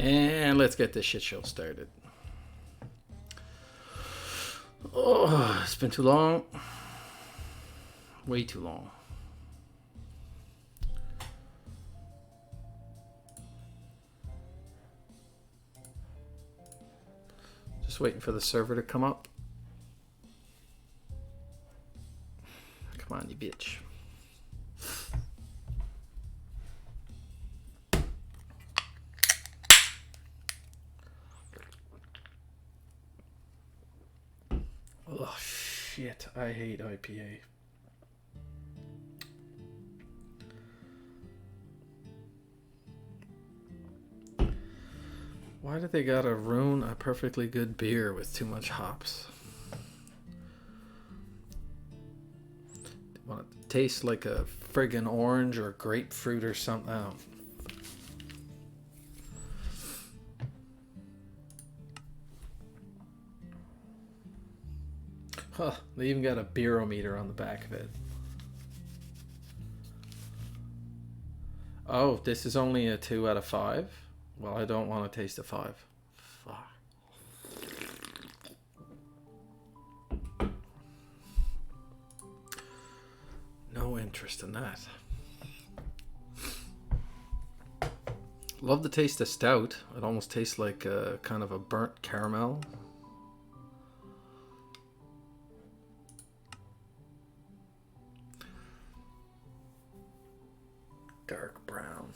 And let's get this shit show started. Oh, it's been too long. Way too long. Just waiting for the server to come up. Come on, you bitch. Oh, shit. I hate IPA. Why did they gotta ruin a perfectly good beer with too much hops? Want it to taste like a friggin' orange or grapefruit or something? Oh. Huh, they even got a beerometer on the back of it. Oh, this is only a 2 out of 5? Well, I don't want to taste a 5. Fuck. No interest in that. Love the taste of stout. It almost tastes like a kind of a burnt caramel. Dark brown.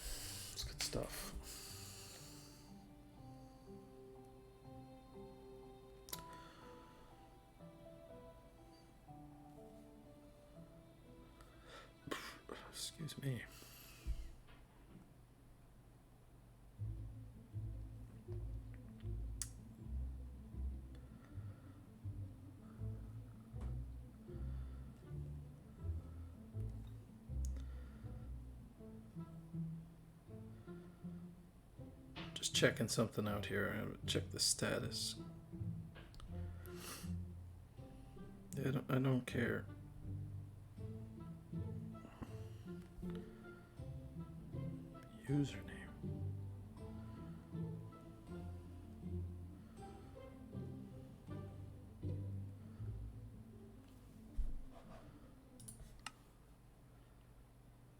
It's good stuff. Excuse me. Just checking something out here. I haven't checked the status. I don't care. Username.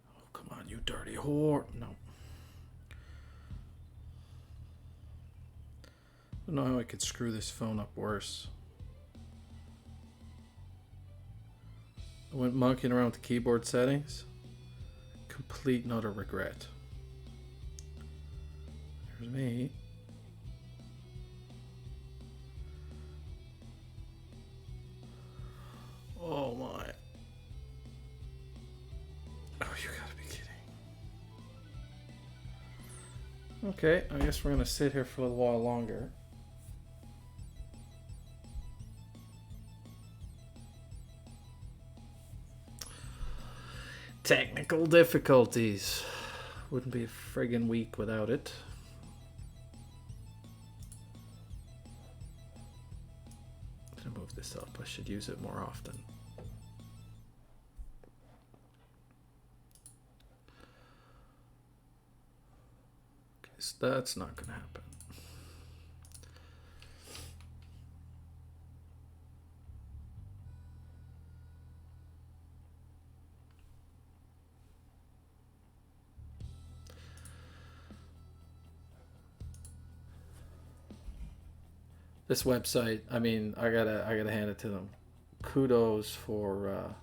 Oh, come on, you dirty whore. No. I don't know how I could screw this phone up worse. I went monkeying around with the keyboard settings. Complete and utter regret. There's me. Oh my. Oh, you gotta be kidding. Okay, I guess we're gonna sit here for a little while longer. Technical difficulties. Wouldn't be a friggin' week without it. I'm gonna move this up. I should use it more often. Okay, so that's not gonna happen. This website, I mean, I gotta hand it to them. Kudos for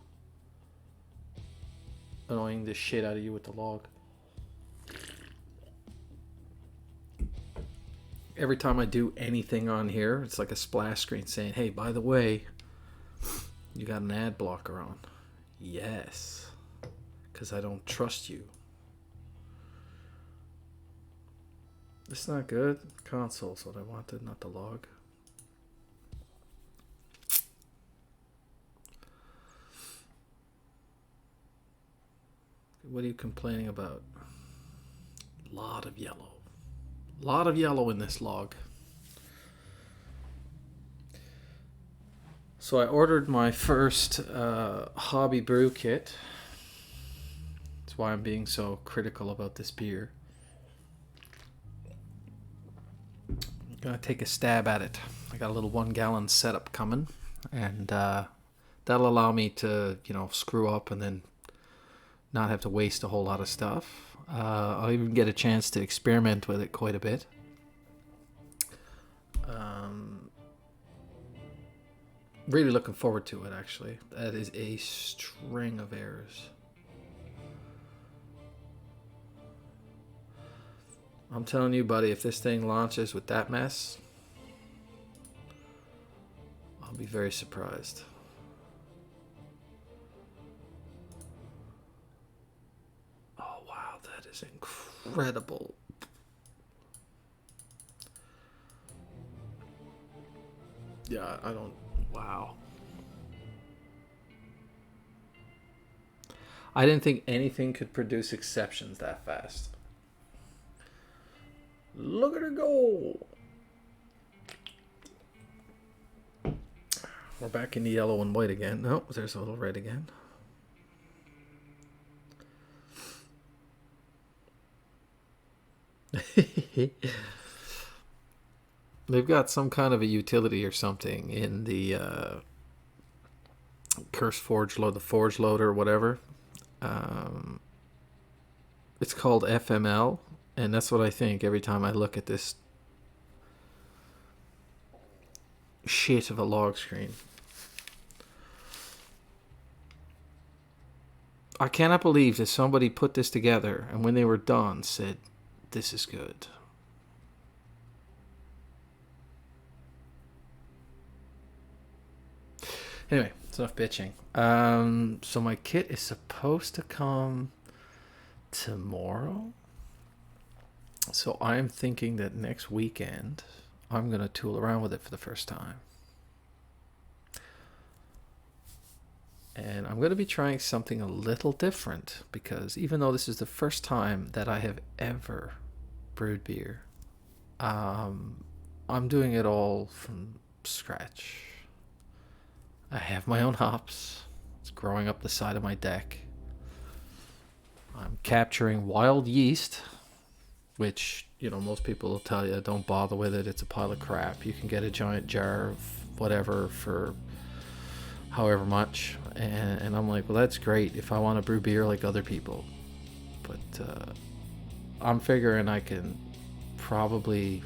annoying the shit out of you with the log. Every time I do anything on here, it's like a splash screen saying, "Hey, by the way, you got an ad blocker on." Yes, because I don't trust you. It's not good. Console's what I wanted, not the log. What are you complaining about? Lot of yellow. Lot of yellow in this log. So I ordered my first hobby brew kit. That's why I'm being so critical about this beer. Gonna take a stab at it. I got a little 1 gallon setup coming, and that'll allow me to, screw up and then not have to waste a whole lot of stuff. I'll even get a chance to experiment with it quite a bit. Really looking forward to it, actually. That is a string of errors. I'm telling you, buddy, if this thing launches with that mess, I'll be very surprised. Oh, wow, that is incredible. Yeah, I don't... Wow. I didn't think anything could produce exceptions that fast. Look at her go! We're back in the yellow and white again. No, there's a little red again. They've got some kind of a utility or something in the Curse Forge Load, the Forge Loader or whatever. It's called FML, and that's what I think every time I look at this shit of a log screen. I cannot believe that somebody put this together and when they were done said, this is good. Anyway, it's enough bitching. So my kit is supposed to come tomorrow. So I'm thinking that next weekend I'm going to tool around with it for the first time. And I'm going to be trying something a little different because even though this is the first time that I have ever brewed beer, I'm doing it all from scratch. I have my own hops. It's growing up the side of my deck. I'm capturing wild yeast, which, most people will tell you, don't bother with it. It's a pile of crap. You can get a giant jar of whatever for however much. And I'm like, well, that's great if I want to brew beer like other people. But I'm figuring I can probably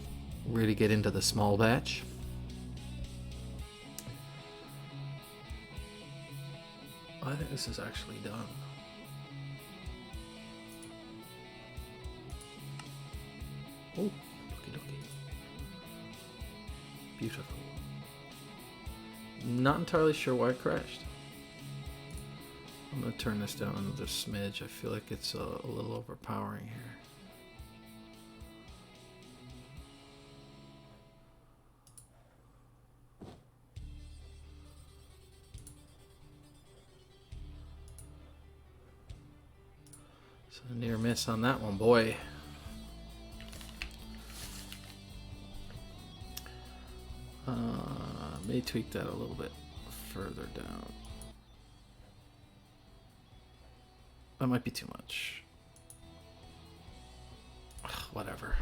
really get into the small batch. I think this is actually done. Oh, looky. Beautiful. Not entirely sure why it crashed. I'm going to turn this down another smidge. I feel like it's a little overpowering here. So a near miss on that one, boy. May tweak that a little bit further down. That might be too much. Ugh, whatever.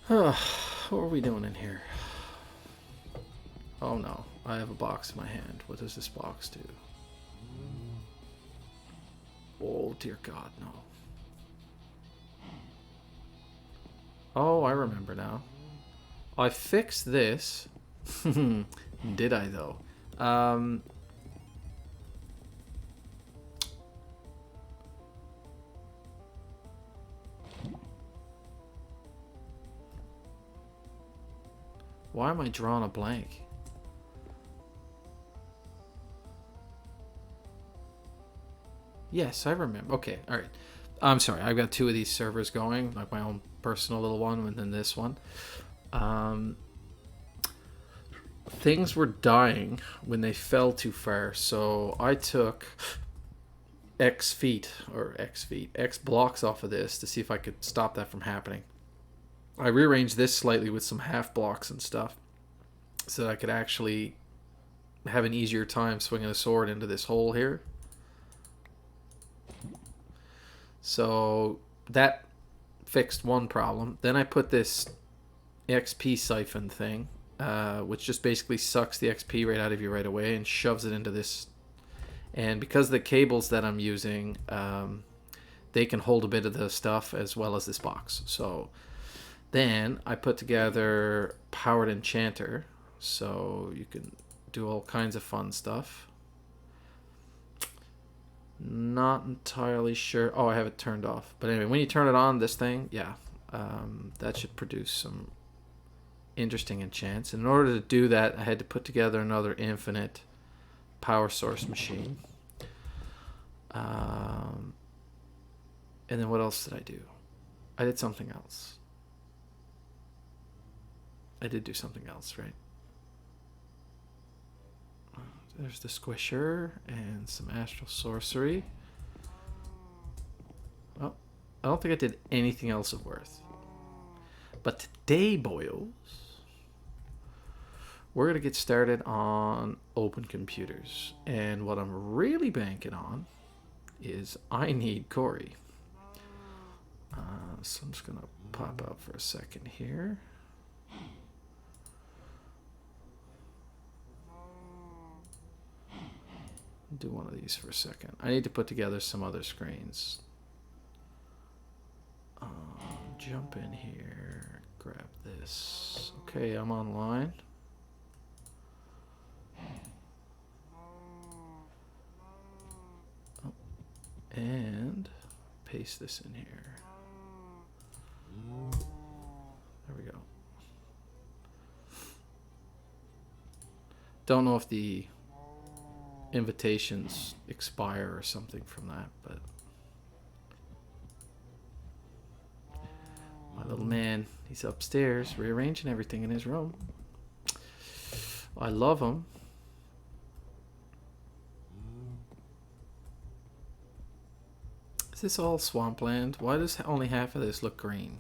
What are we doing in here? Oh no, I have a box in my hand. What does this box do? Oh dear God, no. Oh, I remember now. I fixed this. Did I though? Why am I drawing a blank? Yes, I remember. Okay, all right. I'm sorry. I've got two of these servers going, like my own personal little one and then this one. Things were dying when they fell too far, so I took X blocks off of this to see if I could stop that from happening. I rearranged this slightly with some half blocks and stuff so that I could actually have an easier time swinging a sword into this hole here. So that fixed one problem. Then I put this XP siphon thing, which just basically sucks the XP right out of you right away and shoves it into this. And because the cables that I'm using, they can hold a bit of the stuff as well as this box. So then I put together Powered Enchanter, so you can do all kinds of fun stuff. Not entirely sure. Oh, I have it turned off. But anyway, when you turn it on, this thing, yeah, that should produce some interesting enchants. And in order to do that, I had to put together another infinite power source machine. And then what else did I do? I did something else. I did do something else, right? There's the squisher and some astral sorcery. Well, I don't think I did anything else of worth. But today, boyos, we're going to get started on open computers. And what I'm really banking on is I need Corey. So I'm just going to pop out for a second here. Do one of these for a second. I need to put together some other screens. Jump in here, grab this. Okay, I'm online. Oh, and paste this in here. There we go. Don't know if the invitations expire or something from that, but my little man, he's upstairs rearranging everything in his room. I love him. Is this all swampland? Why does only half of this look green?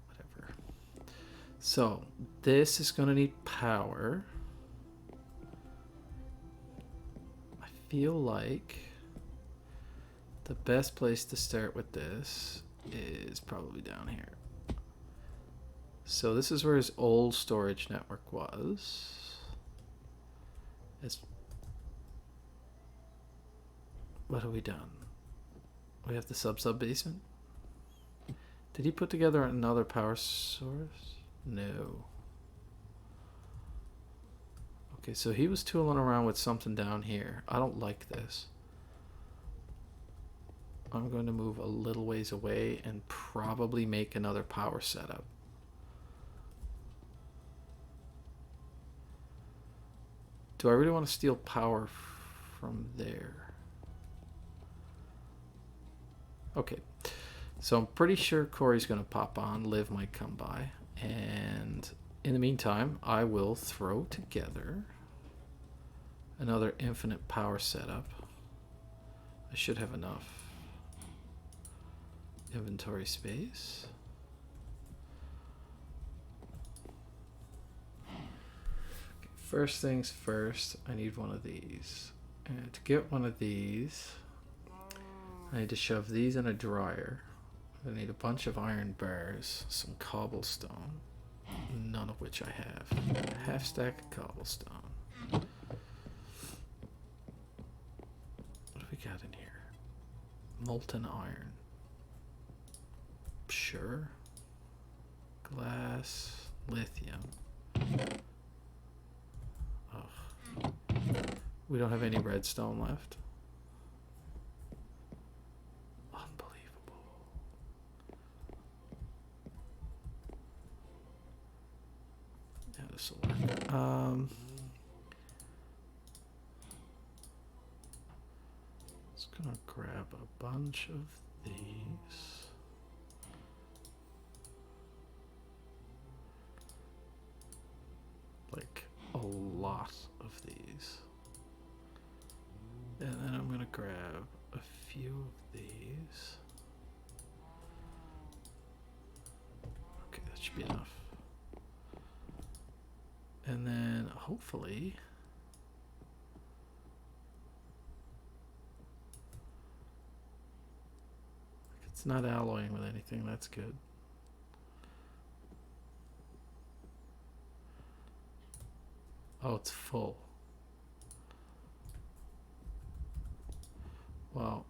Whatever. So this is going to need power. I feel like the best place to start with this is probably down here. So this is where his old storage network was. What have we done? We have the sub basement. Did he put together another power source? No. Okay, so he was tooling around with something down here. I don't like this. I'm going to move a little ways away and probably make another power setup. Do I really want to steal power from there? Okay, so I'm pretty sure Corey's going to pop on. Liv might come by. And in the meantime, I will throw together another infinite power setup. I should have enough inventory space. Okay, first things first, I need one of these. And to get one of these, I need to shove these in a dryer. I need a bunch of iron bars, some cobblestone, none of which I have. A half stack of cobblestone. What do we got in here? Molten iron. Sure. Glass, lithium. Ugh. We don't have any redstone left. Just gonna grab a bunch of these. Like a lot of these. And then I'm gonna grab a few of these. Okay, that should be enough. And then hopefully I not alloying with anything. That's good. Oh, it's full. Well,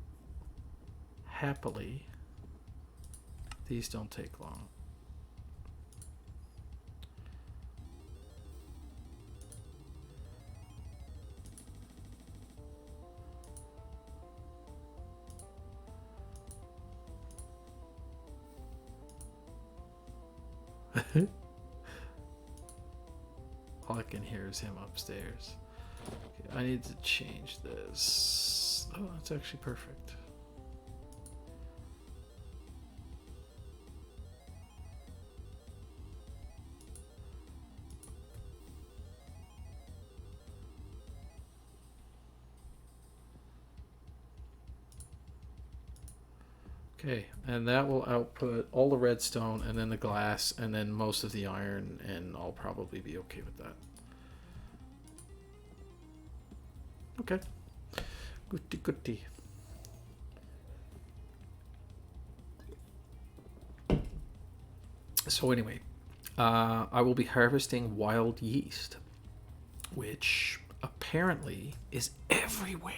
happily, these don't take long. All I can hear is him upstairs. Okay, I need to change this. Oh, that's actually perfect. Okay, and that will output all the redstone and then the glass and then most of the iron, and I'll probably be okay with that. Okay. Goody goody. So anyway, I will be harvesting wild yeast, which apparently is everywhere.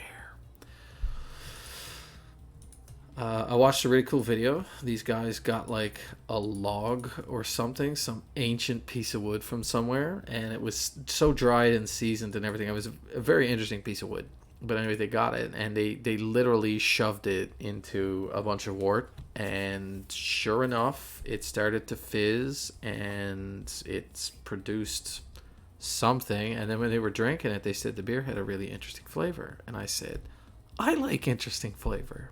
I watched a really cool video. These guys got like a log or something, some ancient piece of wood from somewhere, and it was so dried and seasoned and everything. It was a very interesting piece of wood. But anyway, they got it and they literally shoved it into a bunch of wort, and sure enough, it started to fizz and it's produced something. And then when they were drinking it, they said the beer had a really interesting flavor. And I said, I like interesting flavor.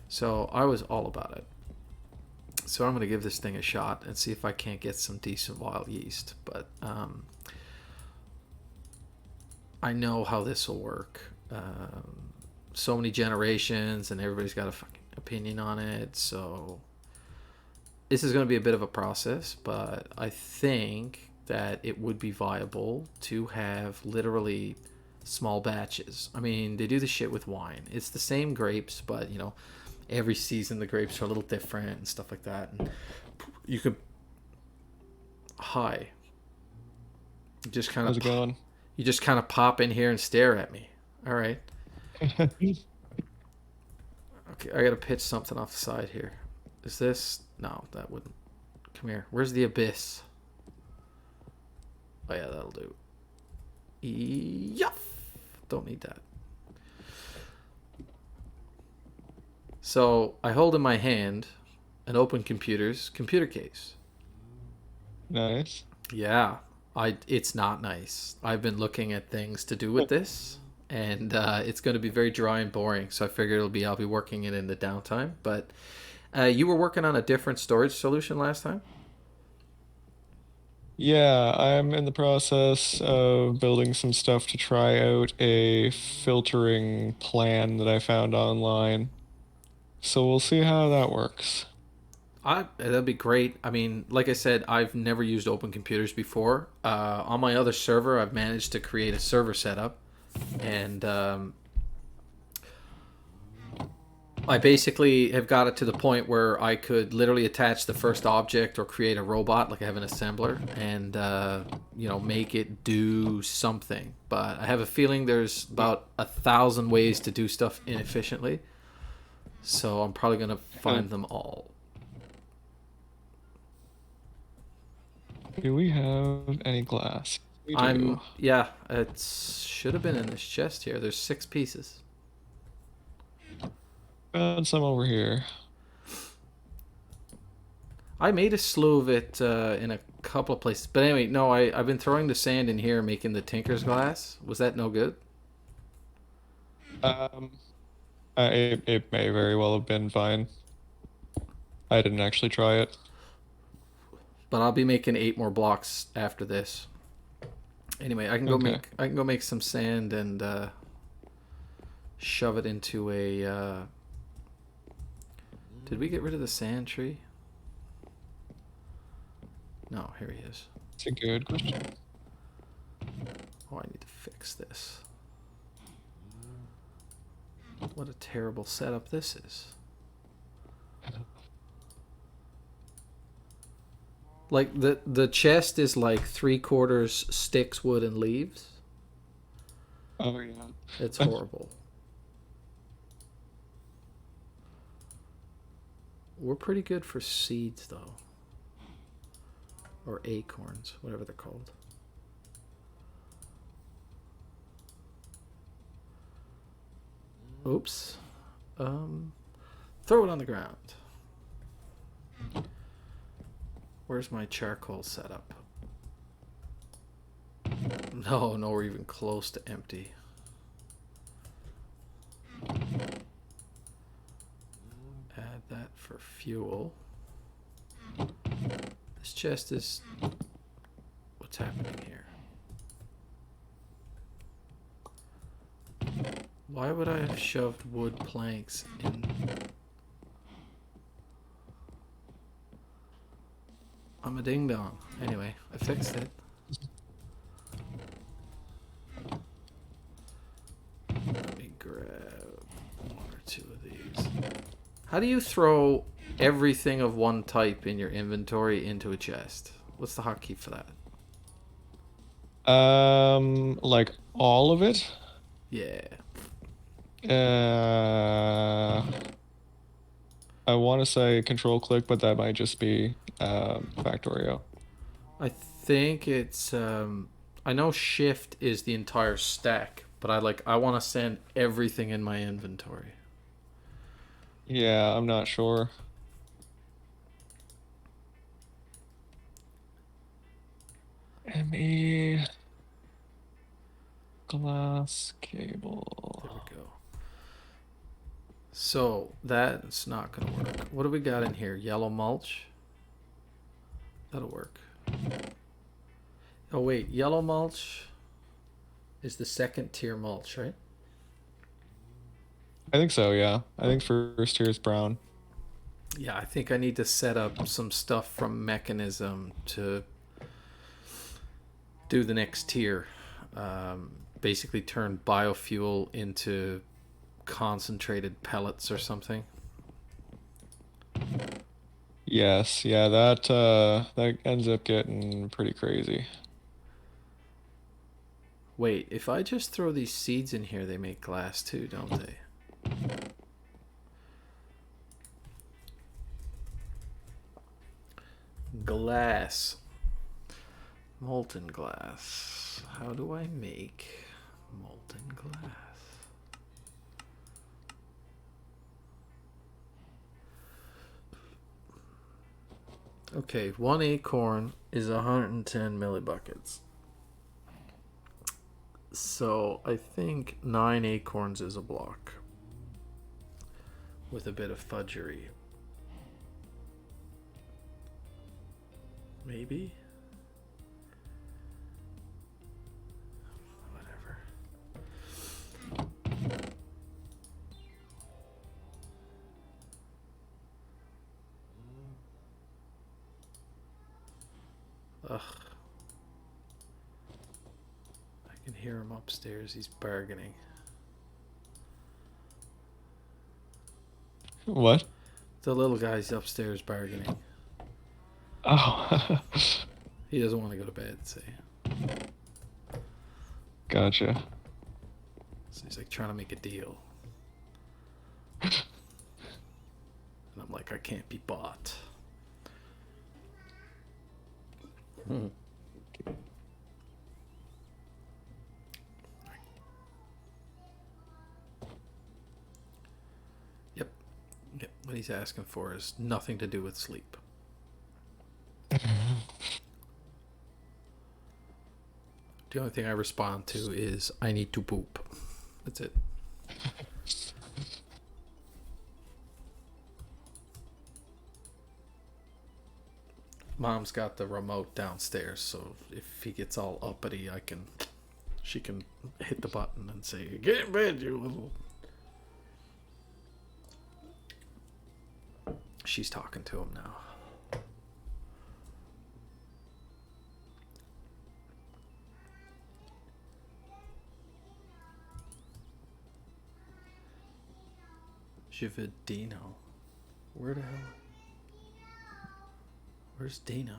So I was all about it. So I'm going to give this thing a shot and see if I can't get some decent wild yeast. But I know how this will work. So many generations and everybody's got a fucking opinion on it. So this is going to be a bit of a process, but I think that it would be viable to have literally small batches. I mean, they do the shit with wine. It's the same grapes, but you know, every season the grapes are a little different and stuff like that. And you could just kind How's it going? you just kind of pop in here and stare at me. All right. Okay, I gotta pitch something off the side here. Is this? No, that wouldn't. Come here. Where's the abyss? Oh yeah, that'll do. Yup. Don't need that. So I hold in my hand an Open Computers computer case. Nice. Yeah, it's not nice. I've been looking at things to do with this, and it's going to be very dry and boring. So I figured I'll be working it in the downtime. But you were working on a different storage solution last time. Yeah, I'm in the process of building some stuff to try out a filtering plan that I found online. So we'll see how that works. That'd be great. I mean, like I said, I've never used Open Computers before. On my other server, I've managed to create a server setup, and I basically have got it to the point where I could literally attach the first object or create a robot, like I have an assembler, and make it do something. But I have a feeling there's about 1,000 ways to do stuff inefficiently, so I'm probably gonna find them all. Do we have any glass? We do. It should have been in this chest here. There's 6 pieces. Found some over here. I made a slew of it in a couple of places. But anyway, no, I've been throwing the sand in here making the tinker's glass. Was that no good? Um, it may very well have been fine. I didn't actually try it. But I'll be making 8 more blocks after this. Anyway, I can go make some sand and shove it into a Did we get rid of the sand tree? No, here he is. It's a good question. Oh, I need to fix this. What a terrible setup this is. Like the chest is like 3/4 sticks, wood, and leaves. Oh yeah. It's horrible. We're pretty good for seeds though, or acorns, whatever they're called. Oops. Throw it on the ground. Where's my charcoal setup? No, we're even close to empty. Add that for fuel. This chest is... What's happening here? Why would I have shoved wood planks in... I'm a ding dong. Anyway, I fixed it. Let me grab 1 or 2 of these. How do you throw everything of one type in your inventory into a chest? What's the hotkey for that? Like all of it? Yeah. Uh, I want to say control click, but that might just be Factorio. I think it's I know shift is the entire stack, but I want to send everything in my inventory. Yeah, I'm not sure. Emmy glass cable. There we go. So that's not gonna work. What do we got in here? Yellow mulch? That'll work. Oh wait, yellow mulch is the second tier mulch, right? I think so, yeah. I think first tier is brown. Yeah, I think I need to set up some stuff from mechanism to do the next tier. Basically turn biofuel into concentrated pellets or something. Yes, yeah, that ends up getting pretty crazy. Wait, if I just throw these seeds in here, they make glass too, don't they? Glass. Molten glass. How do I make molten glass? Okay, 1 acorn is 110 millibuckets. So I think 9 acorns is a block. With a bit of fudgery. Maybe? Whatever. Ugh. I can hear him upstairs. He's bargaining. What? The little guy's upstairs bargaining. Oh, He doesn't want to go to bed, say. gotcha. So he's like trying to make a deal. And I'm like, I can't be bought. Yep. What he's asking for is nothing to do with sleep. The only thing I respond to is, I need to poop. That's it. Mom's got the remote downstairs, so if he gets all uppity, she can hit the button and say, "Get in bed, you little." She's talking to him now. Jividino. Where the hell? Where's Dino?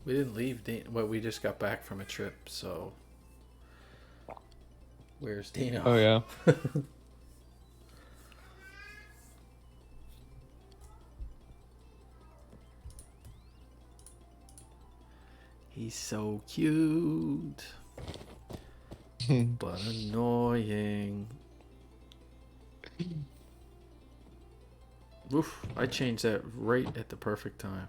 We didn't leave. Well, we just got back from a trip, so where's Dino? Oh yeah. He's so cute, but annoying. Oof, I changed that right at the perfect time.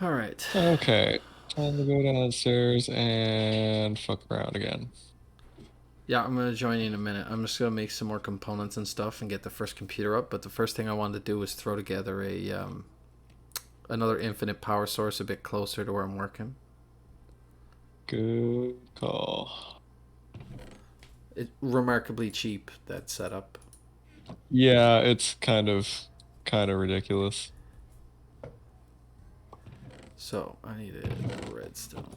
All right. Okay. Time to go downstairs and fuck around again. Yeah, I'm gonna join you in a minute. I'm just gonna make some more components and stuff and get the first computer up. But the first thing I wanted to do was throw together a another infinite power source a bit closer to where I'm working. Good call. It's remarkably cheap, that setup. Yeah, it's kind of ridiculous. So I needed redstone.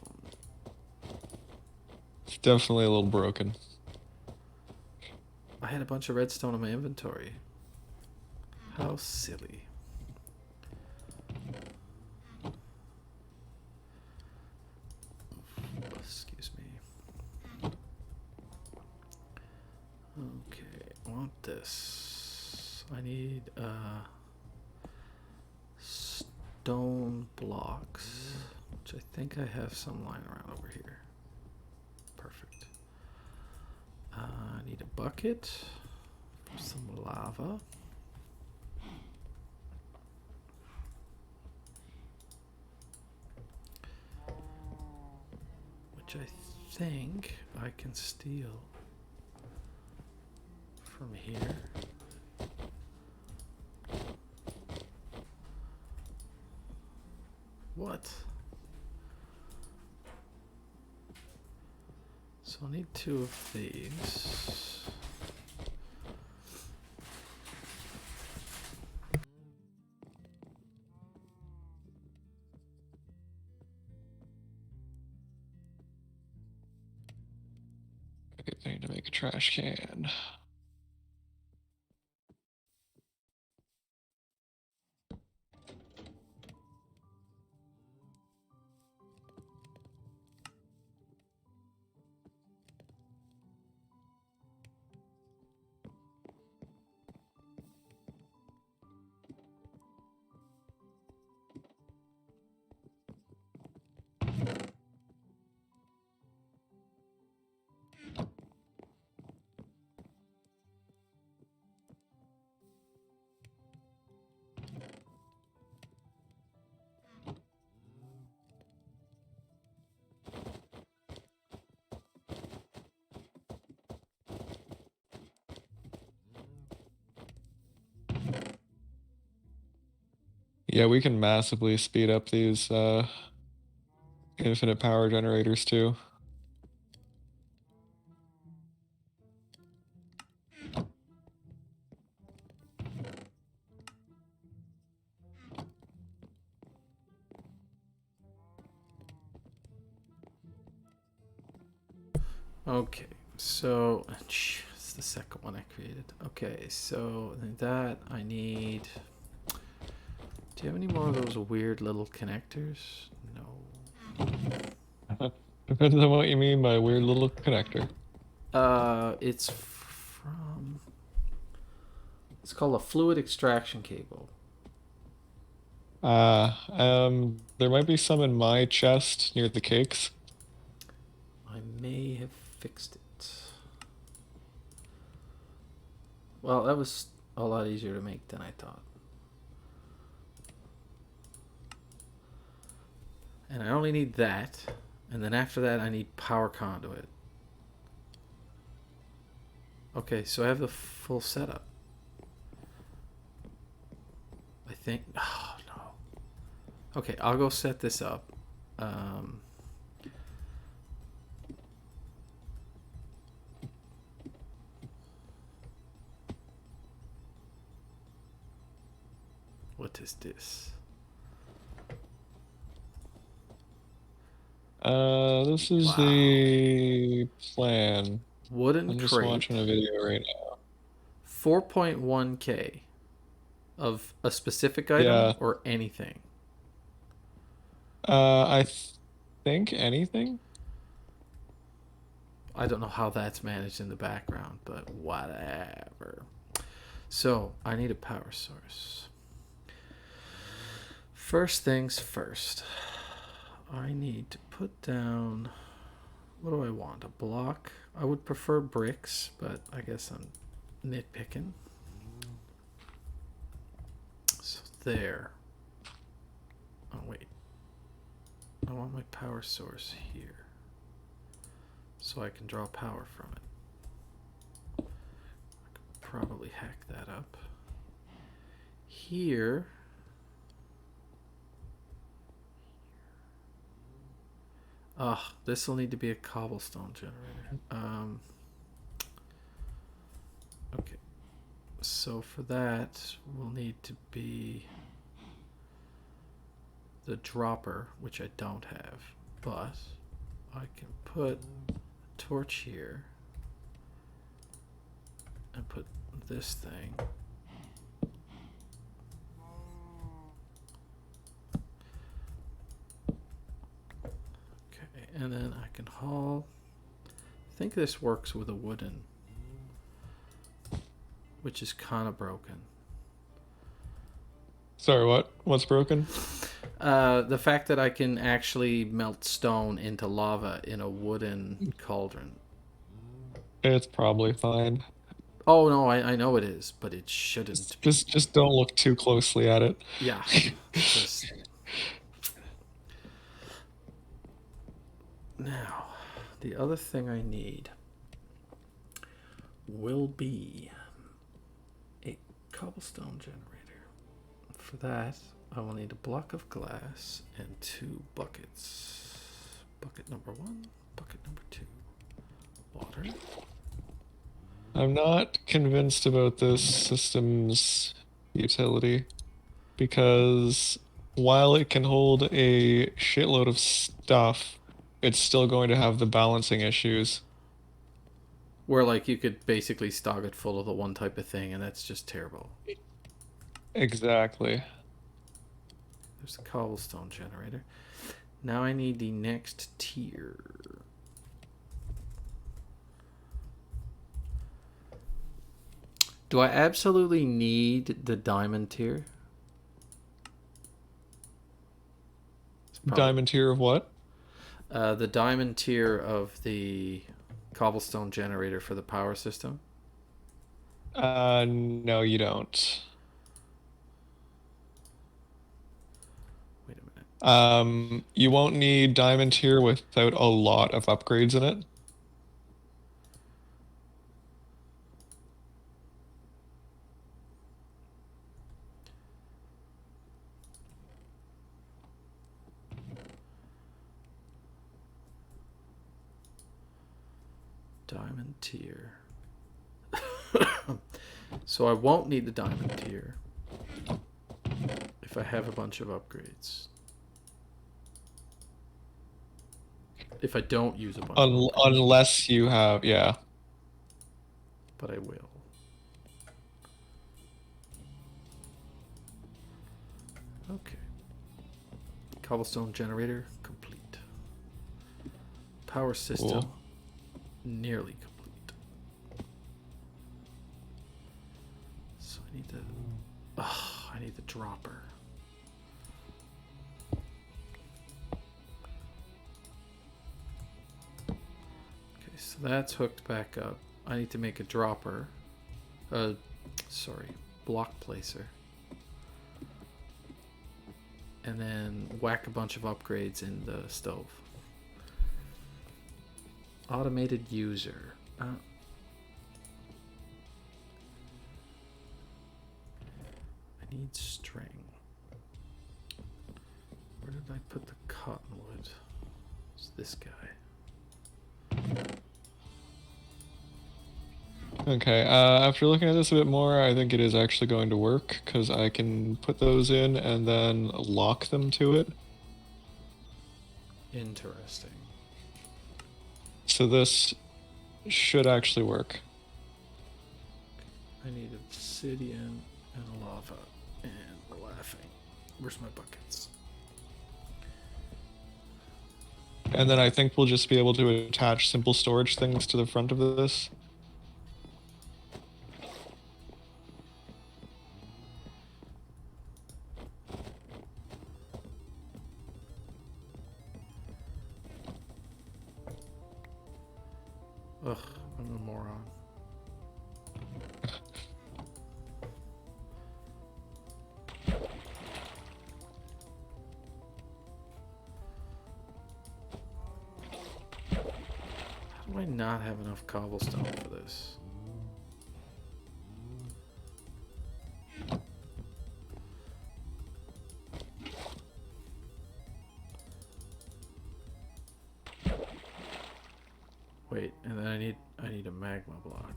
It's definitely a little broken. I had a bunch of redstone in my inventory. How silly. Excuse me. Okay, I want this. I need stone blocks, which I think I have some lying around over here. Perfect. I need a bucket for some lava. Which I think I can steal from here. What? So I'll need 2 of these. I need to make a trash can. Yeah, we can massively speed up these infinite power generators too. Okay, so it's the second one I created. Okay, so that I need. Do you have any more of those weird little connectors? No. Depends on what you mean by weird little connector. It's from. It's called a fluid extraction cable. There might be some in my chest near the cakes. I may have fixed it. Well, that was a lot easier to make than I thought. And I only need that. And then after that, I need power conduit. Okay, so I have the full setup. I think. Oh, no. Okay, I'll go set this up. What is this? This is Wow. the plan. Wooden I'm just crate, watching a video right now. 4.1k of a specific item Yeah. or anything. Think anything? I don't know how that's managed in the background, but whatever. So, I need a power source. First things first, I need to put down. What do I want? A block? I would prefer bricks, but I guess I'm nitpicking. So, there. Oh, wait. I want my power source here so I can draw power from it. I could probably hack that up. Here. This will need to be a cobblestone generator. Okay. So for that, we'll need to be the dropper, which I don't have, but I can put a torch here and put this thing. Okay, and then I can haul. I think this works with a wooden, which is kind of broken. Sorry, what? What's broken? The fact that I can actually melt stone into lava in a wooden cauldron. It's probably fine. Oh no, I know it is, but it shouldn't be. Just don't look too closely at it. Yeah, just now. The other thing I need will be a cobblestone generator. For that, I will need a block of glass and 2 buckets. Bucket number 1, bucket number 2. Water. I'm not convinced about this system's utility because while it can hold a shitload of stuff, it's still going to have the balancing issues. Where like you could basically stock it full of the one type of thing, and that's just terrible. Exactly. There's the cobblestone generator. Now I need the next tier. Do I absolutely need the diamond tier? Diamond tier of what? The diamond tier of the cobblestone generator for the power system. No, you don't. Wait a minute. You won't need diamond tier without a lot of upgrades in it. Diamond tier. So I won't need the diamond tier if I have a bunch of upgrades. If I don't use a bunch of upgrades. Unless you have, yeah. But I will. Okay. Cobblestone generator complete. Power system Cool. nearly complete. So I need to. Oh, I need the dropper. Okay, so that's hooked back up. I need to make a dropper. Sorry, block placer. And then whack a bunch of upgrades in the stove. Automated user. I need string. Where did I put the cottonwood? It's this guy. Okay, after looking at this a bit more, I think it is actually going to work because I can put those in and then lock them to it. Interesting. So this should actually work. I need obsidian and lava. And we're laughing. Where's my buckets? And then I think we'll just be able to attach simple storage things to the front of this. Ugh, I'm a moron. How do I not have enough cobblestone for this? Wait, and then I need a magma block.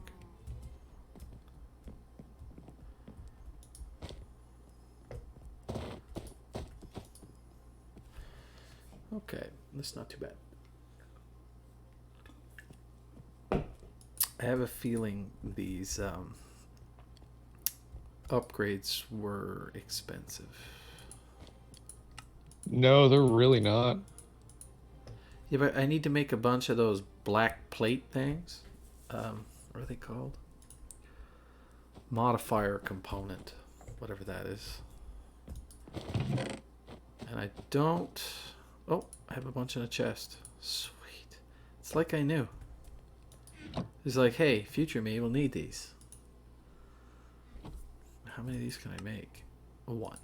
Okay, that's not too bad. I have a feeling these upgrades were expensive. No, they're really not. Yeah, but I need to make a bunch of those black plate things. What are they called? Modifier component, whatever that is. And I don't... Oh, I have a bunch in a chest. Sweet. It's like I knew. It's like, hey, future me will need these. How many of these can I make? One.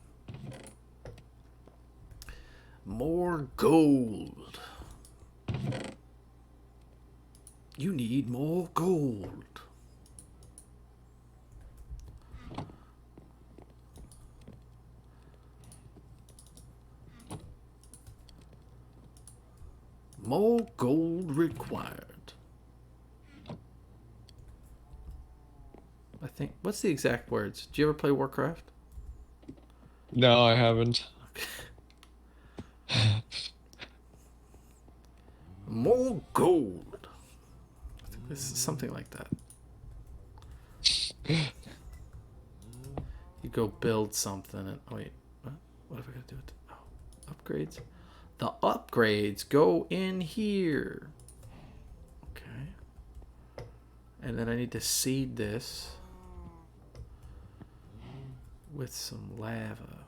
More gold. You need more gold. More gold required. I think. What's the exact words? Do you ever play Warcraft? No, I haven't. Okay. More gold. I think this is something like that. You go build something and wait, what have I got to do with it? Oh, upgrades. The upgrades go in here. Okay. And then I need to seed this with some lava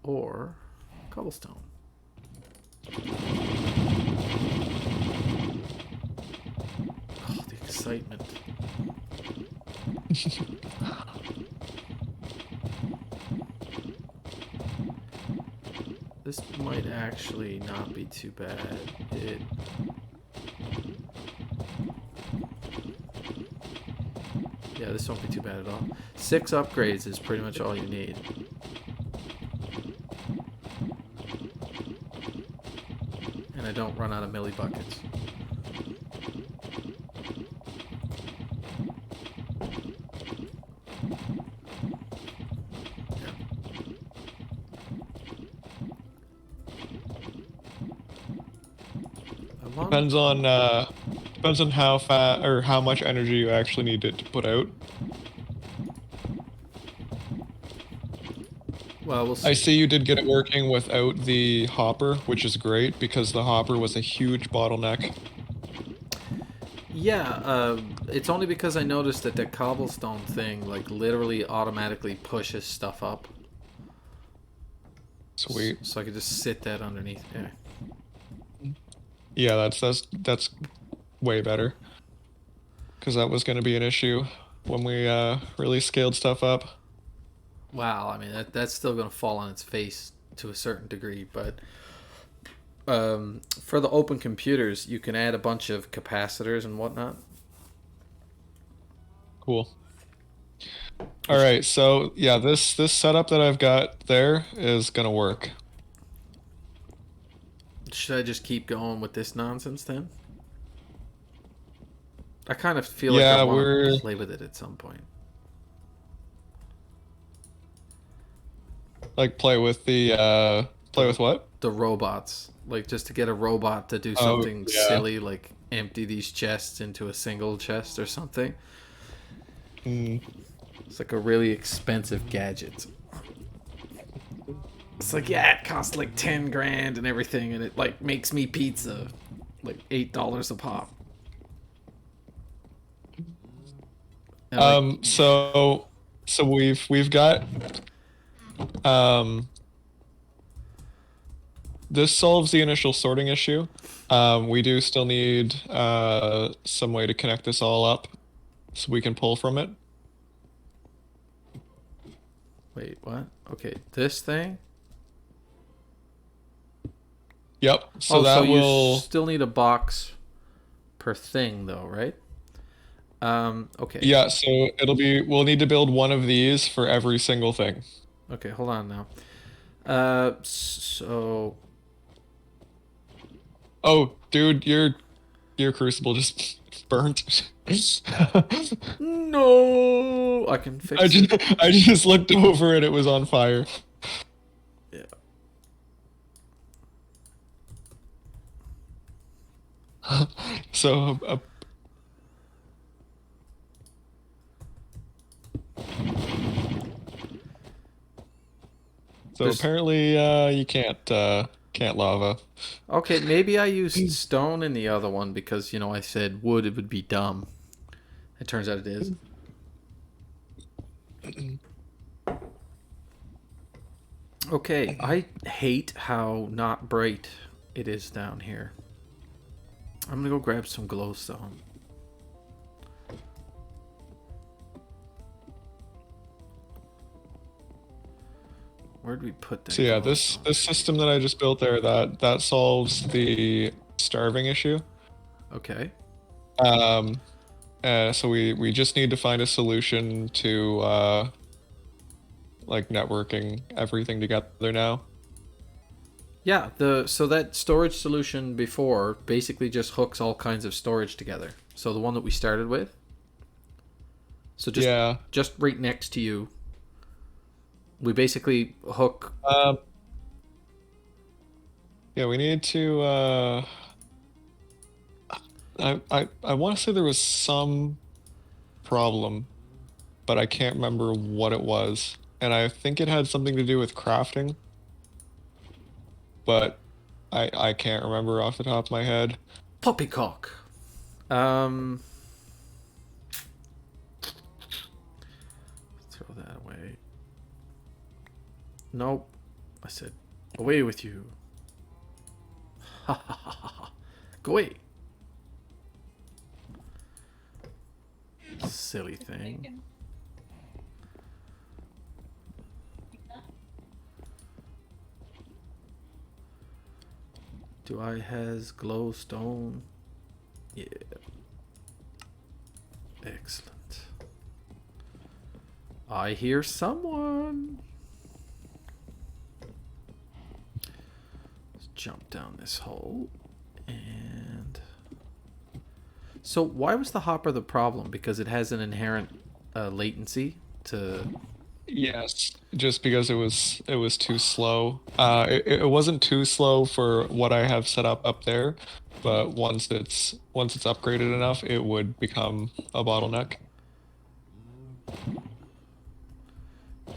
or cobblestone. Oh, the excitement. This might actually not be too bad. Yeah, this won't be too bad at all. 6 upgrades is pretty much all you need. And I don't run out of milli buckets. Depends on how fast or how much energy you actually need it to put out. Well, we'll see. I see you did get it working without the hopper, which is great because the hopper was a huge bottleneck. Yeah, it's only because I noticed that the cobblestone thing, like, literally automatically pushes stuff up. Sweet. So I could just sit that underneath. Yeah. Yeah, that's way better. Because that was going to be an issue when we really scaled stuff up. Wow, I mean, that's still going to fall on its face to a certain degree, but for the open computers, you can add a bunch of capacitors and whatnot. Cool. All right, so yeah, this setup that I've got there is gonna work. Should I just keep going with this nonsense then? I kind of feel like I Yeah, want we're to play with it at some point. like play with the play with what? The robots. Like just to get a robot to do Oh, something yeah. silly, like empty these chests into a single chest or something. Mm. It's like a really expensive gadget. It's like, yeah, it costs like 10 grand and everything, and it like makes me pizza, like $8 a pop. And like, So we've got um this solves the initial sorting issue. We do still need some way to connect this all up so we can pull from it. wait, what? Okay, this thing. Yep. So Oh, so that you will, still need a box per thing, though, right? Okay. yeah, so we'll need to build one of these for every single thing. Okay, hold on now. So Oh, dude, your crucible just burnt. no, I can I fix just it. I just looked over and it was on fire. Yeah. So There's apparently you can't lava. okay. Maybe I used stone in the other one because I said wood. It would be dumb. It turns out it is. Okay, I hate how not bright it is down here. I'm gonna go grab some glowstone. Where'd we put So that yeah, glowstone? this system that I just built there, that solves the starving issue. Okay. Um, so we just need to find a solution to like networking everything together now. Yeah, so that storage solution before basically just hooks all kinds of storage together. So the one that we started with, so Yeah. just right next to you, we basically hook. Um, yeah, we need to I want to say there was some problem, but I can't remember what it was. And I think it had something to do with crafting, but I can't remember off the top of my head. Poppycock. Um, throw that away. Nope. I said, away with you. Ha ha ha ha. Go away. Silly thing. Do I has glowstone? Yeah. Excellent. I hear someone. Let's jump down this hole. And so why was the hopper the problem? Because it has an inherent latency to. Yes, just because it was too slow. It wasn't too slow for what I have set up there, but once it's upgraded enough, it would become a bottleneck.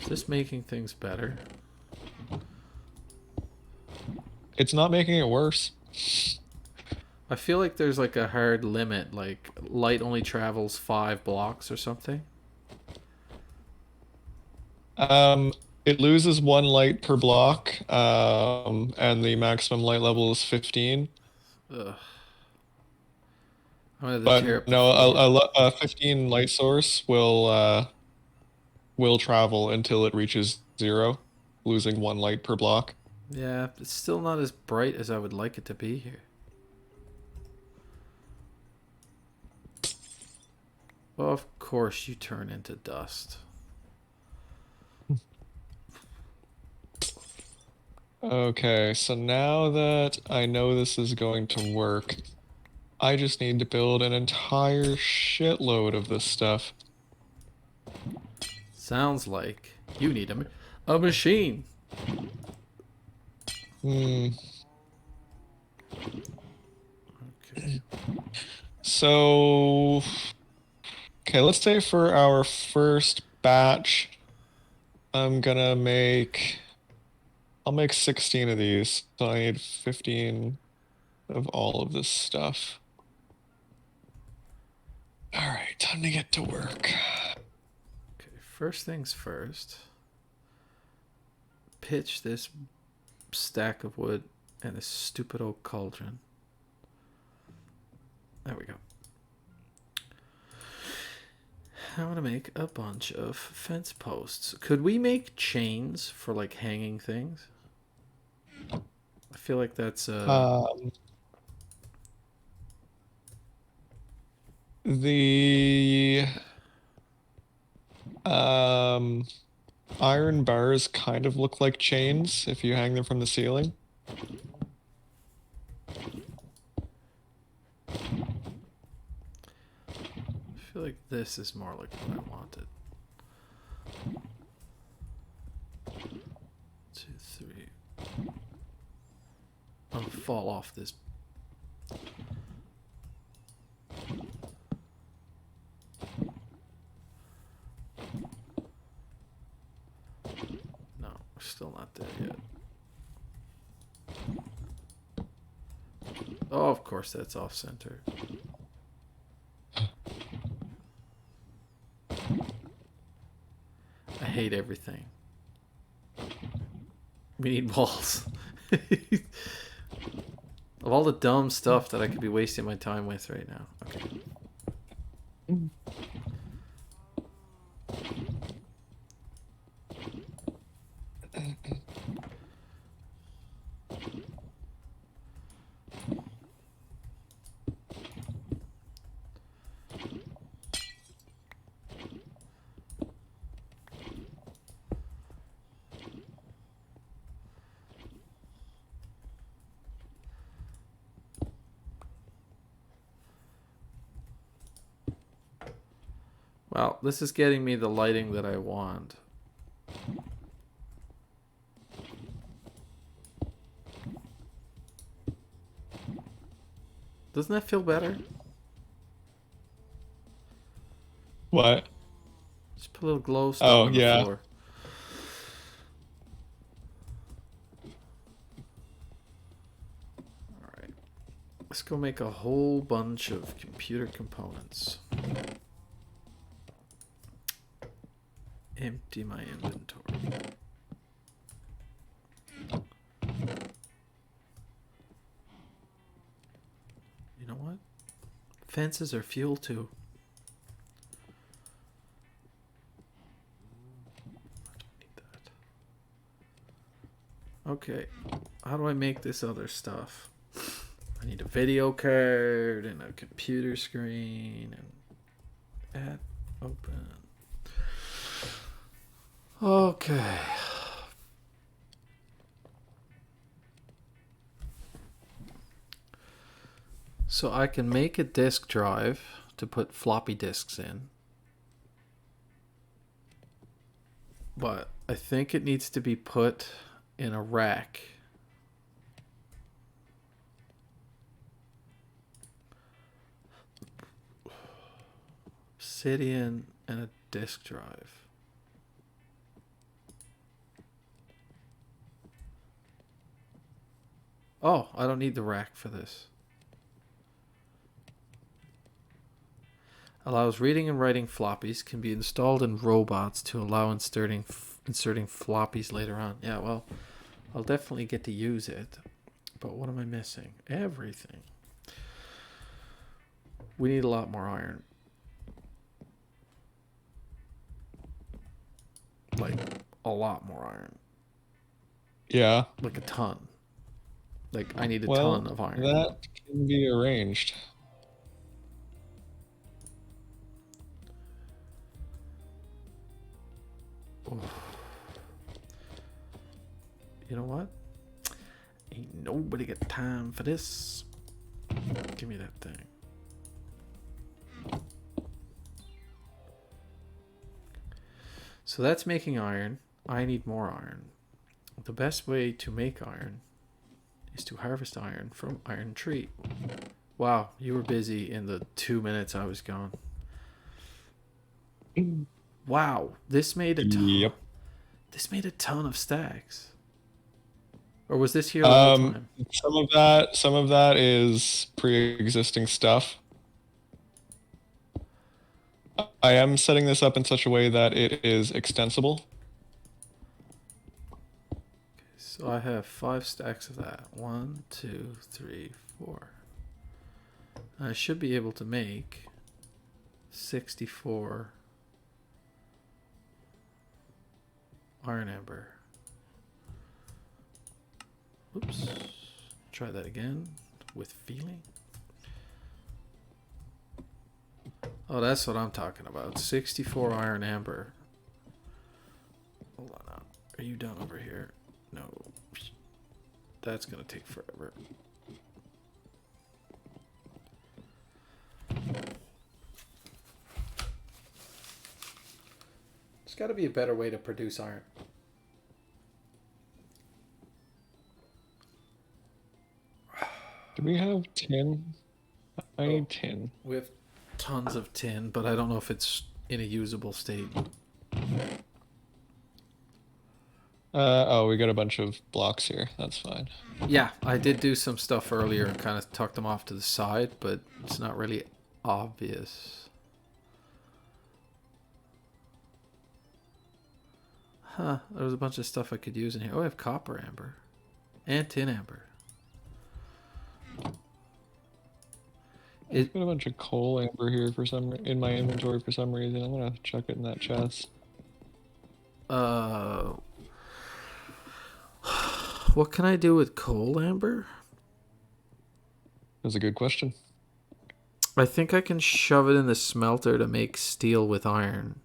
Is this making things better? It's not making it worse. I feel like there's like a hard limit, like light only travels 5 blocks or something. Um, it loses one light per block, and the maximum light level is 15. Ugh. I'm gonna have to tear But up the no, floor. a 15 light source will travel until it reaches 0, losing one light per block. Yeah, it's still not as bright as I would like it to be here. Well, of course you turn into dust. Okay, so now that I know this is going to work, I just need to build an entire shitload of this stuff. Sounds like you need a machine. Hmm. So, okay, let's say for our first batch, I'm gonna make, I'll make 16 of these. So I need 15 of all of this stuff. All right, time to get to work. Okay, first things first. Pitch this stack of wood and this stupid old cauldron. There we go. I want to make a bunch of fence posts. Could we make chains for like hanging things? I feel like that's The um iron bars kind of look like chains if you hang them from the ceiling. I feel like this is more like what I wanted. 2, 3. I'm gonna fall off this. No, we're still not there yet. Oh, of course that's off center. I hate everything. We need walls. Of all the dumb stuff that I could be wasting my time with right now. Okay. Well, this is getting me the lighting that I want. Doesn't that feel better? What? Just put a little glowstone Oh, on the yeah. floor. Alright. Let's go make a whole bunch of computer components. Empty my inventory. You know what? Fences are fuel too. I don't need that. Okay, how do I make this other stuff? I need a video card and a computer screen and add open. Okay. So I can make a disk drive to put floppy disks in. But I think it needs to be put in a rack. Obsidian and a disk drive. Oh, I don't need the rack for this. Allows reading and writing floppies. Can be installed in robots to allow inserting floppies later on. Yeah, well, I'll definitely get to use it. But what am I missing? Everything. We need a lot more iron. Like, a lot more iron. Yeah. Like a ton. Like, I need a Well, ton of iron. that can be arranged. Oof. You know what? Ain't nobody got time for this. Give me that thing. So that's making iron. I need more iron. The best way to make iron is to harvest iron from iron tree. Wow, you were busy in the 2 minutes I was gone. Wow, Yep. this made a ton of stacks. Or was this here the whole Um, time? some of that is pre-existing stuff. I am setting this up in such a way that it is extensible. So I have 5 stacks of that. 1, 2, 3, 4. I should be able to make 64 iron amber. Oops. Try that again with feeling. Oh, that's what I'm talking about. 64 iron amber. Hold on now. Are you done over here? No. That's going to take forever. There's got to be a better way to produce iron. Do we have tin? I Oh, need tin. we have tons of tin, but I don't know if it's in a usable state. Oh, we got a bunch of blocks here. That's fine. Yeah, I did do some stuff earlier and kind of tucked them off to the side, but it's not really obvious. Huh, there was a bunch of stuff I could use in here. Oh, I have copper amber and tin amber. I've got a bunch of coal amber here in my inventory for some reason. I'm gonna chuck it in that chest. Uh, what can I do with coal amber? That's a good question. I think I can shove it in the smelter to make steel with iron.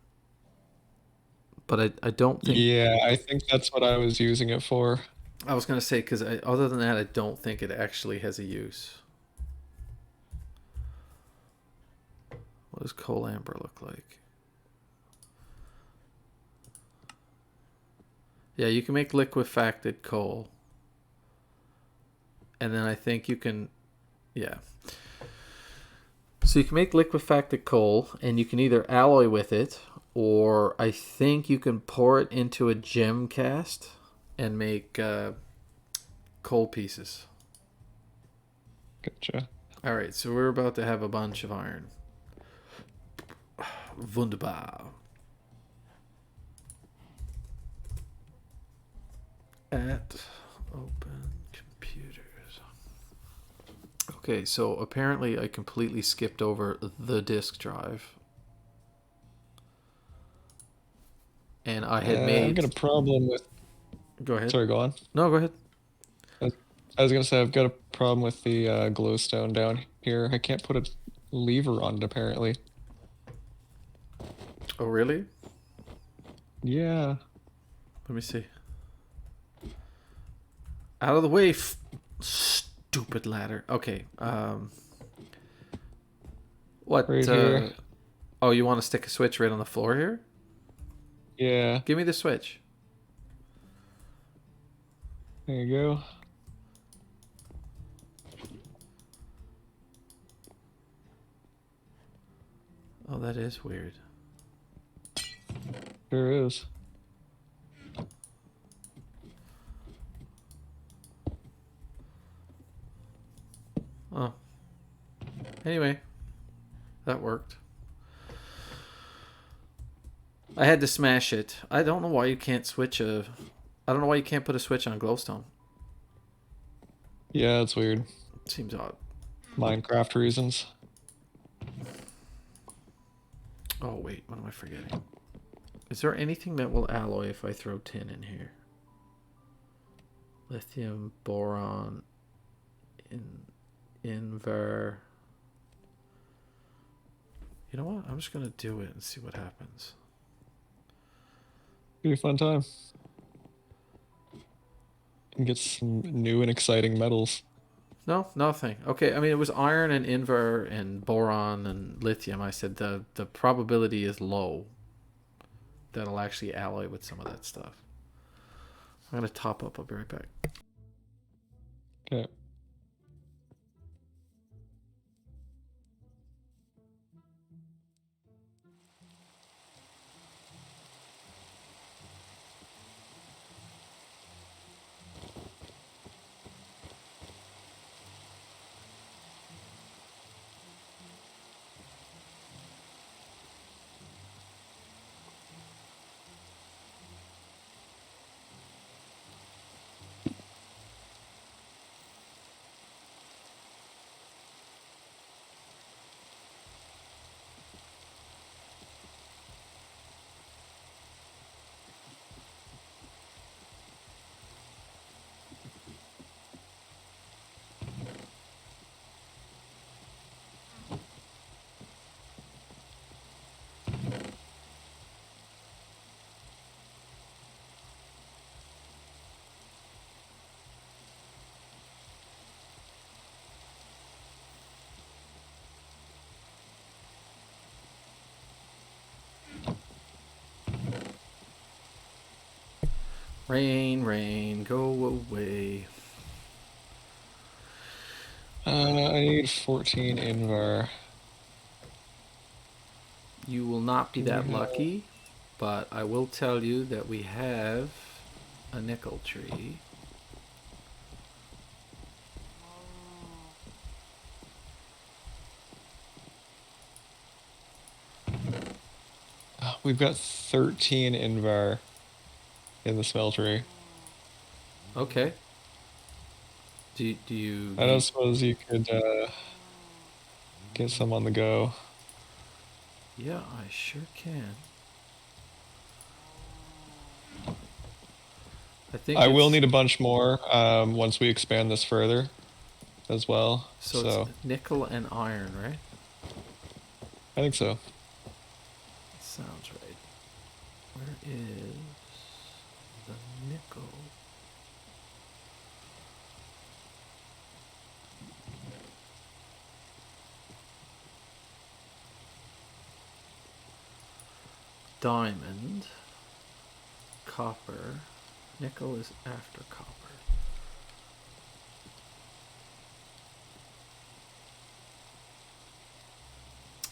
But I don't think. Yeah, I think that's what I was using it for. I was going to say, because other than that, I don't think it actually has a use. What does coal amber look like? Yeah, you can make liquefacted coal. And then I think you can. Yeah. So you can make liquefacted coal, and you can either alloy with it, or I think you can pour it into a gem cast and make coal pieces. Gotcha. All right, so we're about to have a bunch of iron. Wunderbar. At open computers. Okay, so apparently I completely skipped over the disk drive. And I had I've got made. a problem with. Go ahead. Sorry, go on. No, go ahead. I was gonna say I've got a problem with the glowstone down here. I can't put a lever on it apparently. Oh, really? Yeah. Let me see. Out of the way, stupid ladder. Okay. What? Right here. Oh, you want to stick a switch right on the floor here? Yeah. Give me the switch. There you go. Oh, that is weird. There is. Oh. Anyway, that worked. I had to smash it. I don't know why you can't switch a. I don't know why you can't put a switch on glowstone. Yeah, it's weird. Seems odd. Minecraft reasons. Oh wait, what am I forgetting? Is there anything that will alloy if I throw tin in here? Lithium, boron, invar. You know what? I'm just gonna do it and see what happens. Be a fun time. And get some new and exciting metals. No, nothing. Okay, I mean it was iron and invar and boron and lithium. I said the probability is low that I'll actually alloy with some of that stuff. I'm gonna top up. I'll be right back. Okay. Rain, rain, go away. I need 14 invar. You will not be Do we that have... lucky, but I will tell you that we have a nickel tree. We've got 13 invar in the smeltery. Okay. Do you I don't need... suppose you could get some on the go. Yeah, I sure can. I think I will it's... need a bunch more once we expand this further as well. So it's So nickel and iron, right? I think so. Sounds right. Where is the nickel? Diamond. Copper. Nickel is after copper.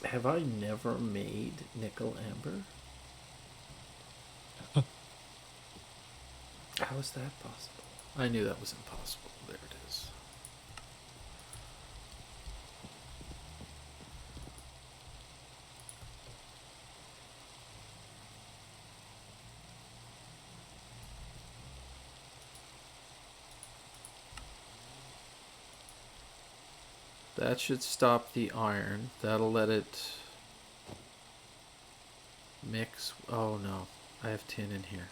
Have I never made nickel amber? How is that possible? I knew that was impossible. There it is. That should stop the iron. That'll let it mix. Oh no, I have tin in here.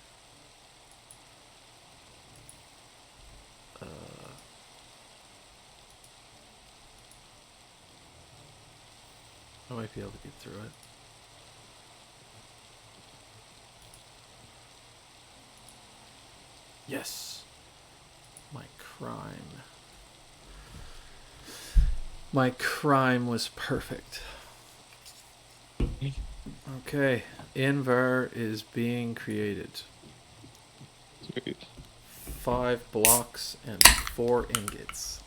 I might be able to get through it. Yes. My crime. My crime was perfect. Okay. Invar is being created. Sweet. 5 blocks and 4 ingots.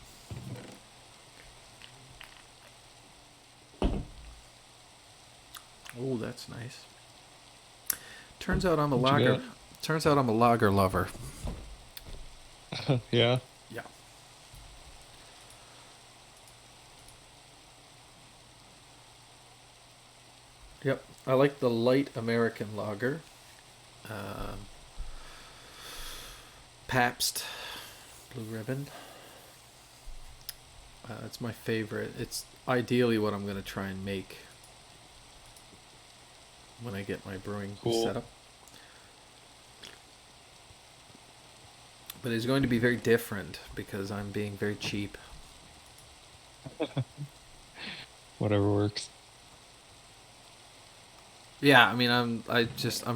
Oh, that's nice. Turns out I'm a What'd you lager. Turns out I'm a lager lover. get? Yeah. Yeah. Yep. I like the light American lager. Um, Pabst Blue Ribbon. It's my favorite. It's ideally what I'm going to try and make when I get my brewing Cool. set up. But it's going to be very different because I'm being very cheap. Whatever works. Yeah, I mean, I'm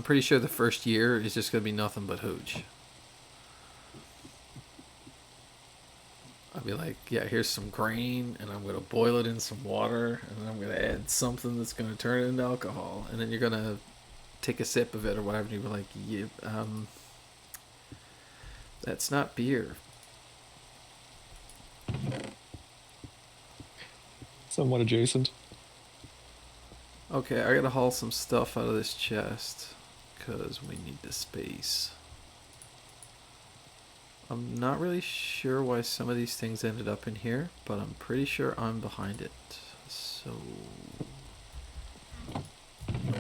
pretty sure the first year is just going to be nothing but hooch. I'll be like, yeah, here's some grain, and I'm going to boil it in some water, and then I'm going to add something that's going to turn it into alcohol, and then you're going to take a sip of it or whatever, and you're like, yeah, that's not beer. Somewhat adjacent. Okay, I gotta haul some stuff out of this chest because we need the space. I'm not really sure why some of these things ended up in here, but I'm pretty sure I'm behind it. So, no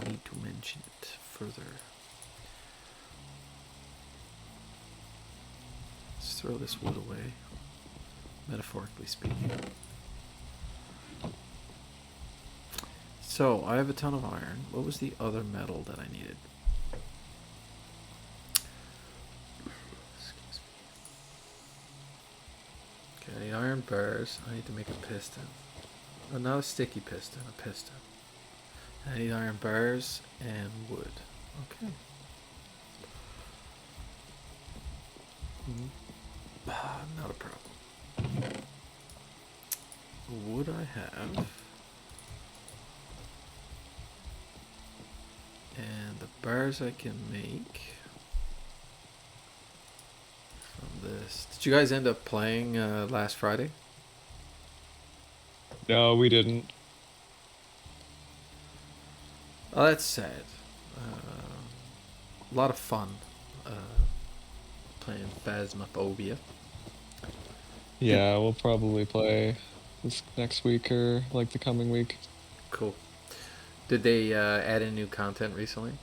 need to mention it further. Let's throw this wood away, metaphorically speaking. So, I have a ton of iron. What was the other metal that I needed? Excuse me. Okay, iron bars. I need to make a piston. Oh, not a sticky piston, a piston. I need iron bars and wood. Okay. Not a problem. Wood I have. And the bars I can make. this. Did you guys end up playing last Friday? No, we didn't. Oh, that's sad. A lot of fun uh, playing Phasmophobia. Did Yeah, we'll probably play this next week or like the coming week. Cool. Did they add in new content recently?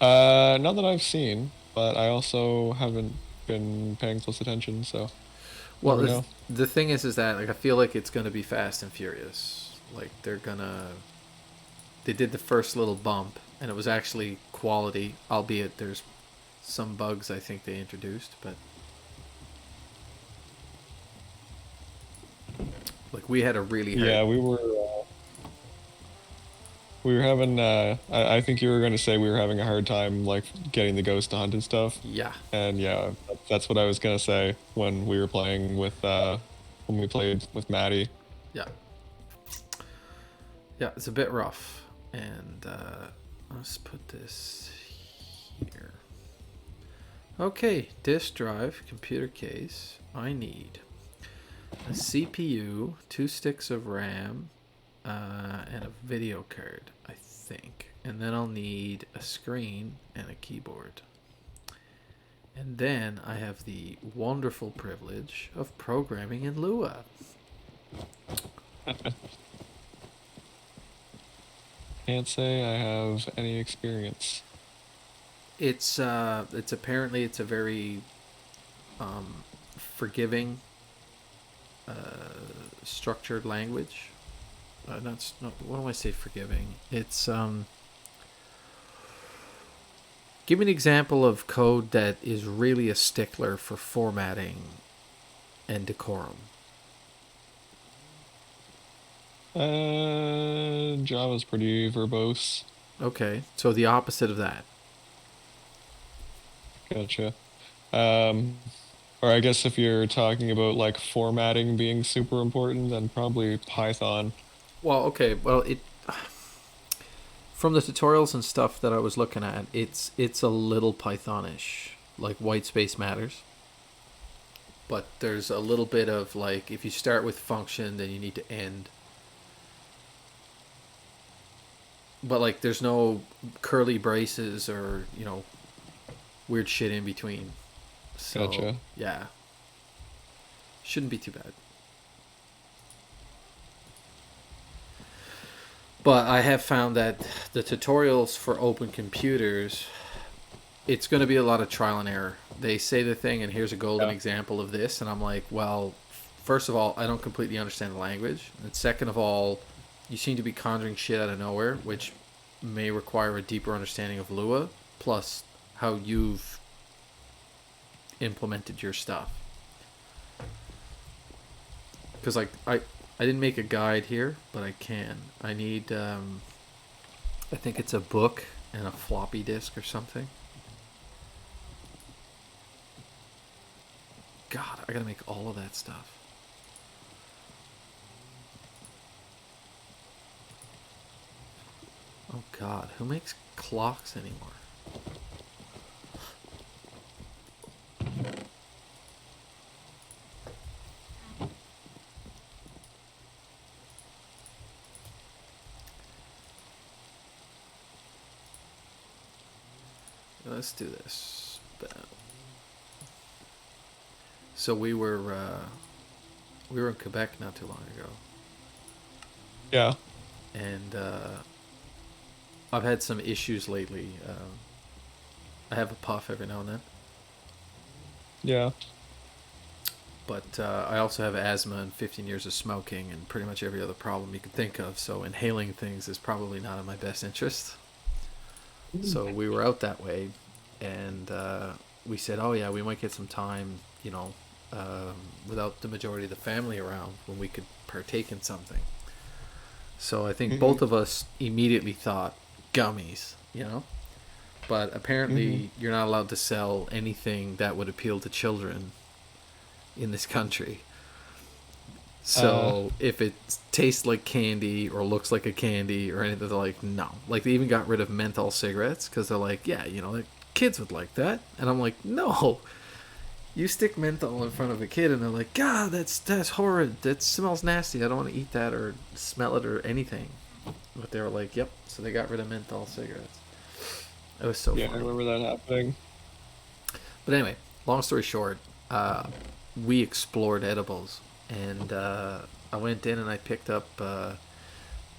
Not that I've seen, but I also haven't been paying close attention, so Well, never know. the thing is that like I feel like it's gonna be Fast and Furious. Like they did the first little bump, and it was actually quality, albeit there's some bugs I think they introduced, but like we had a really hard. Yeah, we were having I think you were going to say we were having a hard time like getting the ghost to hunt and stuff. Yeah, And yeah, that's what I was going to say when we were playing with when we played with Maddie. yeah, yeah. It's a bit rough, and let's put this here. Okay, disk drive, computer case. I need a CPU, 2 sticks of RAM, and a video card, I think. And then I'll need a screen and a keyboard. And then I have the wonderful privilege of programming in Lua. Can't say I have any experience. It's apparently it's a very forgiving, structured language. Not what do I say forgiving? It's give me an example of code that is really a stickler for formatting and decorum. Java's pretty verbose. Okay, so the opposite of that. Gotcha. Um, or I guess if you're talking about like formatting being super important, then probably Python. Well, okay, well it from the tutorials and stuff that I was looking at, it's a little Pythonish, like white space matters. But there's a little bit of like if you start with function, then you need to end. But like there's no curly braces or weird shit in between. So Gotcha. yeah, shouldn't be too bad. But I have found that the tutorials for open computers, it's going to be a lot of trial and error. They say the thing, and here's a golden Yeah. example of this, and I'm like, well, first of all, I don't completely understand the language, and second of all, you seem to be conjuring shit out of nowhere, which may require a deeper understanding of Lua, plus how you've implemented your stuff. Because like I didn't make a guide here, but I can. I need I think it's a book and a floppy disk or something. God, I gotta make all of that stuff. Oh God, who makes clocks anymore? Let's do this. So we were in Quebec not too long ago, Yeah. and I've had some issues lately. I have a puff every now and then, Yeah. but I also have asthma and 15 years of smoking and pretty much every other problem you could think of. So inhaling things is probably not in my best interest. So we were out that way, and we said, "Oh yeah, we might get some time, without the majority of the family around when we could partake in something." So I think Hmm. both of us immediately thought gummies. But Hmm. apparently you're not allowed to sell anything that would appeal to children in this country. Uh, So if it tastes like candy or looks like a candy or anything, they're like, no. Like they even got rid of menthol cigarettes because they're like, yeah, like, kids would like that. And I'm like, no. You stick menthol in front of a kid, and they're like, "God, that's horrid. That smells nasty. I don't want to eat that or smell it or anything." But they were like, "Yep." So they got rid of menthol cigarettes. It was so Yeah, I funny. remember that happening. But anyway, long story short, we explored edibles, and I went in and I picked up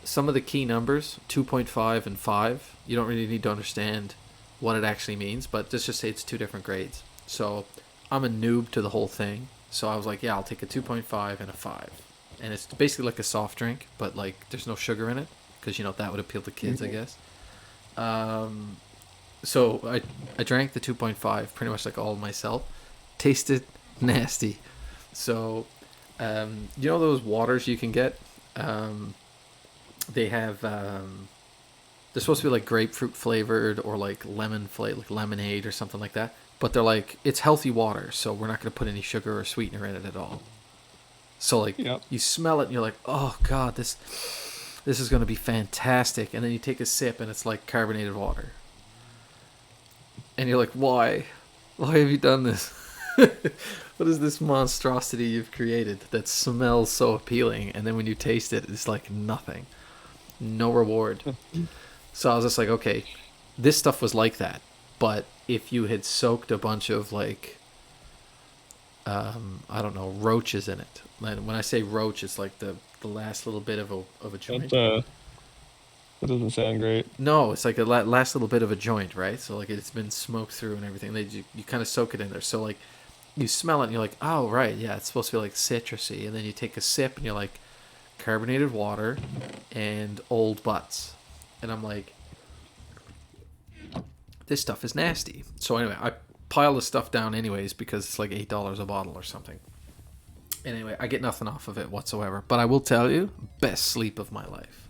some of the key numbers, 2.5 and 5. You don't really need to understand what it actually means, but let's just say it's two different grades. So I'm a noob to the whole thing. So I was like, yeah, I'll take a 2.5 and a 5. And it's basically like a soft drink, but like there's no sugar in it because that would appeal to kids, I Mhm. guess. Um, so I drank the 2.5 pretty much like all myself. Tasted nasty. So those waters you can get. Um, they have they're supposed to be like grapefruit flavored or like lemon flavor, like lemonade or something like that. But they're like it's healthy water, so we're not going to put any sugar or sweetener in it at all. So like Yep. you smell it and you're like, oh god, this is going to be fantastic. And then you take a sip and it's like carbonated water, and you're like, why have you done this? What is this monstrosity you've created that smells so appealing, and then when you taste it, it's like nothing, no reward. So I was just like, okay, this stuff was like that. But if you had soaked a bunch of like, I don't know, roaches in it. And when I say roach, it's like the last little bit of a That joint. that doesn't sound great. No, it's like a last little bit of a joint, right? So like it's been smoked through and everything. You kind of soak it in there. So like you smell it and you're like, oh right, yeah, it's supposed to be like citrusy. And then you take a sip and you're like, carbonated water and old butts. And I'm like, this stuff is nasty. So anyway, I pile the stuff down anyways because it's like $8 a bottle or something. And anyway, I get nothing off of it whatsoever. But I will tell you, best sleep of my life.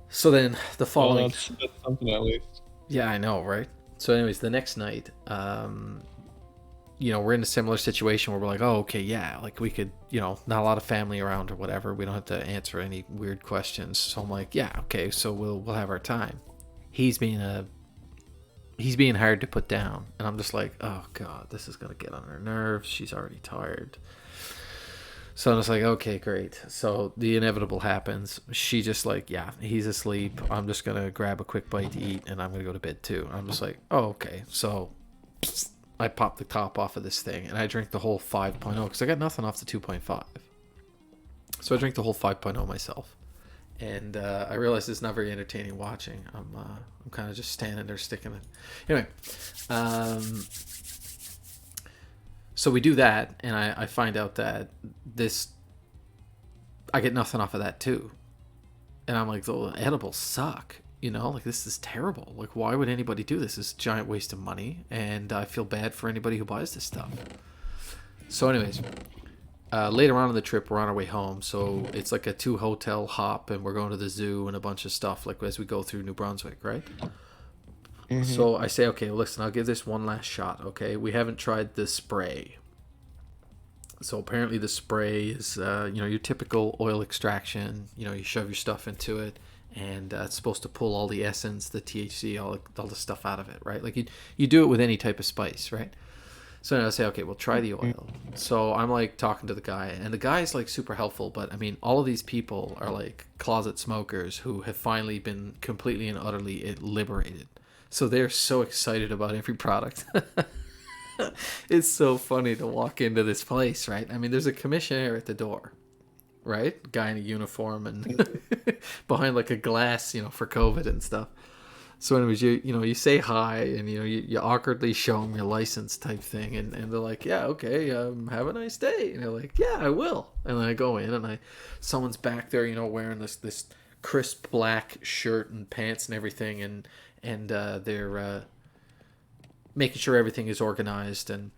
So then the Well, following, that's something at least. yeah, I know, right? So anyways, the next night, we're in a similar situation where we're like, oh, okay, yeah, like we could, not a lot of family around or whatever. We don't have to answer any weird questions. So I'm like, yeah, okay, so we'll have our time. He's being hard to put down, and I'm just like, oh god, this is gonna get on her nerves. She's already tired. So I'm just like, okay, great. So the inevitable happens. She just like, yeah, he's asleep. I'm just gonna grab a quick bite to eat, and I'm gonna go to bed too. I'm just like, oh, okay. So I pop the top off of this thing, and I drink the whole 5.0 because I got nothing off the 2.5. So I drink the whole 5.0 myself, and I realize it's not very entertaining watching. I'm kind of just standing there sticking it. Anyway, um, so we do that, and I find out that this I get nothing off of that too, and I'm like, the edibles suck. Like this is terrible. Like, why would anybody do this? It's a giant waste of money, and I feel bad for anybody who buys this stuff. So, anyways, later on in the trip, we're on our way home. So it's like a 2 hotel hop, and we're going to the zoo and a bunch of stuff. Like as we go through New Brunswick, right? Hmm. So I say, okay, well, listen, I'll give this one last shot. Okay, we haven't tried the spray. So apparently the spray is, your typical oil extraction. You shove your stuff into it, and it's supposed to pull all the essence, the THC, all the stuff out of it, right? Like you do it with any type of spice, right? So then I say, okay, well, try the oil. So I'm like talking to the guy, and the guy's like super helpful. But I mean, all of these people are like closet smokers who have finally been completely and utterly liberated. So they're so excited about every product. It's so funny to walk into this place, right? I mean, there's a commissioner at the door, right? Guy in a uniform and behind like a glass, for COVID and stuff. So, anyways, you say hi, and you awkwardly show them your license type thing, and they're like, yeah, okay, have a nice day, and they're like, yeah, I will. And then I go in, and someone's back there, wearing this crisp black shirt and pants and everything, and they're making sure everything is organized, and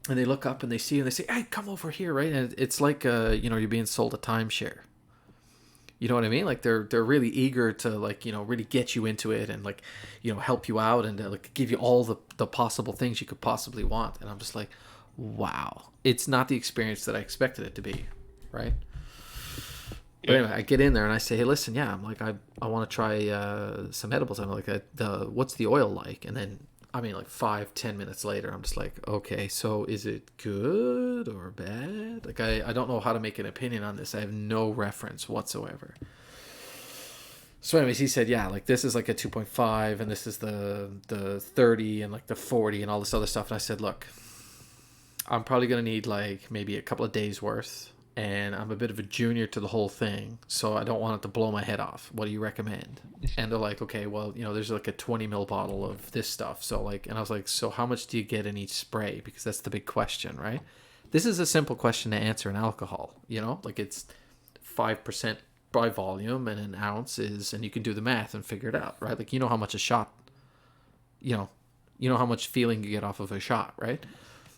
they look up and they see and they say, hey, come over here, right? And it's like you're being sold a timeshare. You know what I mean? Like they're really eager to like really get you into it and like help you out and like give you all the possible things you could possibly want. And I'm just like, wow, it's not the experience that I expected it to be, right? But Yeah. anyway, I get in there and I say, hey, listen, yeah, I'm like I want to try some edibles. I'm like, what's the oil like? And then I mean, like 5-10 minutes later, I'm just like, okay, so is it good or bad? Like, I don't know how to make an opinion on this. I have no reference whatsoever. So anyways, he said, yeah, like this is like a 2.5 and this is the 30 and like the 40 and all this other stuff. And I said, look, I'm probably going to need like maybe a couple of days worth, and I'm a bit of a junior to the whole thing, so I don't want it to blow my head off. What do you recommend? And they're like, okay, well, there's like a 20 ml bottle of this stuff. So like, and I was like, so how much do you get in each spray? Because that's the big question, right? This is a simple question to answer in alcohol, like it's 5% by volume and an ounce is, and you can do the math and figure it out, right? Like, how much a shot, how much feeling you get off of a shot, right?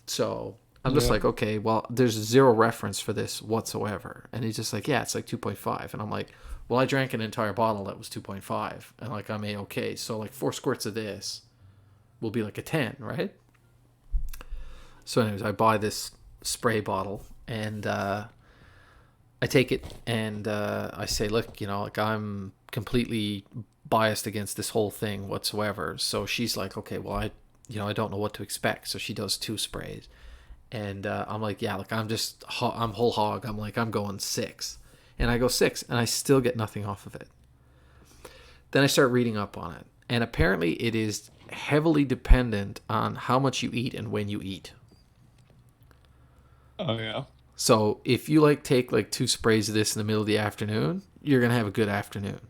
So I'm just like, okay, well, there's zero reference for this whatsoever. And he's just like, yeah, it's like 2.5. And I'm like, well, I drank an entire bottle that was 2.5. And like, I'm A-okay. So like 4 squirts of this will be like a 10, right? So anyways, I buy this spray bottle and I take it and I say, look, like I'm completely biased against this whole thing whatsoever. So she's like, okay, well, I don't know what to expect. So she does 2 sprays. And I'm like, yeah, like I'm whole hog. I'm like, I'm going 6. And I go 6 and I still get nothing off of it. Then I start reading up on it. And apparently it is heavily dependent on how much you eat and when you eat. Oh, yeah. So if you like take like 2 sprays of this in the middle of the afternoon, you're going to have a good afternoon.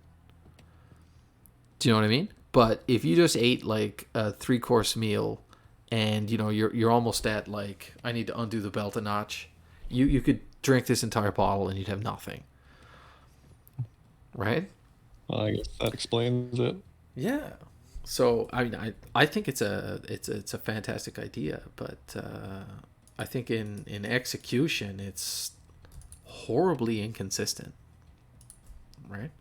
Do you know what I mean? But if you just ate like a 3-course meal and you're almost at like, I need to undo the belt a notch, you could drink this entire bottle and you'd have nothing, right? Well, I guess that explains it. Yeah. So I mean, I think it's a fantastic idea, but I think in execution it's horribly inconsistent, right?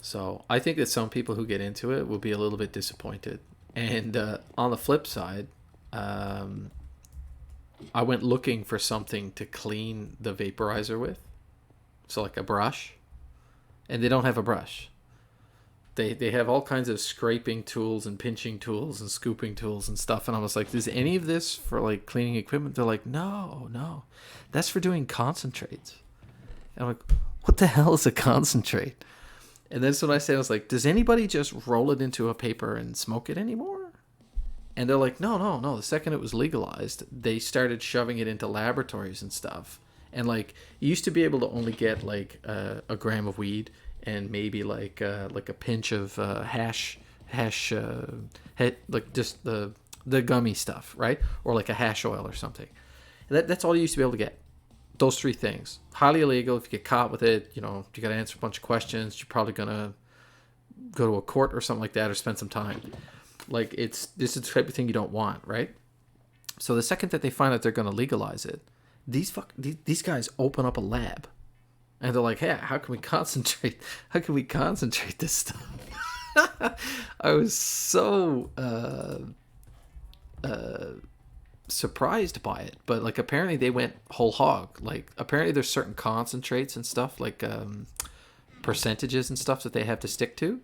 So I think that some people who get into it will be a little bit disappointed. And on the flip side, I went looking for something to clean the vaporizer with. So like a brush. And they don't have a brush. They have all kinds of scraping tools and pinching tools and scooping tools and stuff. And I was like, is any of this for like cleaning equipment? They're like, no. That's for doing concentrates. And I'm like, what the hell is a concentrate? And then so when I said, I was like, does anybody just roll it into a paper and smoke it anymore? And they're like, no. The second it was legalized, they started shoving it into laboratories and stuff. And like, you used to be able to only get like a gram of weed and maybe like a pinch of hash, like just the gummy stuff, right? Or like a hash oil or something. And that's all you used to be able to get. Those 3 things. Highly illegal. If you get caught with it, you got to answer a bunch of questions. You're probably going to go to a court or something like that or spend some time. Like, this is the type of thing you don't want, right? So the second that they find out they're going to legalize it, these guys open up a lab. And they're like, hey, how can we concentrate? How can we concentrate this stuff? I was so surprised by it, but like apparently they went whole hog. Like apparently there's certain concentrates and stuff, like percentages and stuff that they have to stick to,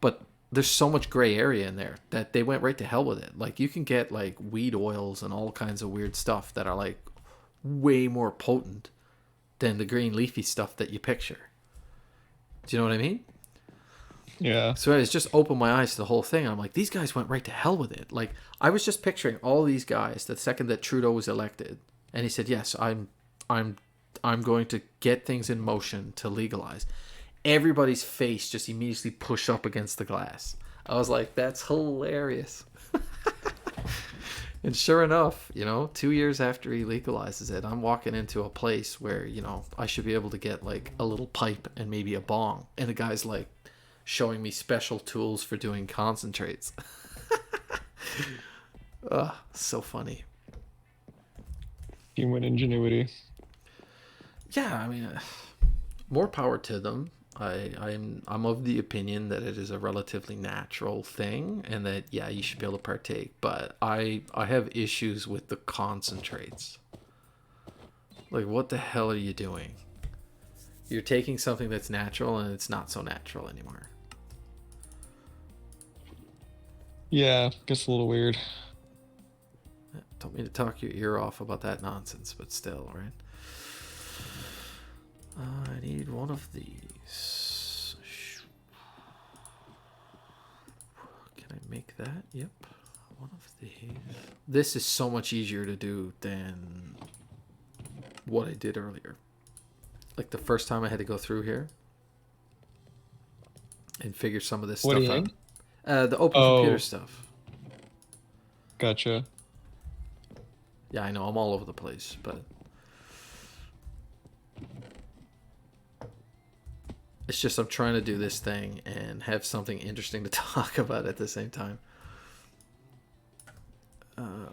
but there's so much gray area in there that they went right to hell with it. Like you can get like weed oils and all kinds of weird stuff that are like way more potent than the green leafy stuff that you picture. Do you know what I mean? Yeah. So it's just opened my eyes to the whole thing. I'm like, these guys went right to hell with it. Like, I was just picturing all these guys the second that Trudeau was elected, and he said, "Yes, I'm going to get things in motion to legalize." Everybody's face just immediately pushed up against the glass. I was like, "That's hilarious." And sure enough, 2 years after he legalizes it, I'm walking into a place where I should be able to get like a little pipe and maybe a bong, and the guy's like showing me special tools for doing concentrates. So funny. Human ingenuity. Yeah, I mean, more power to them. I'm of the opinion that it is a relatively natural thing, and that you should be able to partake. But I have issues with the concentrates. Like, what the hell are you doing? You're taking something that's natural, and it's not so natural anymore. Yeah, gets a little weird. Don't mean to talk your ear off about that nonsense, but still, right? I need one of these. Can I make that? Yep. One of these. This is so much easier to do than what I did earlier. Like the first time I had to go through here and figure some of this What do stuff you out. mean? The open computer Oh, stuff. gotcha. Yeah, I know I'm all over the place, but it's just I'm trying to do this thing and have something interesting to talk about at the same time.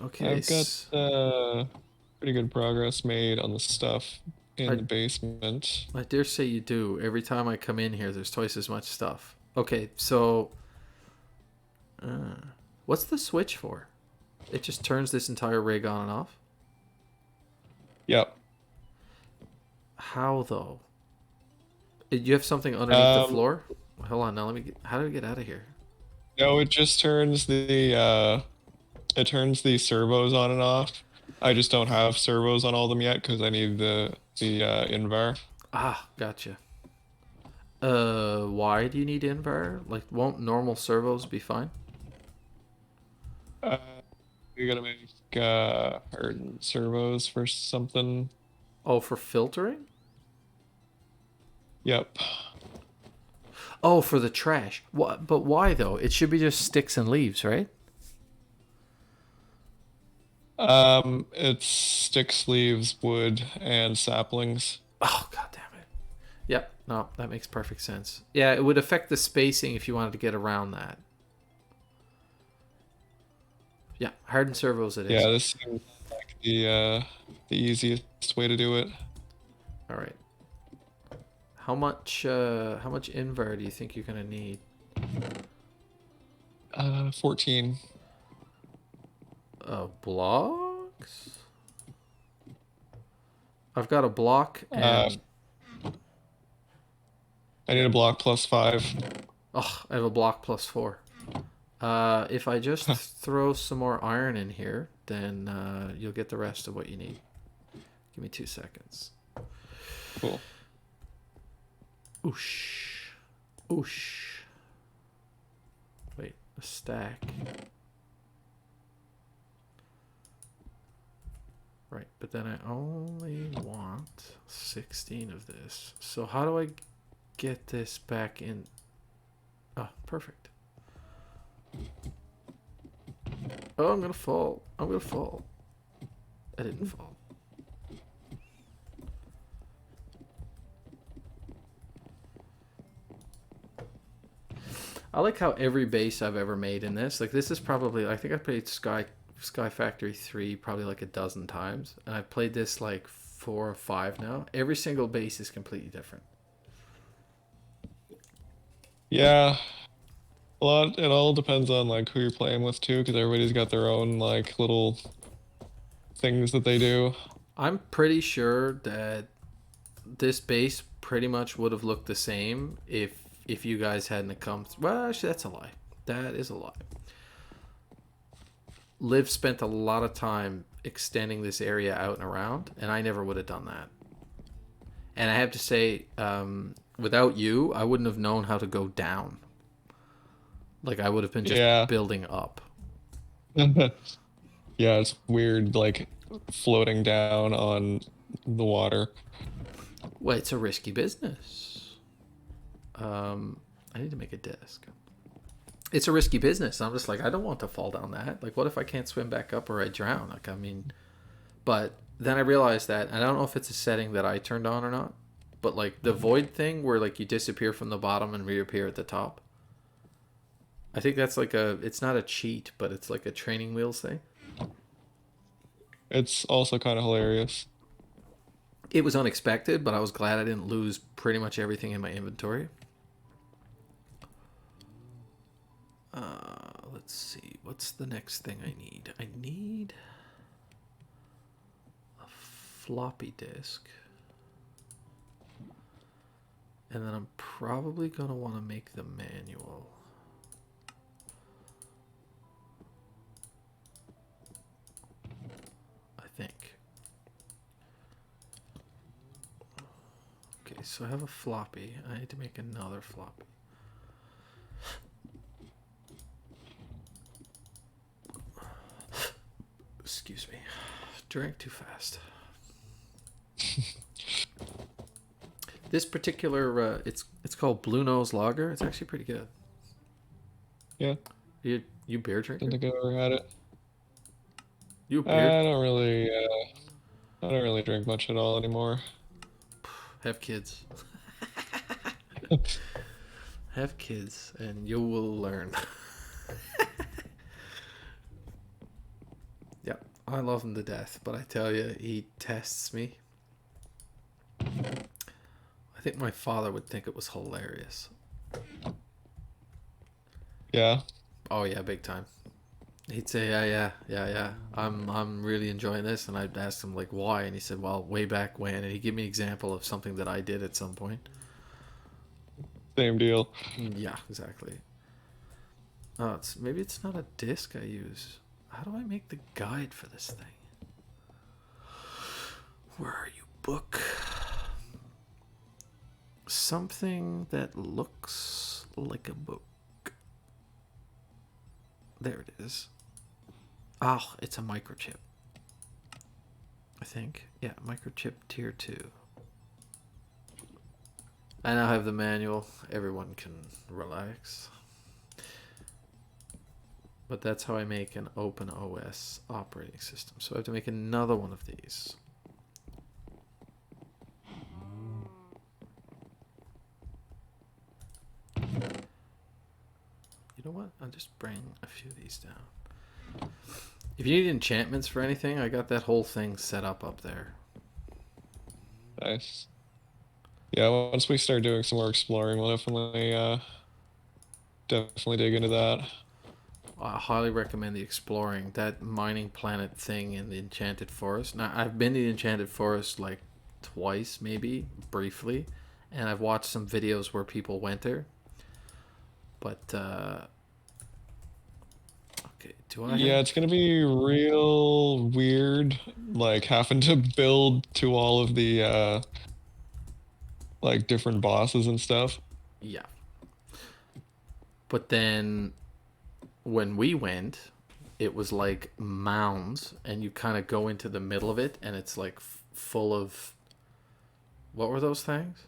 Okay. I've got pretty good progress made on the stuff in I the basement. I dare say you do. Every time I come in here, there's twice as much stuff. Okay, so what's the switch for? It just turns this entire rig on and off. Yep. How though? You have something underneath the Um, floor? Hold on, now let me get. How do we get out of here? no, it just turns the servos on and off. I just don't have servos on all of them yet because I need the invar. Ah, gotcha. Why do you need invar? Like, won't normal servos be fine? Uh, we gotta make hardened servos for something. Oh, for filtering? Yep. Oh, for the trash. What? But why though? It should be just sticks and leaves, right? It's sticks, leaves, wood, and saplings. Oh, god damn it. Yep. No, that makes perfect sense. Yeah, it would affect the spacing if you wanted to get around that. Yeah, hardened servos it is. Yeah, this seems like the easiest way to do it. All right. How much invar do you think you're gonna need? 14. Blocks? I've got a block Uh, and I need a block plus 5. oh, I have a block plus 4. If I just throw some more iron in here, then you'll get the rest of what you need. Give me 2 seconds. Cool. Oosh. Oosh. Wait, a stack. Right, but then I only want 16 of this. So how do I get this back in? Oh, perfect. Oh, I'm gonna fall. I'm gonna fall. I didn't fall. I like how every base I've ever made in this, like this is probably, I think I played Sky Factory 3 probably like a dozen times, and I've played this like 4 or 5 now. Every single base is completely different. Yeah, a lot. It all depends on like who you're playing with too, because everybody's got their own like little things that they do. I'm pretty sure that this base pretty much would have looked the same if you guys hadn't come. Well, actually, that's a lie. That is a lie. Liv spent a lot of time extending this area out and around, and I never would have done that. And I have to say, without you, I wouldn't have known how to go down. Like I would have been just Yeah. building up. Yeah, it's weird, like floating down on the water. Well, it's a risky business. I need to make a desk. It's a risky business. I'm just like, I don't want to fall down that. Like, what if I can't swim back up or I drown? Like, I mean, but then I realized that, and I don't know if it's a setting that I turned on or not, but like the void thing where like you disappear from the bottom and reappear at the top. I think that's like it's not a cheat, but it's like a training wheels thing. It's also kind of hilarious. It was unexpected, but I was glad I didn't lose pretty much everything in my inventory. Let's see. What's the next thing I need? I need a floppy disk. And then I'm probably going to want to make the manual. so I have a floppy. I need to make another floppy. Excuse me. Drank too fast. This particular, it's called Blue Nose Lager. It's actually pretty good. Yeah, You beer drinker? didn't think I ever had it. You a beer? I don't really, I don't really drink much at all anymore. Have kids. Have kids, and you will learn. Yeah, I love him to death, but I tell you, he tests me. I think my father would think it was hilarious. Yeah, Oh yeah, big time. He'd say, yeah. I'm really enjoying this, and I'd ask him like why, and he said, well, way back when, and he'd give me an example of something that I did at some point. same deal. Yeah, exactly. Oh, maybe it's not a disc I use. How do I make the guide for this thing? Where are you, book? Something that looks like a book. There it is. Oh, it's a microchip. I think. Yeah, microchip tier 2. I now have the manual. Everyone can relax. But that's how I make an open OS operating system. So I have to make another one of these. You know what? I'll just bring a few of these down. If you need enchantments for anything, I got that whole thing set up there. Nice. Yeah, once we start doing some more exploring, we'll definitely dig into that. I highly recommend the exploring. That mining planet thing in the Enchanted Forest. Now, I've been to the Enchanted Forest like twice, maybe, briefly. And I've watched some videos where people went there. But, okay, do I Yeah, have... it's gonna be real weird, like having to build to all of the like different bosses and stuff. Yeah. But then when we went, it was like mounds, and you kind of go into the middle of it, and it's like full of... What were those things?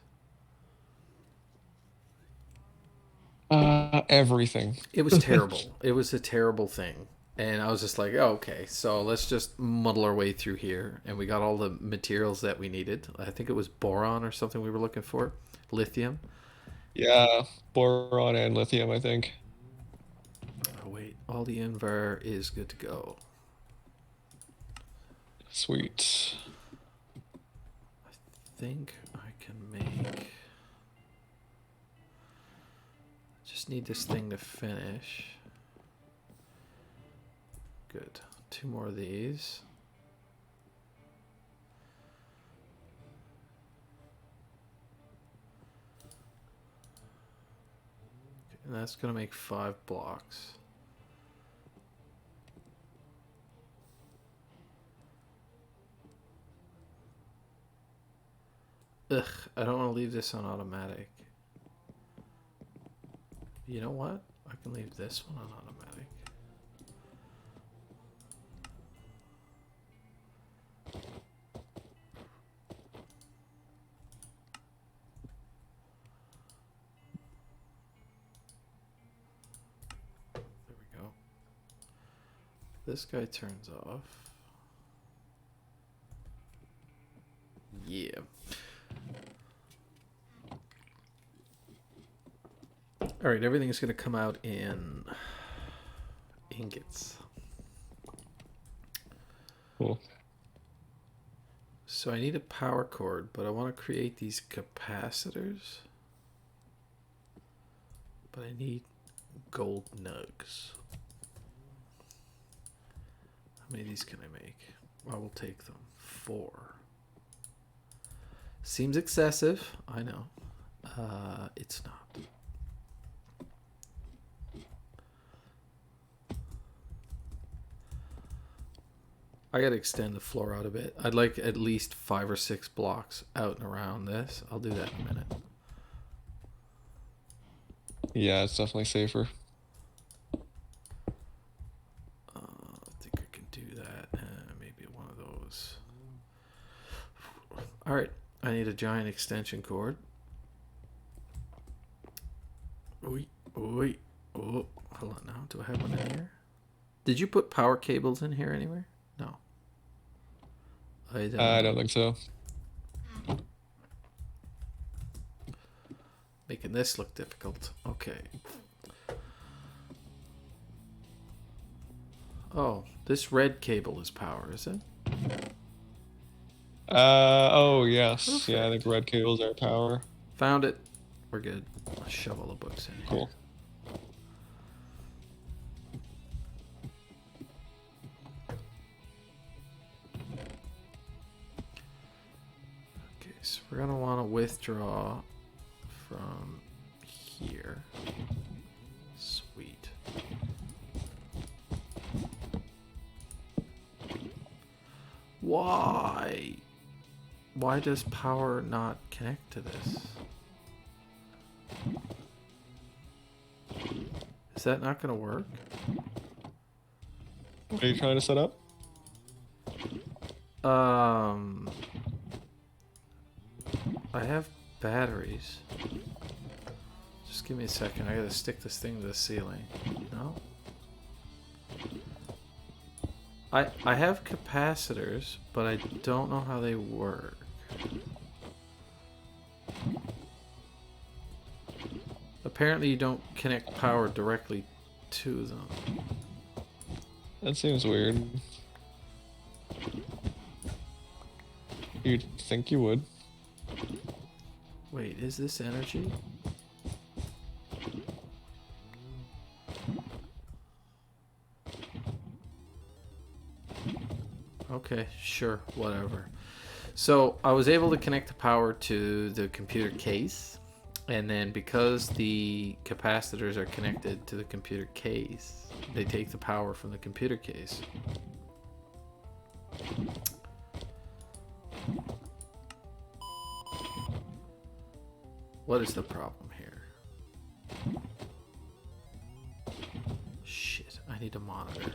Everything. It was terrible. It was a terrible thing. And I was just like, oh, okay, so let's just muddle our way through here. And we got all the materials that we needed. I think it was boron or something we were looking for, lithium. Yeah, boron and lithium, I think. Oh, wait, all the invar is good to go. Sweet. I think I can make... Just need this thing to finish. Good. 2 more of these. Okay, and that's going to make 5 blocks. Ugh, I don't want to leave this on automatic. You know what? I can leave this one on automatic. There we go. This guy turns off. Yeah. Alright, everything's going to come out in ingots. Cool. So I need a power cord, but I want to create these capacitors. But I need gold nugs. How many of these can I make? I will take them. 4. Seems excessive, I know. It's not. I gotta extend the floor out a bit. I'd like at least 5 or 6 blocks out and around this. I'll do that in a minute. Yeah, it's definitely safer. I think I can do that. Maybe one of those. Alright, I need a giant extension cord. Oi, oi. Oh, hold on now. Do I have one in here? Did you put power cables in here anywhere? No. I don't think so. Making this look difficult. Okay. Oh, this red cable is power, is it? Oh, yes. Perfect. Yeah, I think red cables are power. Found it. We're good. I'll shove all the books in here. Cool. Okay, so we're going to want to withdraw from here. Sweet. Why? Why does power not connect to this? Is that not going to work? What are you trying to set up? I have batteries. Just give me a second. I gotta stick this thing to the ceiling. No? I have capacitors, but I don't know how they work. Apparently you don't connect power directly to them. That seems weird. You'd think you would. Wait, is this energy? Okay, sure, whatever. So I was able to connect the power to the computer case, and then because the capacitors are connected to the computer case, they take the power from the computer case. What is the problem here? Shit, I need a monitor.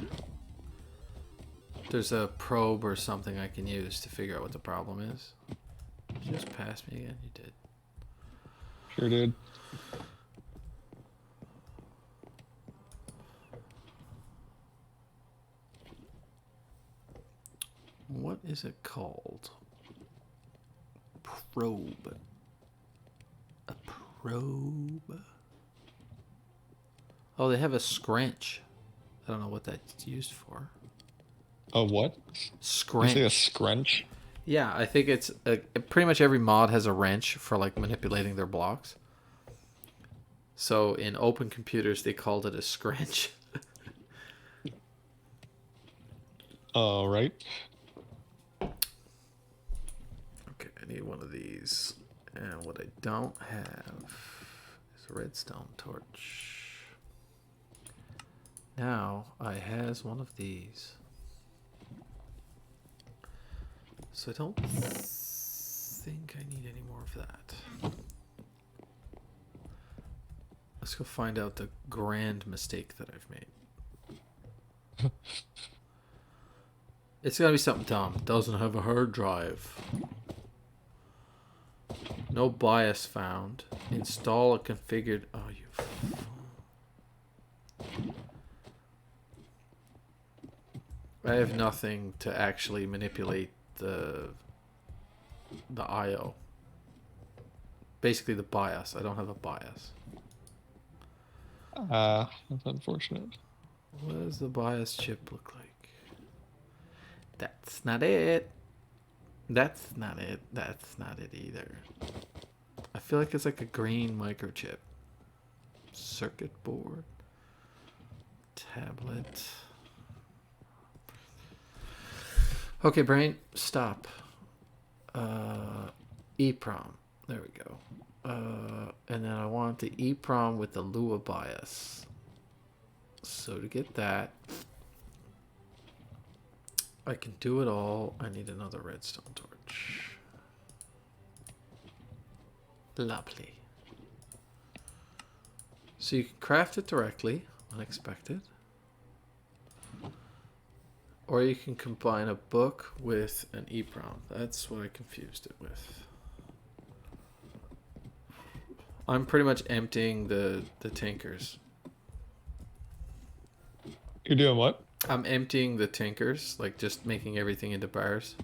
There's a probe or something I can use to figure out what the problem is. Did you just pass me again? You did. Sure did. What is it called? Probe. A probe? Oh, they have a scrunch. I don't know what that's used for. A what? Scrunch. You say a scrunch? Yeah, I think it's pretty much every mod has a wrench for like manipulating their blocks. So in open computers, they called it a scrunch. All right. Okay, I need one of these. And what I don't have is a redstone torch. Now I has one of these. So I don't think I need any more of that. Let's go find out the grand mistake that I've made. It's gotta be something dumb. Doesn't have a hard drive. No BIOS found. Install a configured... Oh, you... I have nothing to actually manipulate the IO. Basically the BIOS. I don't have a BIOS. That's unfortunate. What does the BIOS chip look like? That's not it. That's not it. That's not it either. I feel like it's like a green microchip. Circuit board. Tablet. Okay, brain, stop. EEPROM. There we go. And then I want the EEPROM with the Lua BIOS. So to get that, I can do it all. I need another redstone torch. Lovely. So you can craft it directly, unexpected. Or you can combine a book with an EEPROM. That's what I confused it with. I'm pretty much emptying the tinkers. You're doing what? I'm emptying the tinkers, like just making everything into bars.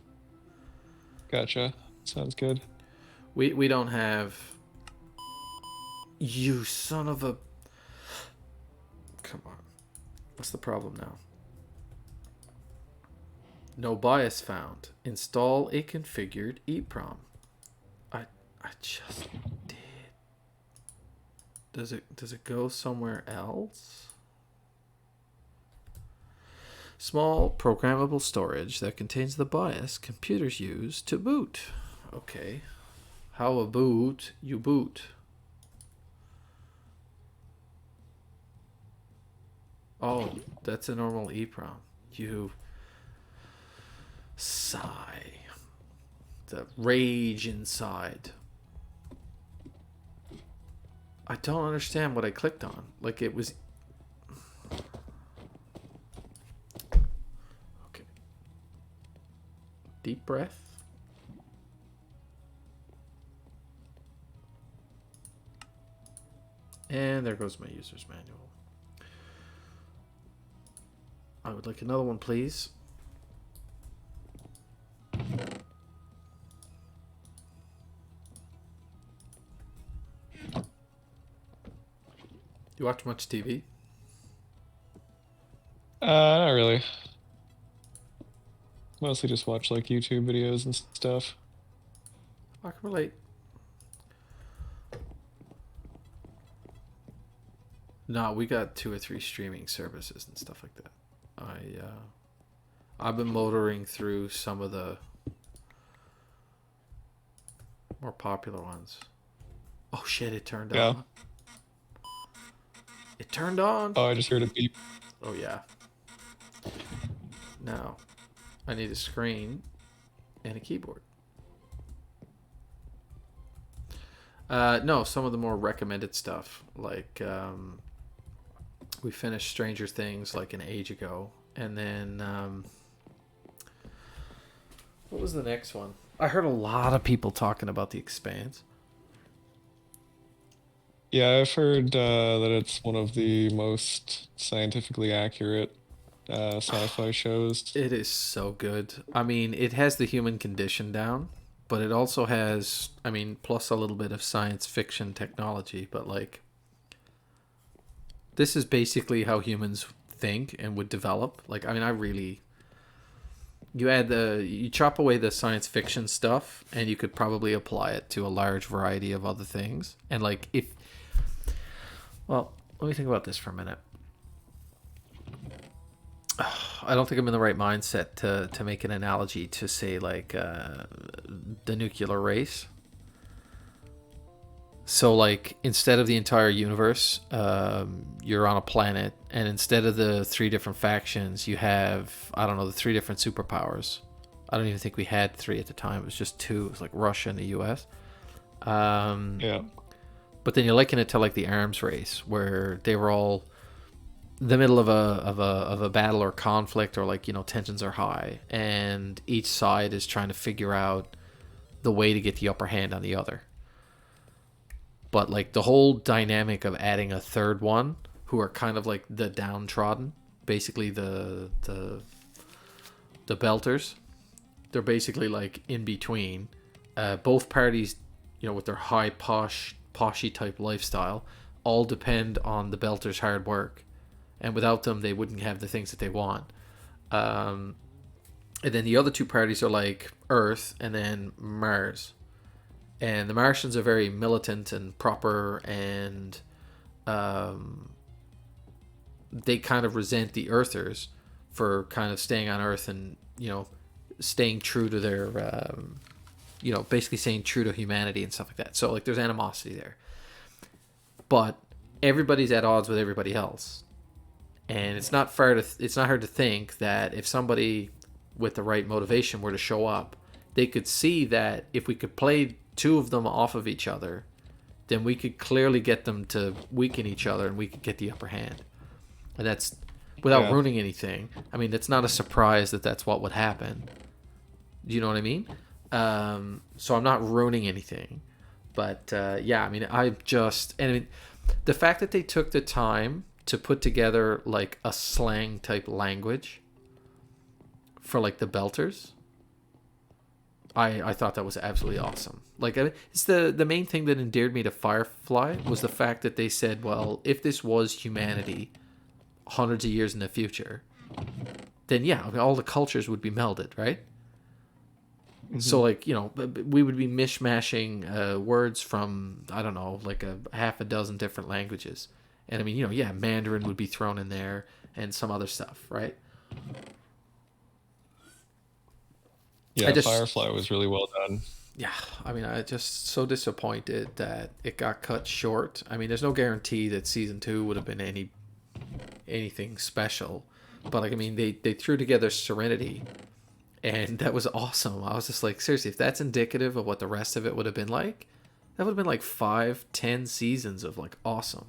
Gotcha. Sounds good. We don't have. You son of a. Come on. What's the problem now? No bias found. Install a configured EEPROM. I just did. Does it go somewhere else? Small programmable storage that contains the BIOS computers use to boot. Okay. How about you boot? Oh, that's a normal EEPROM. You sigh. The rage inside. I don't understand what I clicked on. Like it was. Okay. Deep breath. And there goes my user's manual. I would like another one, please. You watch much TV? Not really. Mostly just watch like YouTube videos and stuff. I can relate. No, we got 2 or 3 streaming services and stuff like that. I've been motoring through some of the more popular ones. Oh shit! It turned on. It turned on. Oh, I just heard a beep. Oh yeah. Now, I need a screen and a keyboard. No, some of the more recommended stuff, like we finished Stranger Things like an age ago, and then what was the next one? I heard a lot of people talking about The Expanse. Yeah, I've heard that it's one of the most scientifically accurate sci-fi shows. It is so good. I mean, it has the human condition down, but it also has, I mean, plus a little bit of science fiction technology, but like this is basically how humans think and would develop. Like, I mean, I really you chop away the science fiction stuff and you could probably apply it to a large variety of other things. And like if well, let me think about this for a minute. I don't think I'm in the right mindset to make an analogy to say like the nuclear race. So like instead of the entire universe, you're on a planet, and instead of the 3 different factions, you have, I don't know, the 3 different superpowers. I don't even think we had 3 at the time. It was just 2. It was like Russia and the US. Yeah. But then you liken it to like the arms race, where they were all the middle of a battle or conflict, or like, you know, tensions are high, and each side is trying to figure out the way to get the upper hand on the other. But like the whole dynamic of adding a third one, who are kind of like the downtrodden, basically the belters. They're basically like in between. Both parties, you know, with their high poshy type lifestyle, all depend on the belters' hard work, and without them, they wouldn't have the things that they want. And then the other 2 parties are like Earth and then Mars. And the Martians are very militant and proper, and they kind of resent the Earthers for kind of staying on Earth and, you know, staying true to their, you know, basically staying true to humanity and stuff like that. So, like, there's animosity there. But everybody's at odds with everybody else. And it's not hard to think that if somebody with the right motivation were to show up, they could see that if we could play two of them off of each other, then we could clearly get them to weaken each other and we could get the upper hand. And that's without Yeah. ruining anything. I mean, it's not a surprise that that's what would happen. Do you know what I mean? So I'm not ruining anything. But yeah, I mean, and I mean, the fact that they took the time to put together like a slang type language for like the belters, I thought that was absolutely awesome. Like, it's the main thing that endeared me to Firefly was the fact that they said, well, if this was humanity hundreds of years in the future, then yeah, I mean, all the cultures would be melded, right? So like, you know, we would be mishmashing words from, I don't know, like a half a dozen different languages. And I mean, you know, yeah, Mandarin would be thrown in there and some other stuff, right? Yeah, Firefly was really well done. Yeah, I mean, I just so disappointed that it got cut short. I mean, there's no guarantee that season 2 would have been anything special, but like, I mean, they threw together Serenity, and that was awesome. I was just like, seriously, if that's indicative of what the rest of it would have been like, that would have been like 5-10 seasons of like awesome.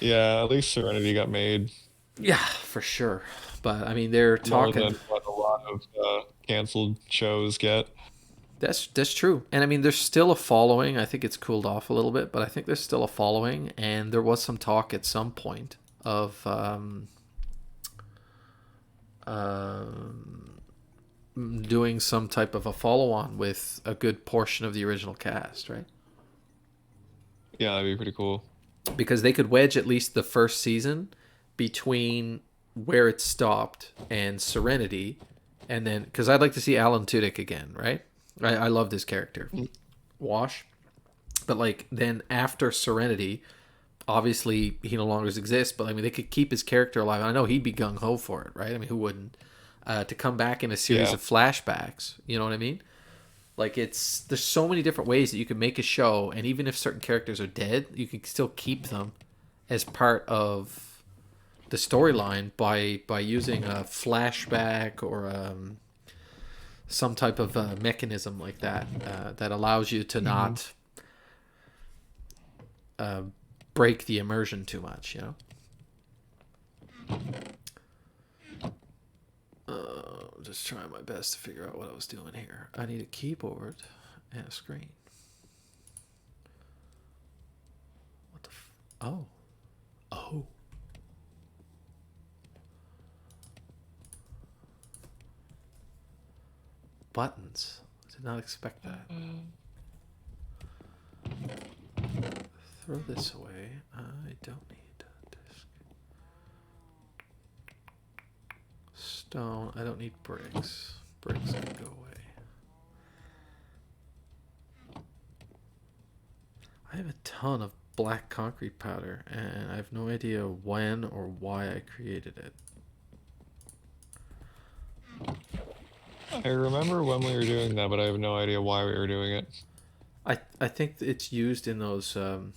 Yeah, at least Serenity got made. Yeah, for sure. But I mean, they're More talking. than what a lot of canceled shows get. That's true, and I mean, there's still a following. I think it's cooled off a little bit, but I think there's still a following, and there was some talk at some point of doing some type of a follow-on with a good portion of the original cast, right? Yeah, that'd be pretty cool. Because they could wedge at least the first season between where it stopped and Serenity, and then because I'd like to see Alan Tudyk again, right? I love this character, Wash, but like then after Serenity, obviously he no longer exists, but I mean they could keep his character alive. I know he'd be gung ho for it, right? I mean, who wouldn't? To come back in a series of flashbacks, you know what I mean? Like, there's so many different ways that you can make a show, and even if certain characters are dead, you can still keep them as part of the storyline by using a flashback or some type of mechanism like that that allows you to not break the immersion too much, you know? Just trying my best to figure out what I was doing here. I need a keyboard and a screen. What the oh. Oh. Buttons. I did not expect that. Throw this away. I don't need a disc. Stone. I don't need bricks. Bricks can go away. I have a ton of black concrete powder, and I have no idea when or why I created it. I remember when we were doing that, but I have no idea why we were doing it. I think it's used in those. Hold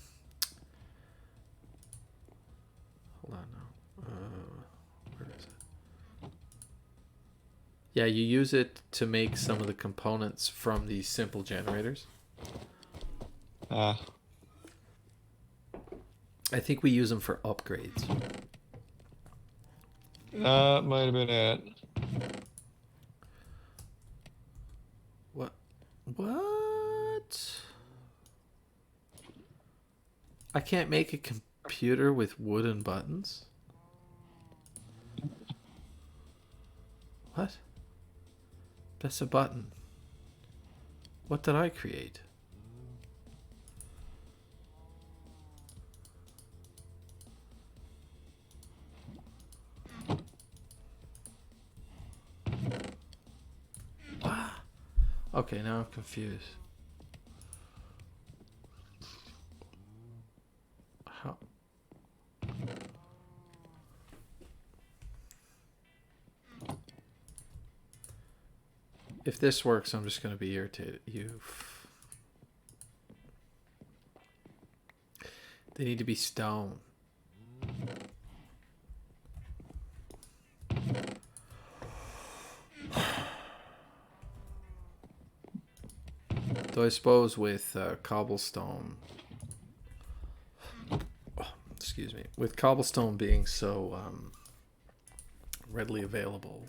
on now. Where is it? Yeah, you use it to make some of the components from these simple generators. Ah. I think we use them for upgrades. Might have been it. What? I can't make a computer with wooden buttons? What? That's a button. What did I create? Okay, now I'm confused. How? If this works, I'm just going to be irritated. They need to be stone. Though I suppose with cobblestone, excuse me, with cobblestone being so readily available.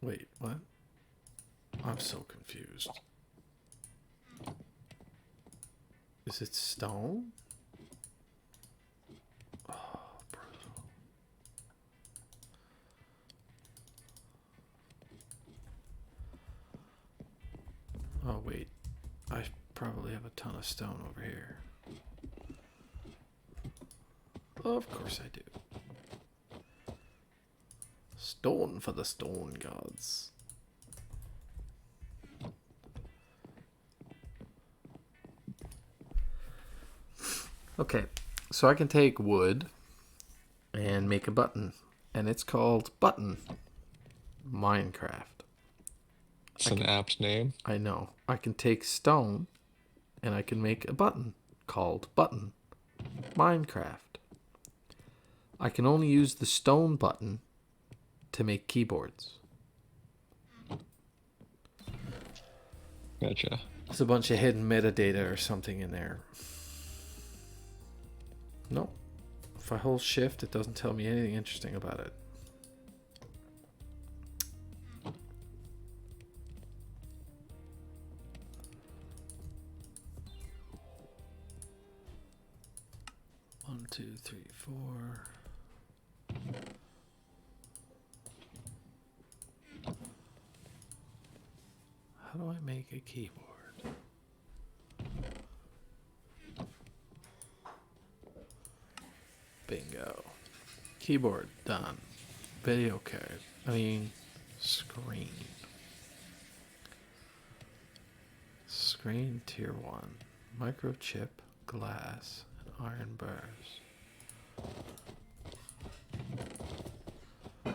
Wait, what? I'm so confused. Is it stone? Oh, brutal. Oh, wait. I probably have a ton of stone over here. Of course I do. Stone for the stone gods. Okay, so I can take wood and make a button, and it's called Button Minecraft. It's an apt name. I know. I can take stone and I can make a button called Button Minecraft. I can only use the stone button to make keyboards. Gotcha. There's a bunch of hidden metadata or something in there. Nope. If I hold shift, it doesn't tell me anything interesting about it. One, two, three, four. How do I make a keyboard? Bingo. Keyboard done. Video card. Screen. Screen tier 1. Microchip, glass, and iron bars. I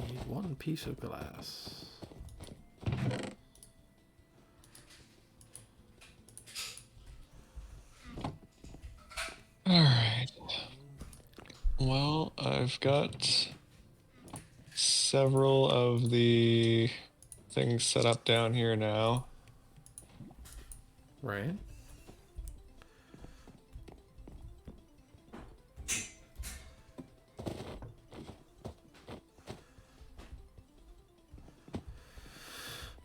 need one piece of glass. Alright. Well, I've got several of the things set up down here now. Right.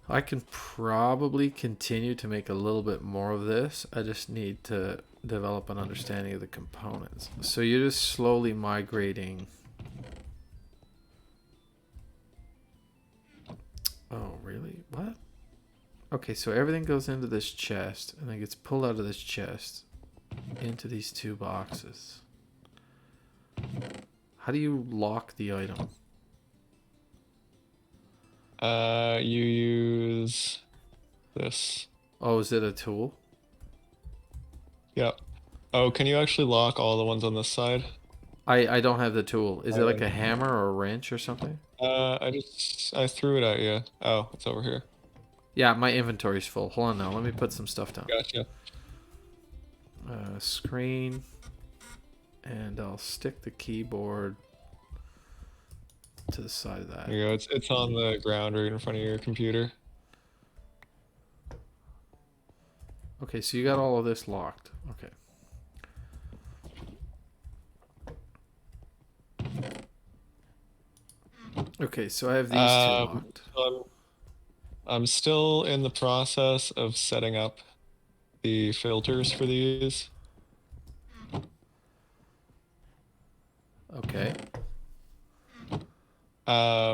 I can probably continue to make a little bit more of this. I just need to develop an understanding of the components. So you're just slowly migrating. Oh, really? What? Okay, so everything goes into this chest and then gets pulled out of this chest into these two boxes. How do you lock the item? You use this. Oh, is it a tool? Yep. Oh, can you actually lock all the ones on this side? I don't have the tool. Is it like Okay. a hammer or a wrench or something? I threw it at you. Oh, it's over here. Yeah, my inventory's full. Hold on now. Let me put some stuff down. Gotcha. Screen. And I'll stick the keyboard to the side of that. There you go. It's on the ground right in front of your computer. Okay, so you got all of this locked. Okay. Okay, so I have these two locked. So I'm still in the process of setting up the filters for these. Okay.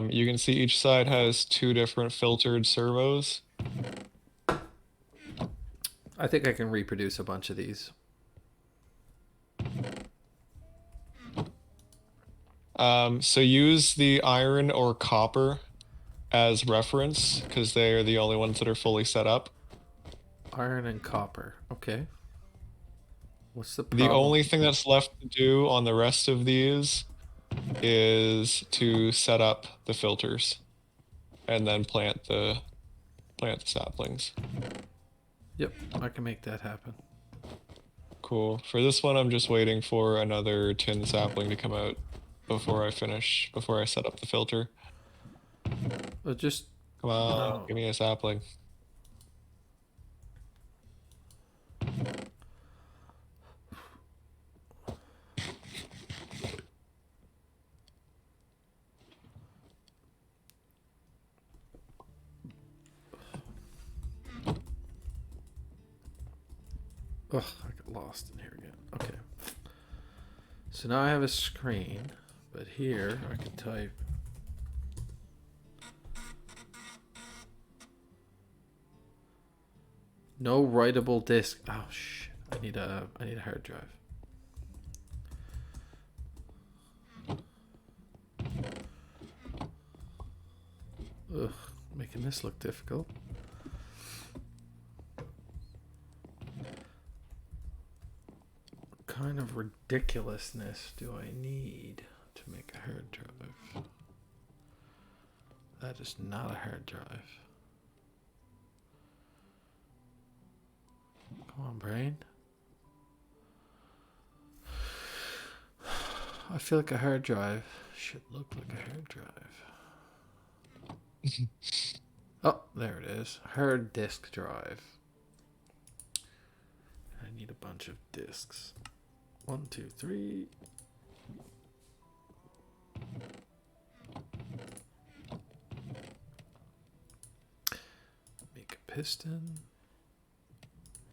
You can see each side has two different filtered servos. I think I can reproduce a bunch of these. So use the iron or copper as reference because they are the only ones that are fully set up. Iron and copper. Okay. What's the The problem? only thing that's left to do on the rest of these is to set up the filters and then plant the saplings. Yep, I can make that happen. Cool. For this one, I'm just waiting for another tin sapling to come out before I set up the filter. Just Come on, give me a sapling. Ugh, I got lost in here again. Okay. So now I have a screen, but here I can type. No writable disk. Oh shit! I need a hard drive. Ugh, making this look difficult. What kind of ridiculousness do I need to make a hard drive? That is not a hard drive. Come on, brain. I feel like a hard drive should look like a hard drive. Oh, there it is. Hard disk drive. I need a bunch of disks. 1, 2, 3. Make a piston.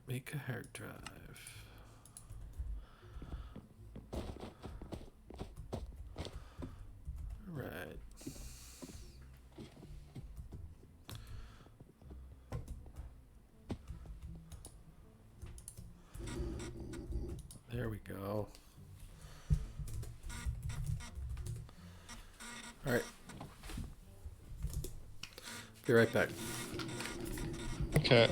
Make a hard drive. Right. There we go. All right. Be right back. Okay.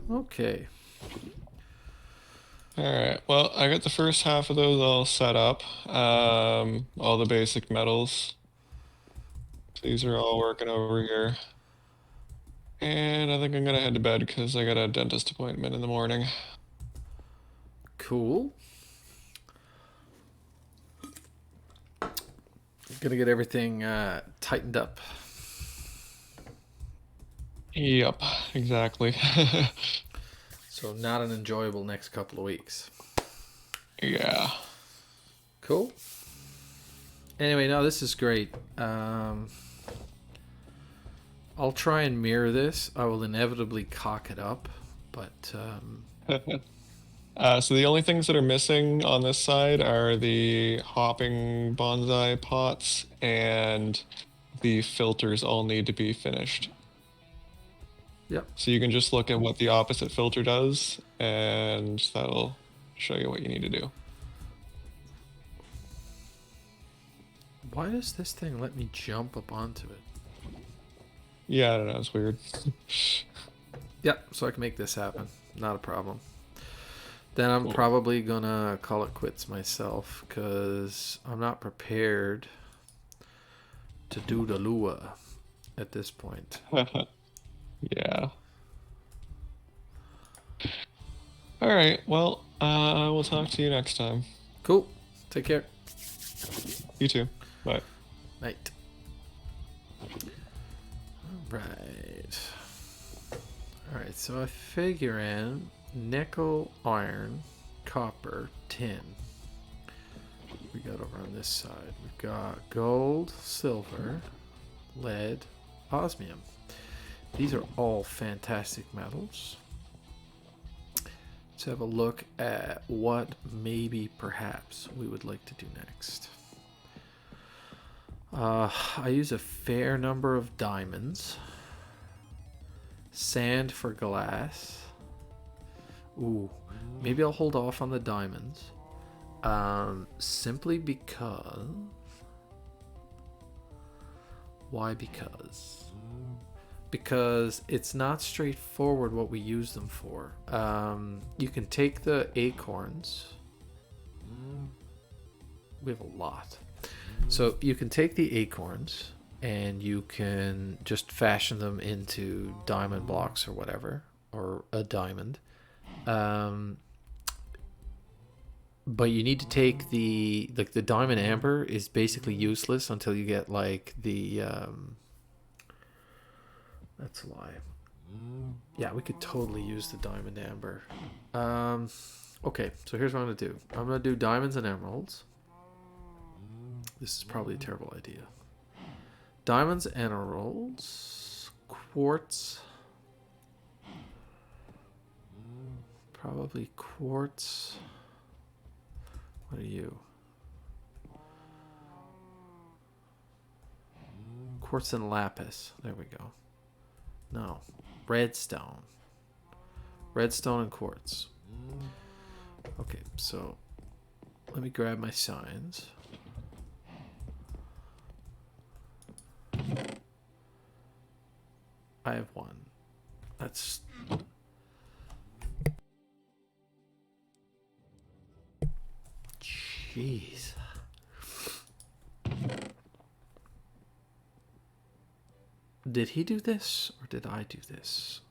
Okay. All right. Well, I got the first half of those all set up. All the basic metals. These are all working over here. And I think I'm gonna head to bed because I got a dentist appointment in the morning. Cool. Gonna get everything tightened up. Yep, exactly. So not an enjoyable next couple of weeks. Yeah. Cool. Anyway, no, this is great. I'll try and mirror this. I will inevitably cock it up, but So the only things that are missing on this side are the hopping bonsai pots and the filters all need to be finished. yep. So you can just look at what the opposite filter does and that'll show you what you need to do. Why does this thing let me jump up onto it? Yeah, I don't know, it's weird. Yep, so I can make this happen. Not a problem. Then I'm Cool. probably gonna call it quits myself because I'm not prepared to do the Lua at this point. Yeah. All right. Well, we'll talk to you next time. Cool. Take care. You too. Bye. Night. Alright. Alright, so I figure in nickel, iron, copper, tin. We got over on this side. We've got gold, silver, lead, osmium. These are all fantastic metals. Let's have a look at what maybe perhaps we would like to do next. I use a fair number of diamonds. Sand for glass. Ooh, maybe I'll hold off on the diamonds. Simply because... Why because? Because it's not straightforward what we use them for. You can take the acorns. We have a lot. So you can take the acorns and you can just fashion them into diamond blocks or whatever, or a diamond. But you need to take the diamond amber is basically useless until you get like the that's a lie. Yeah, we could totally use the diamond amber. Okay, so here's what I'm gonna do. I'm gonna do diamonds and emeralds. This is probably a terrible idea. Diamonds and emeralds, quartz. Probably quartz. What are you? Quartz and lapis. There we go. No. Redstone. Redstone and quartz. Okay, so let me grab my signs. I have one. That's... Jeez. Did he do this or did I do this?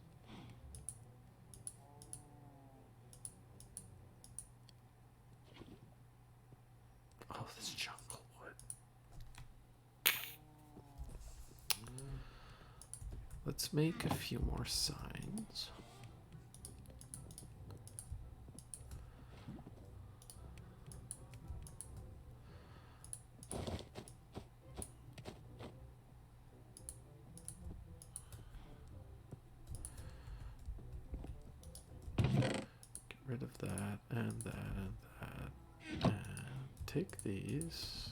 Oh, this jungle wood. Let's make a few more signs. Rid of that and that and that. And take these.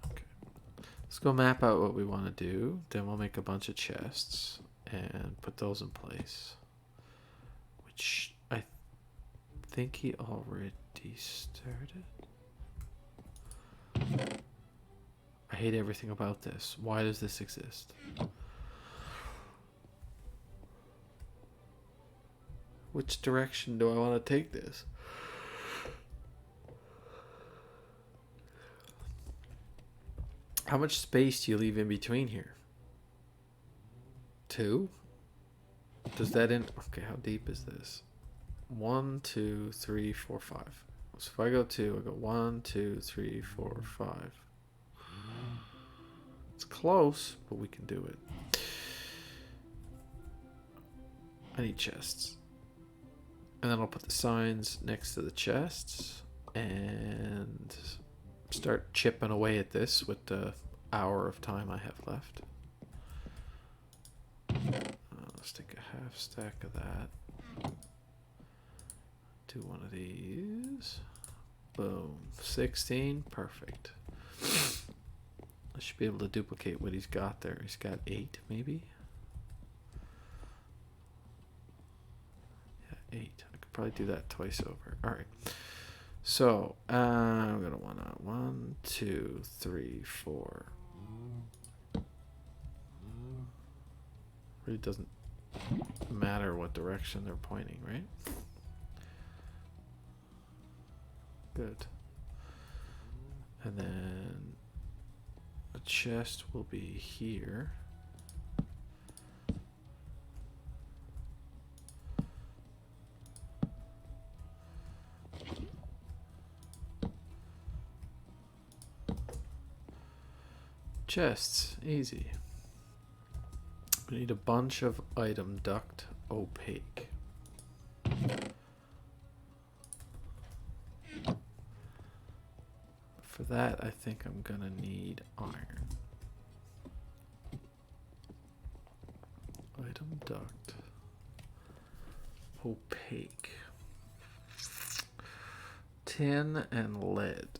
Okay. Let's go map out what we want to do. Then we'll make a bunch of chests and put those in place. Which I think he already started. I hate everything about this. Why does this exist? Which direction do I want to take this? How much space do you leave in between here? 2? Does that end? Okay, how deep is this? 1, 2, 3, 4, 5. So if I go 2, I go 1, 2, 3, 4, 5. It's close, but we can do it. I need chests. And then I'll put the signs next to the chests and start chipping away at this with the hour of time I have left. Let's take a half stack of that. Do one of these. Boom. 16. Perfect. I should be able to duplicate what he's got there. He's got 8, maybe? Yeah, 8. I could probably do that twice over. Alright. So, I'm going to want to 1, 2, 3, 4. Really doesn't matter what direction they're pointing, right? Good. And then the chest will be here. Chests, easy. We need a bunch of item duct opaque. For that, I think I'm gonna need iron. Item duct opaque. Tin and lead.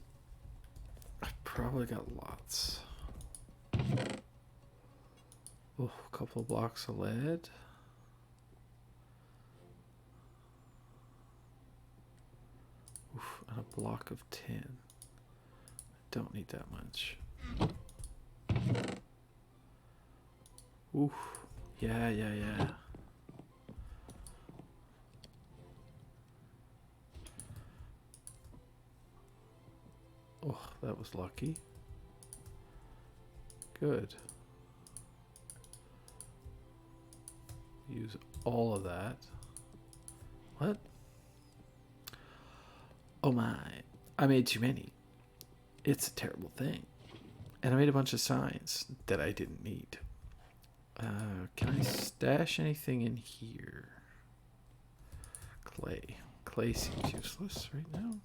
I've probably got lots. Oh, a couple of blocks of lead. Oof, and a block of tin. Don't need that much. Oof. Yeah. Oh, that was lucky. Good. Use all of that. What? Oh my. I made too many. It's a terrible thing. And I made a bunch of signs that I didn't need. Can I stash anything in here? Clay. Clay seems useless right now.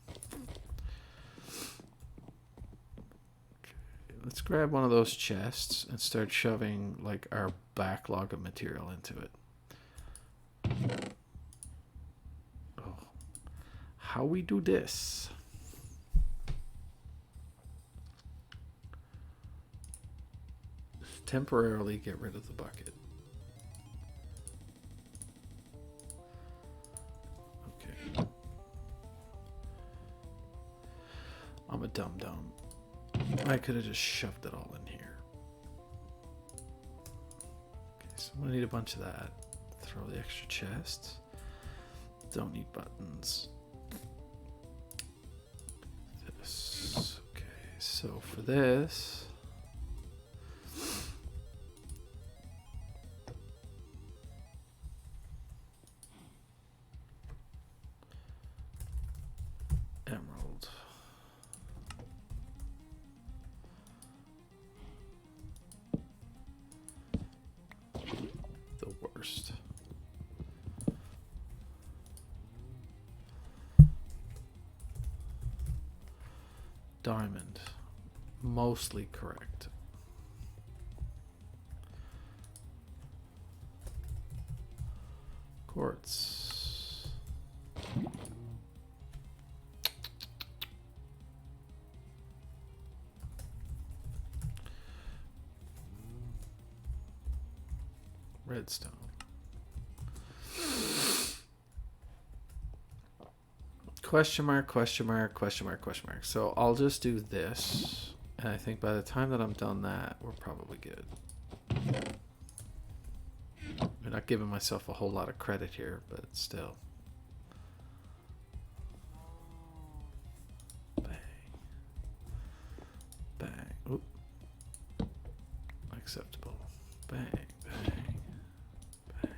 Okay, let's grab one of those chests and start shoving like our backlog of material into it. Oh. How we do this? Temporarily get rid of the bucket. Okay. I'm a dum-dum. I could have just shoved it all in here. Okay, so I'm gonna need a bunch of that. Throw the extra chests. Don't need buttons. This. Okay, so for this. Emerald. The worst. Diamond. Mostly correct. Quartz. Redstone. Question mark, question mark, question mark, question mark. So I'll just do this. And I think by the time that I'm done that, we're probably good. I'm not giving myself a whole lot of credit here, but still. acceptable. Bang, bang, bang. Okay,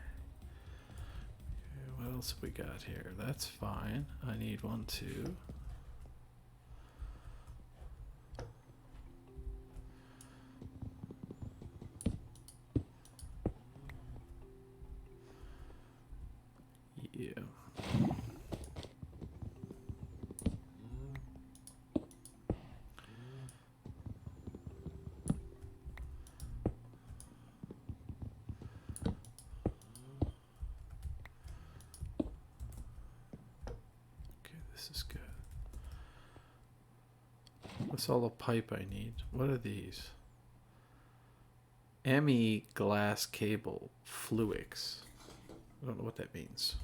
what else have we got here? That's fine. I need 1, 2. Yeah. Okay, this is good. That's all the pipe I need. What are these? Emmy glass cable fluix. I don't know what that means.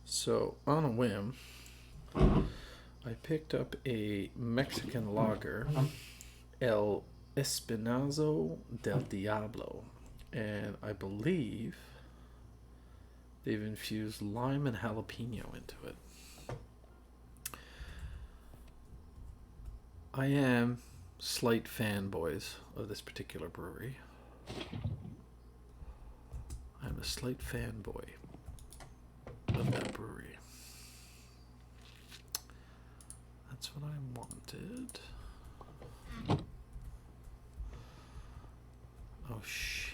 So, on a whim, I picked up a Mexican lager, El Espinazo del Diablo, and I believe they've infused lime and jalapeno into it. I am slight fanboys of this particular brewery. I'm a slight fanboy of that brewery. That's what I wanted. Oh shit.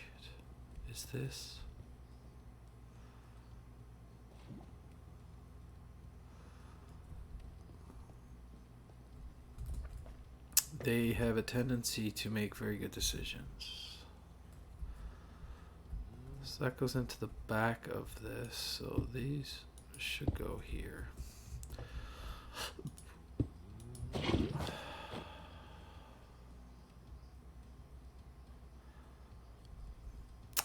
Is this? They have a tendency to make very good decisions. So that goes into the back of this. So these should go here.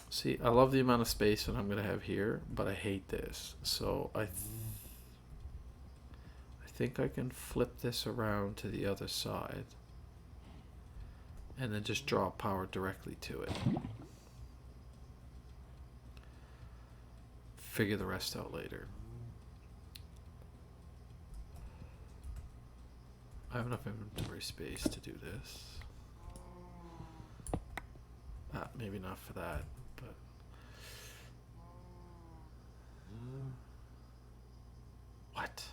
See, I love the amount of space that I'm going to have here, but I hate this. So I think I can flip this around to the other side and then just draw power directly to it. Figure the rest out later. I have enough inventory space to do this. Maybe not for that, but what?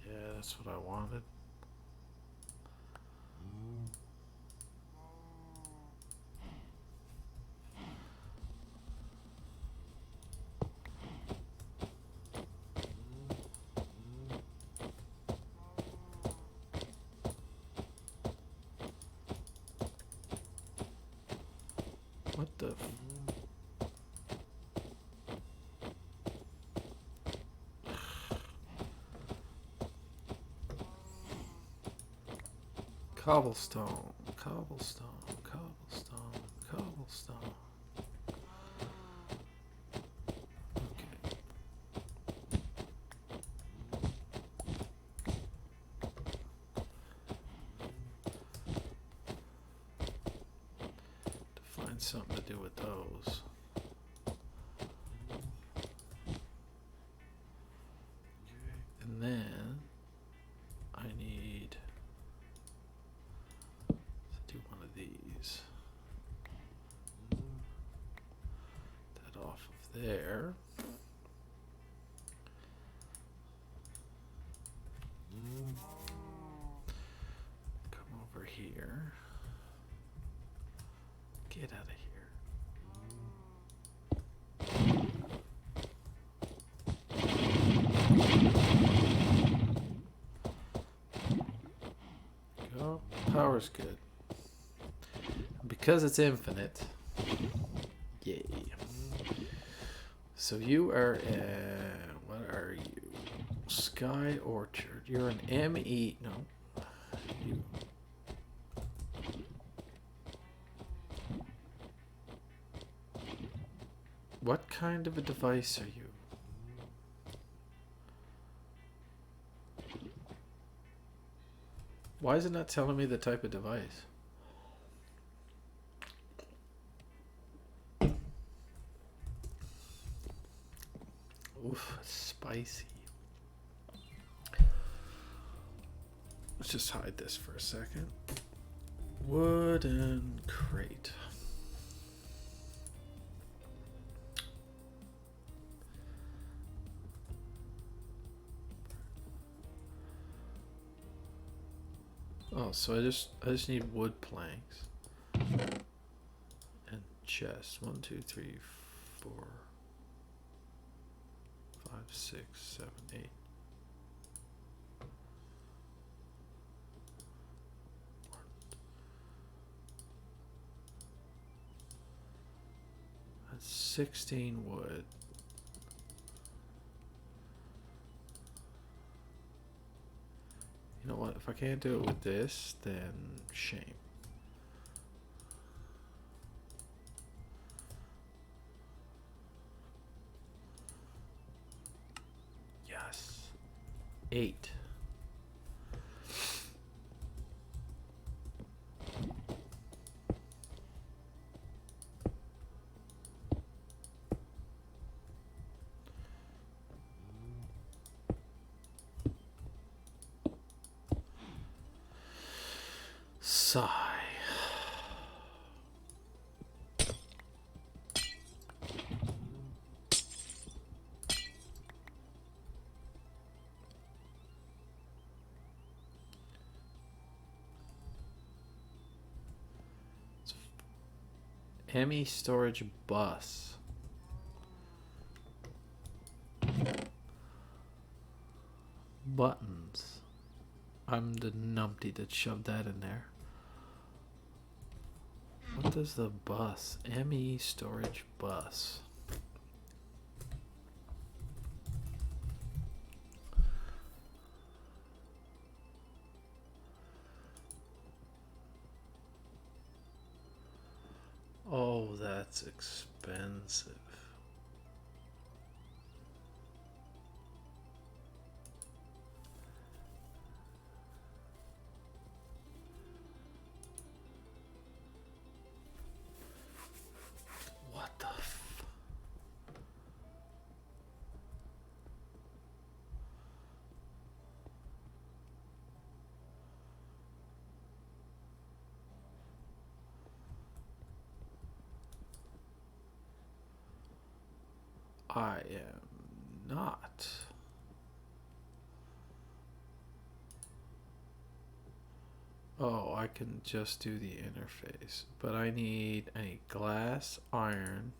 Yeah, that's what I wanted. What the? Cobblestone, cobblestone, cobblestone, cobblestone. Okay. To find something to do with those. Okay. And then I need to do one of these. That off of there. Get out of here. Go. Power's good. Because it's infinite. Yay. So you are what are you? Sky Orchard. You're an Emmy. No. You. What kind of a device are you? Why is it not telling me the type of device? Oof, it's spicy. Let's just hide this for a second. Wooden crate. Oh, so I just need wood planks and chest. 1, 2, 3, 4, 5, 6, 7, 8. That's 16 wood. You know what? If I can't do it with this, then shame. Yes. 8. Sigh. Emmy storage bus. Buttons. I'm the numpty that shoved that in there. What does the bus? Emmy storage bus. Oh, that's expensive. What the f... I am not. Oh, I can just do the interface. But I need glass, iron.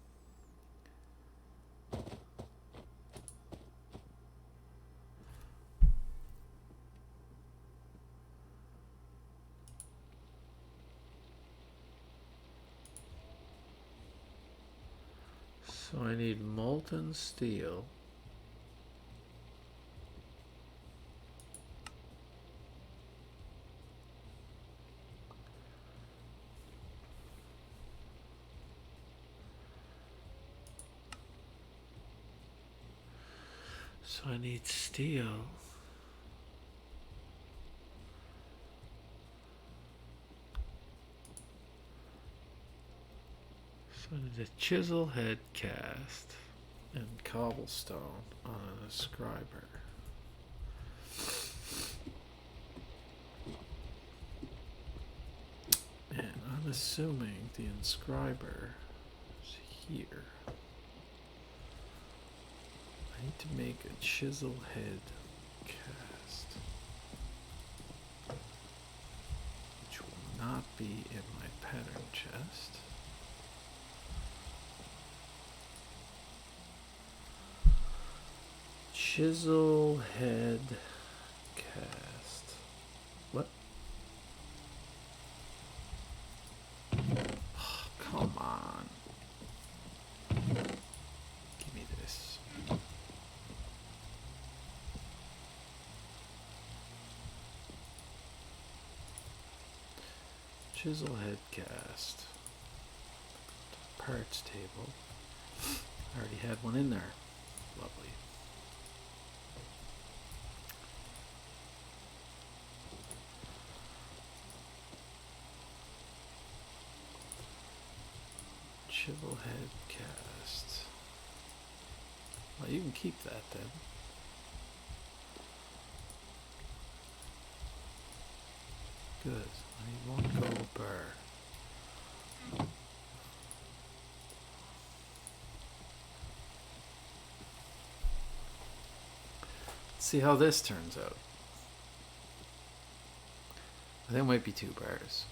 So I need molten steel. So I need steel. So I need a chisel head cast and cobblestone on an inscriber. And I'm assuming the inscriber is here. I need to make a chisel head cast, which will not be in my pattern chest. Chisel head cast. What? Oh, come on. Give me this. Chisel head cast. Parts table. I already had one in there. Lovely. Chisel head cast. Well, you can keep that then. Good. I need one gold bar. Let's see how this turns out. I think it might be 2 bars.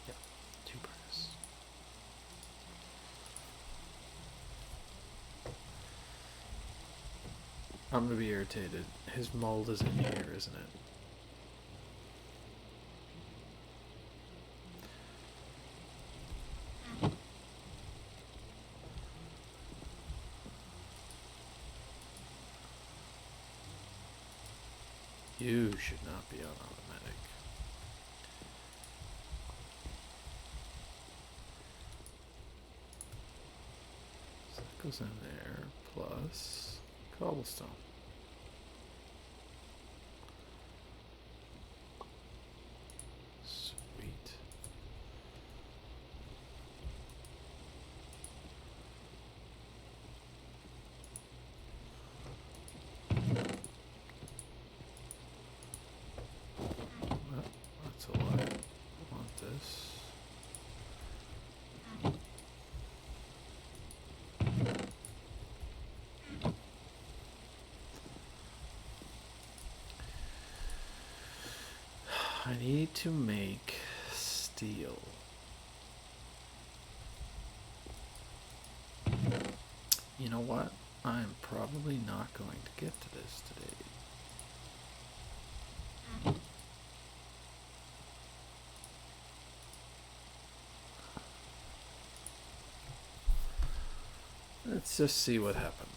Yeah, 2 bars. I'm gonna be irritated. His mold is in here, isn't it? You should not be on automatic. So that goes in there, plus cobblestone. Sweet. Well, that's a lot. I want this. I need to make steel. You know what? I'm probably not going to get to this today. Let's just see what happens.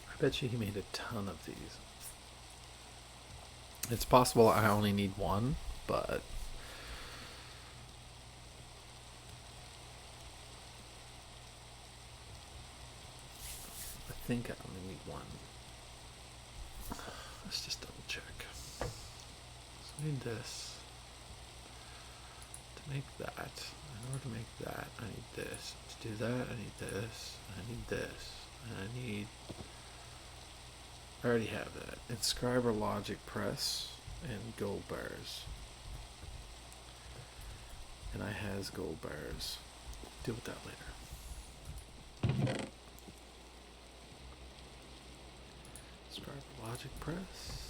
I bet you he made a ton of these. It's possible I only need one, but I think I only need one. Let's just double check. So I need this to make that. In order to make that, I need this. To do that, I need this. I need this. And I need... I already have that. Inscriber logic press and gold bars. And I has gold bars. Deal with that later. Inscriber logic press.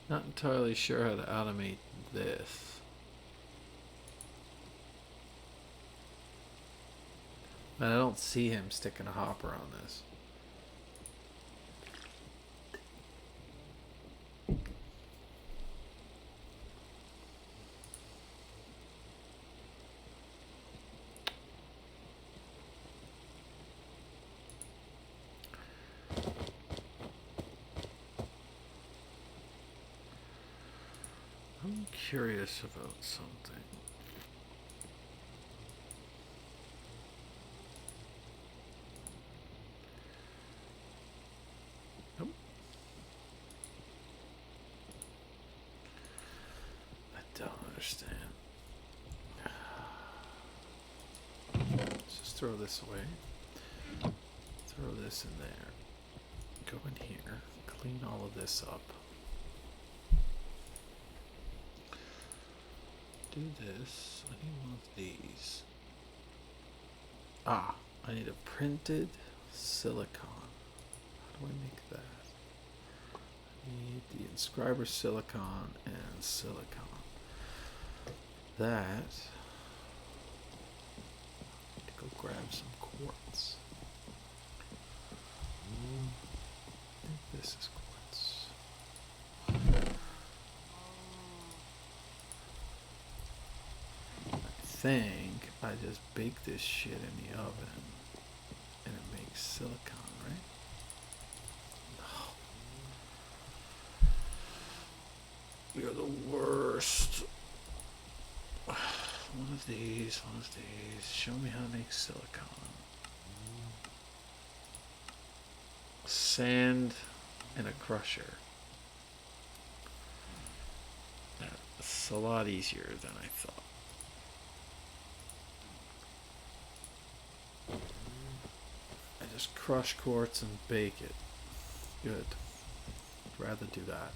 Not entirely sure how to automate this. And I don't see him sticking a hopper on this. I'm curious about something. understand. Let's just throw this away. Throw this in there. Go in here. Clean all of this up. Do this. I need one of these. Ah, I need a printed silicon. How do I make that? I need the inscriber silicon and silicon. That. I need to go grab some quartz. I think this is quartz. I think I just bake this shit in the oven and it makes silicon, right? No. You're the worst. One of these, one of these. Show me how to make silicon. Sand and a crusher. That's a lot easier than I thought. I just crush quartz and bake it. Good. I'd rather do that.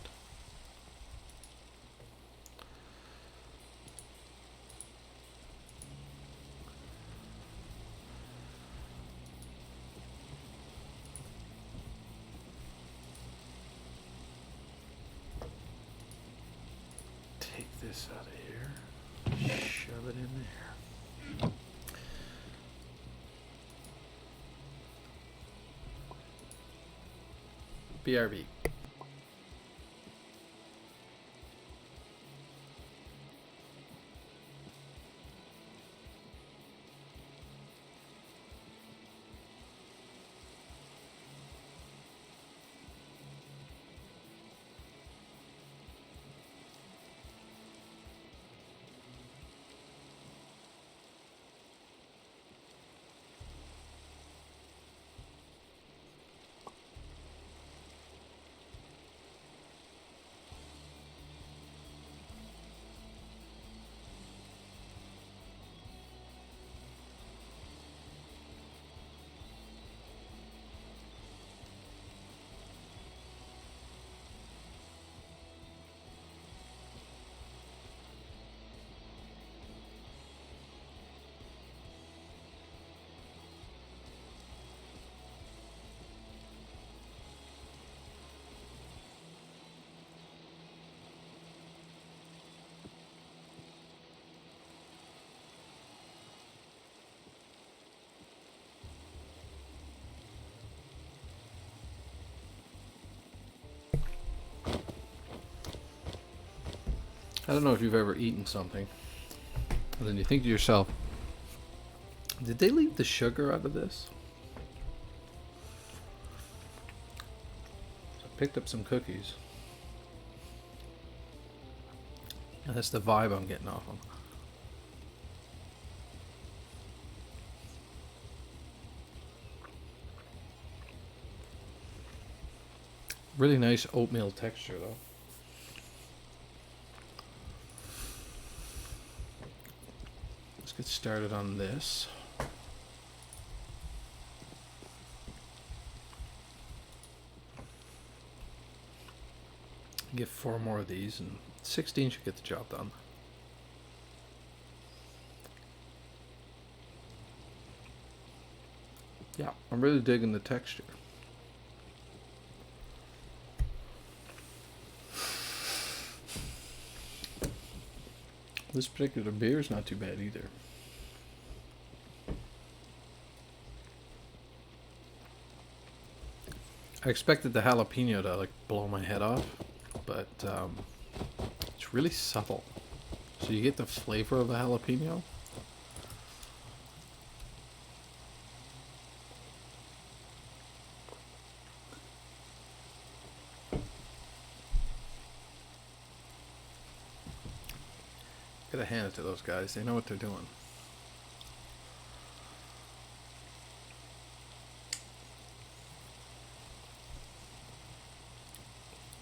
Take this out of here. Shove it in there. BRB. I don't know if you've ever eaten something, and then you think to yourself, did they leave the sugar out of this? So I picked up some cookies. And that's the vibe I'm getting off them. Really nice oatmeal texture though. Let's get started on this. Get 4 more of these and 16 should get the job done. Yeah, I'm really digging the texture. This particular beer is not too bad either. I expected the jalapeno to like blow my head off, but it's really subtle. So you get the flavor of the jalapeno. Gotta hand it to those guys. They know what they're doing.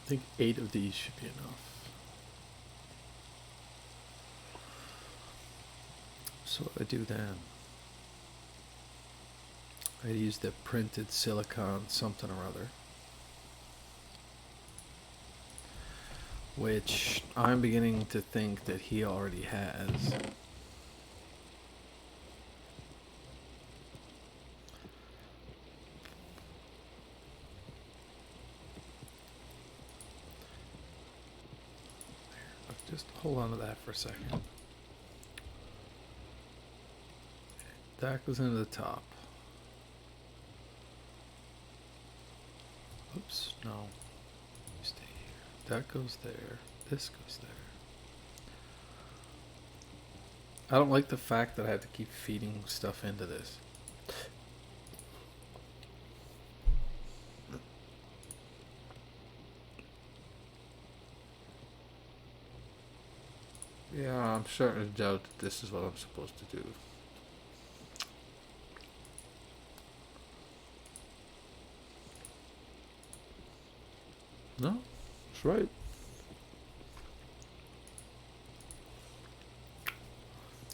I think 8 of these should be enough. So what I do then, I use the printed silicone something or other, which I'm beginning to think that he already has. Just hold on to that for a second. That goes into the top. Oops, no. You stay here. That goes there. This goes there. I don't like the fact that I have to keep feeding stuff into this. Yeah, I'm starting to doubt that this is what I'm supposed to do. No, that's right.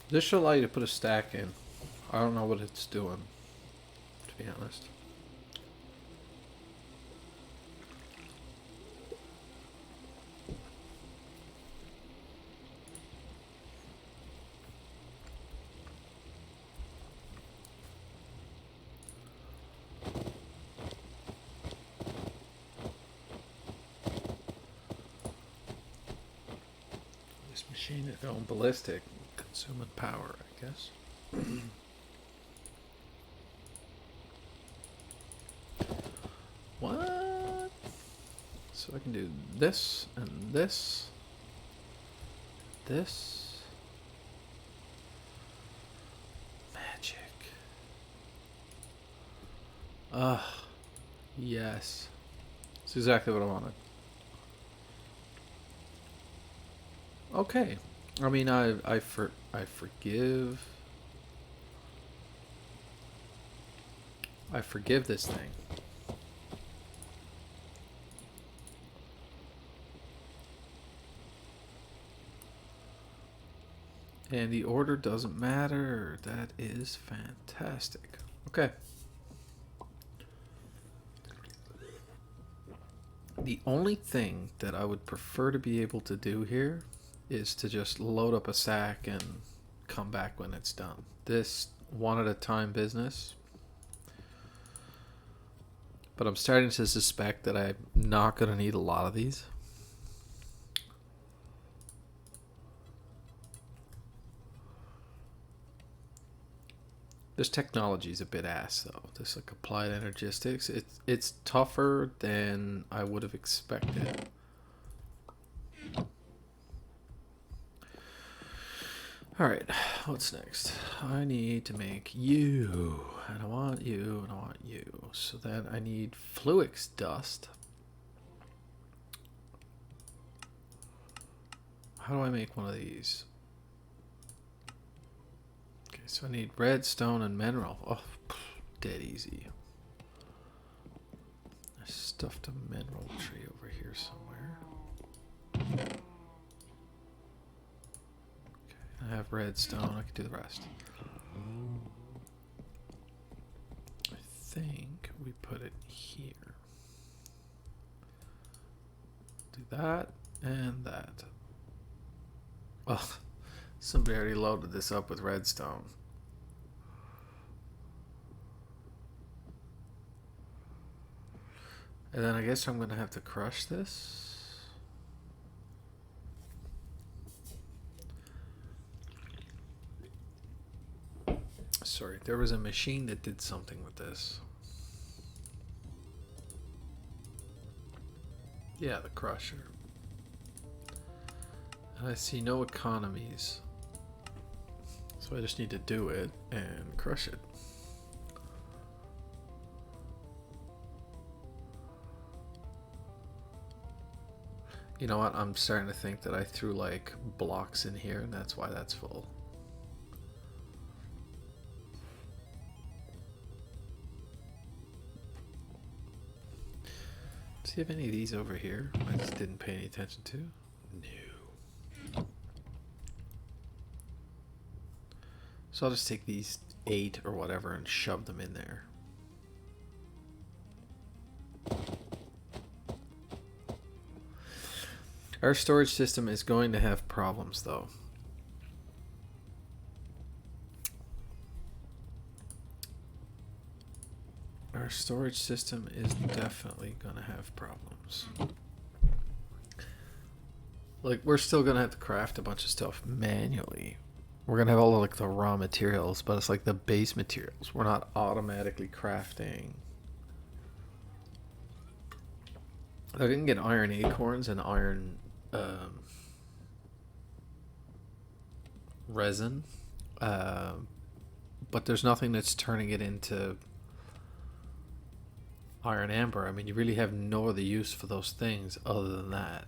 This should allow you to put a stack in. I don't know what it's doing, to be honest. This machine is going ballistic, consuming power, I guess. What? So I can do this and this. This. Magic. Ah, yes. It's exactly what I wanted. Okay. I mean, I forgive. I forgive this thing. And the order doesn't matter. That is fantastic. Okay. The only thing that I would prefer to be able to do here is to just load up a sack and come back when it's done. This one at a time business. But I'm starting to suspect that I'm not going to need a lot of these. This technology is a bit ass though. This like applied energistics. It's tougher than I would have expected. Alright, what's next? I need to make you. And I want you, and I want you. So then I need Fluix dust. How do I make one of these? Okay, so I need redstone and mineral. Oh, dead easy. I stuffed a mineral tree over here somewhere. Okay, I have redstone. I can do the rest. I think we put it here. Do that and that. Oh, somebody already loaded this up with redstone. And then I guess I'm going to have to crush this. Sorry, there was a machine that did something with this. Yeah, the crusher. And I see no economies. So I just need to do it and crush it. You know what? I'm starting to think that I threw like blocks in here and that's why that's full. Do you have any of these over here? I just didn't pay any attention to. No. So I'll just take these 8 or whatever and shove them in there. Our storage system is going to have problems, though. Our storage system is definitely going to have problems. Like, we're still going to have to craft a bunch of stuff manually. We're going to have all of, like, the raw materials, but it's like the base materials. We're not automatically crafting. I didn't get iron acorns and iron resin, but there's nothing that's turning it into iron amber. I mean, you really have no other use for those things other than that.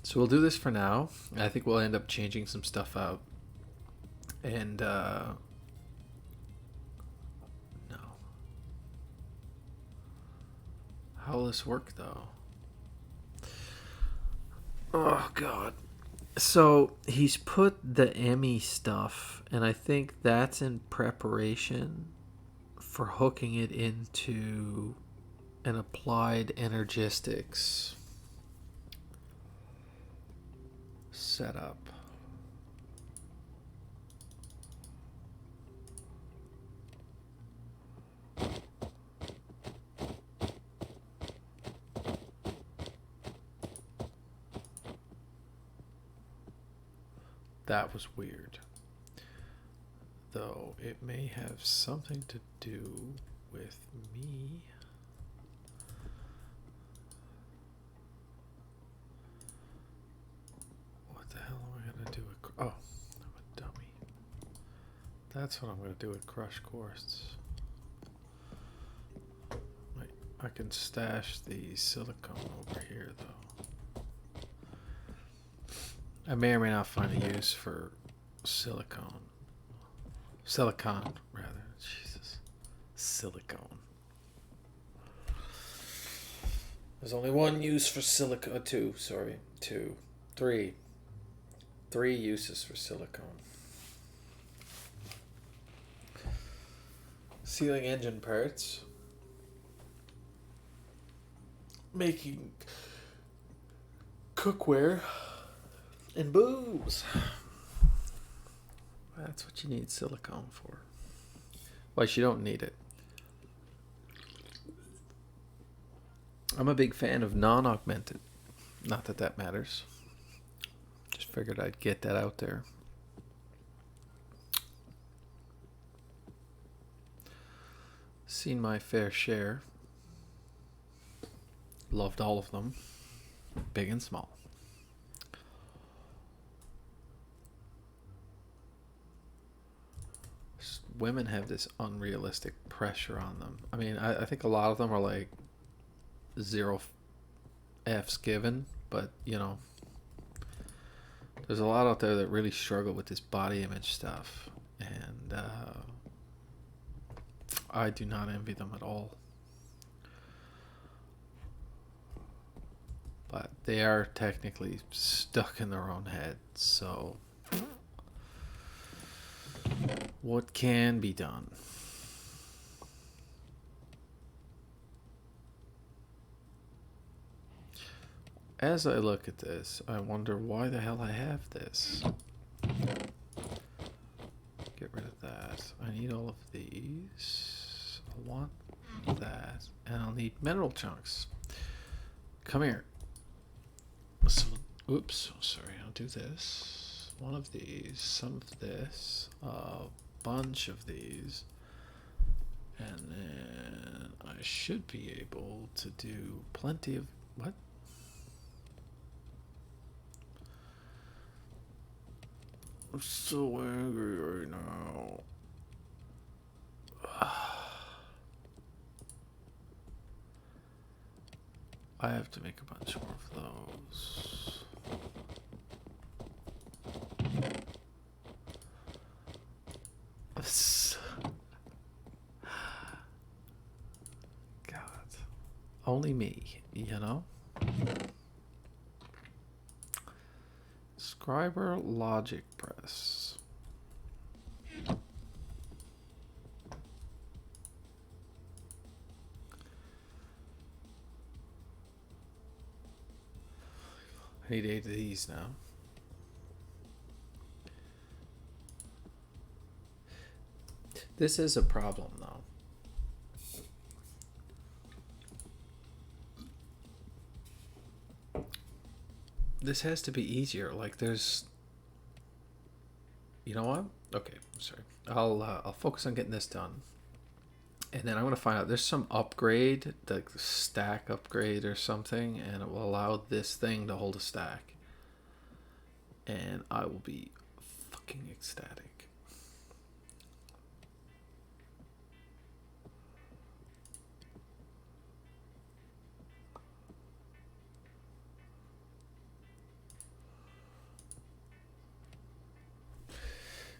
So we'll do this for now. I think we'll end up changing some stuff out. And no. How will this work, though? Oh, God. So he's put the Emmy stuff, and I think that's in preparation for hooking it into an applied energistics setup. That was weird. Though it may have something to do with me. What the hell am I going to do with... Oh, I'm a dummy. That's what I'm going to do with crushed quartz. I can stash the silicone over here, though. I may or may not find a use for silicone. Silicon, rather. Jesus. Silicone. There's only one use for silicone. Two, sorry. Two. Three. 3 uses for silicone. Sealing engine parts. Making cookware. And booze. That's what you need silicone for. Well, you don't need it. I'm a big fan of non-augmented. Not that that matters. Just figured I'd get that out there. Seen my fair share. Loved all of them. Big and small. Women have this unrealistic pressure on them. I mean, I think a lot of them are like 0 F's given, but you know, there's a lot out there that really struggle with this body image stuff, and I do not envy them at all. But they are technically stuck in their own head, so what can be done? As I look at this, I wonder why the hell I have this. Get rid of that. I need all of these. I want that. And I'll need mineral chunks. Come here. So, oops, sorry, I'll do this. One of these, some of this, a bunch of these, and then I should be able to do plenty of... What? I'm so angry right now. I have to make a bunch more of those. God. Only me, you know? It's Scriber logic press. I need 8 of these now. This is a problem, though. This has to be easier. Like, there's... You know what? Okay, sorry. I'll focus on getting this done. And then I'm going to find out. There's some upgrade, like the stack upgrade or something, and it will allow this thing to hold a stack. And I will be fucking ecstatic.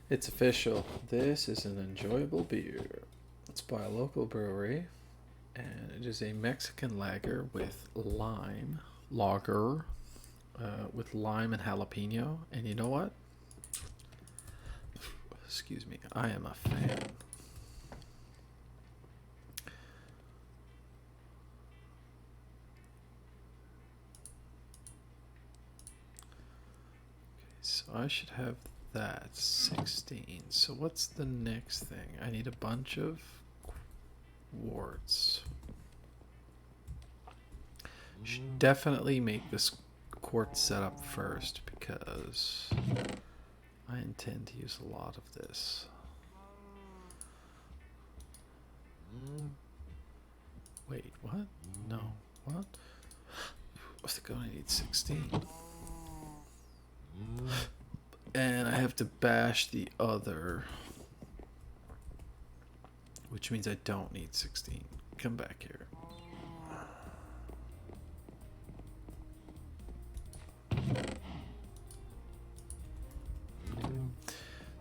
It's official. This is an enjoyable beer. It's by a local brewery, and it is a Mexican lager with lager, with lime and jalapeno. And you know what? Excuse me, I am a fan. So I should have that 16. So what's the next thing? I need a bunch of quartz. Should definitely make this quartz setup first because I intend to use a lot of this. Wait, what? No, what? I think I only need 16. And I have to bash the other, which means I don't need 16. Come back here.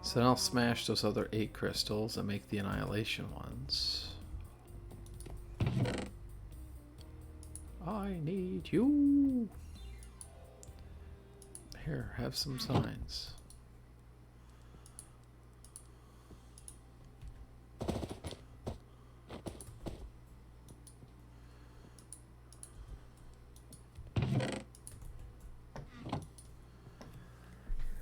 So then I'll smash those other 8 crystals and make the annihilation ones. I need you. Here, have some signs.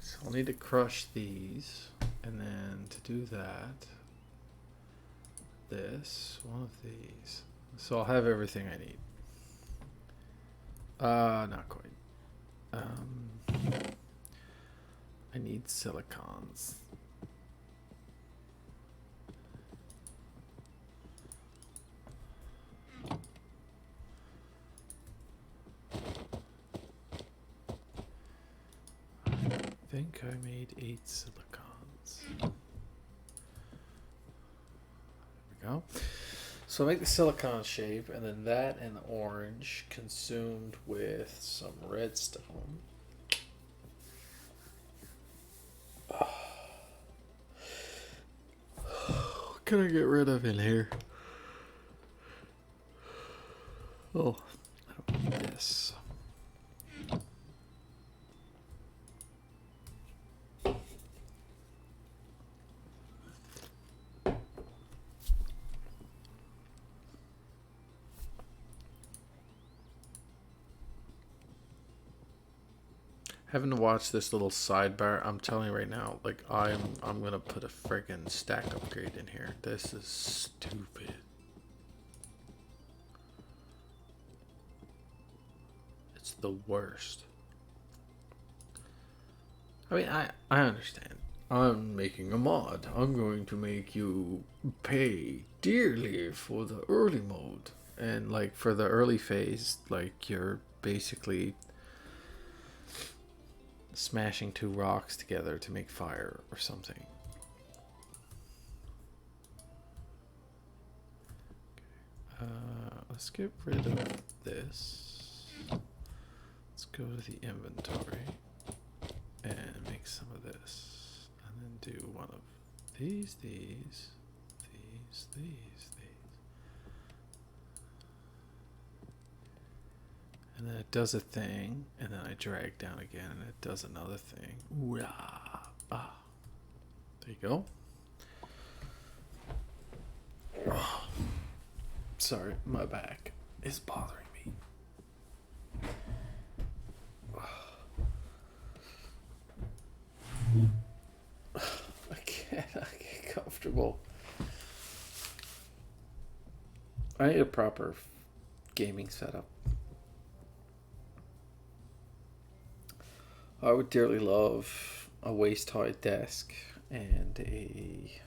So I'll need to crush these, and then to do that, one of these. So I'll have everything I need. Not quite. I need silicons. I think I made 8 silicons. There we go. So make the silicon shape, and then that and orange consumed with some redstone. What can I get rid of in here? Oh, I don't need this. Having to watch this little sidebar, I'm telling you right now, like I'm gonna put a friggin' stack upgrade in here. This is stupid. It's the worst. I mean, I understand. I'm making a mod. I'm going to make you pay dearly for the early mode. And like for the early phase, like you're basically smashing 2 rocks together to make fire or something. Let's get rid of this. Let's go to the inventory and make some of this, and then do one of these, And then it does a thing, and then I drag down again, and it does another thing. Ooh, ah, ah. There you go. Oh, sorry, my back is bothering me. I can't get comfortable. I need a proper gaming setup. I would dearly love a waist-high desk and a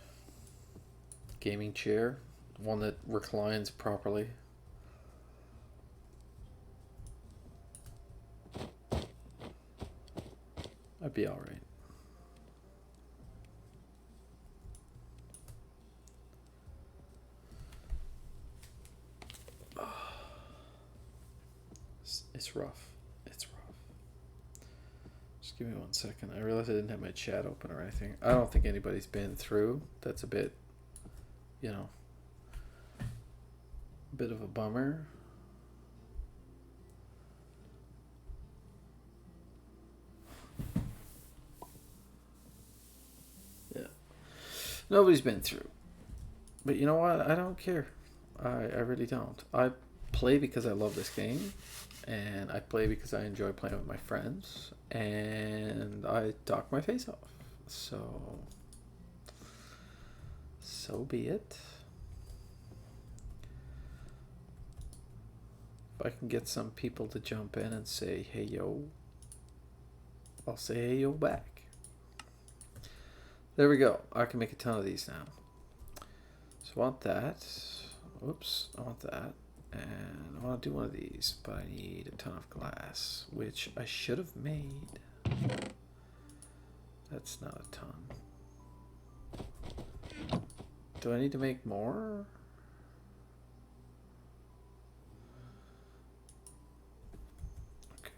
gaming chair, one that reclines properly. I'd be alright. It's rough. It's rough. Just give me 1 second. I realized I didn't have my chat open or anything. I don't think anybody's been through. That's a bit, you know, a bit of a bummer. Yeah. Nobody's been through. But you know what? I don't care. I really don't. I play because I love this game, and I play because I enjoy playing with my friends, and I talk my face off. So be it. If I can get some people to jump in and say, hey yo, I'll say hey yo back. There we go. I can make a ton of these now. So I want that. Oops, I want that. And I want to do one of these, but I need a ton of glass, which I should have made. That's not a ton. Do I need to make more? Okay,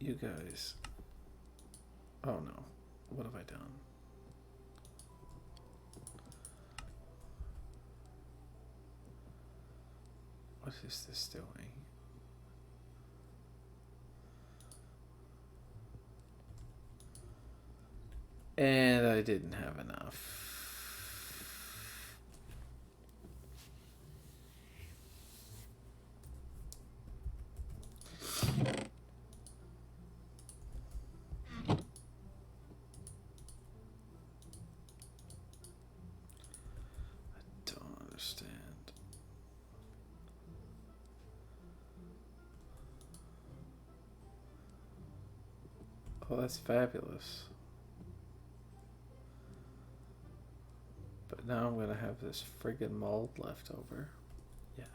you guys. Oh no, what have I done? What is this doing? And I didn't have enough. I don't understand. Oh, that's fabulous. But now I'm going to have this friggin' mold left over. Yeah.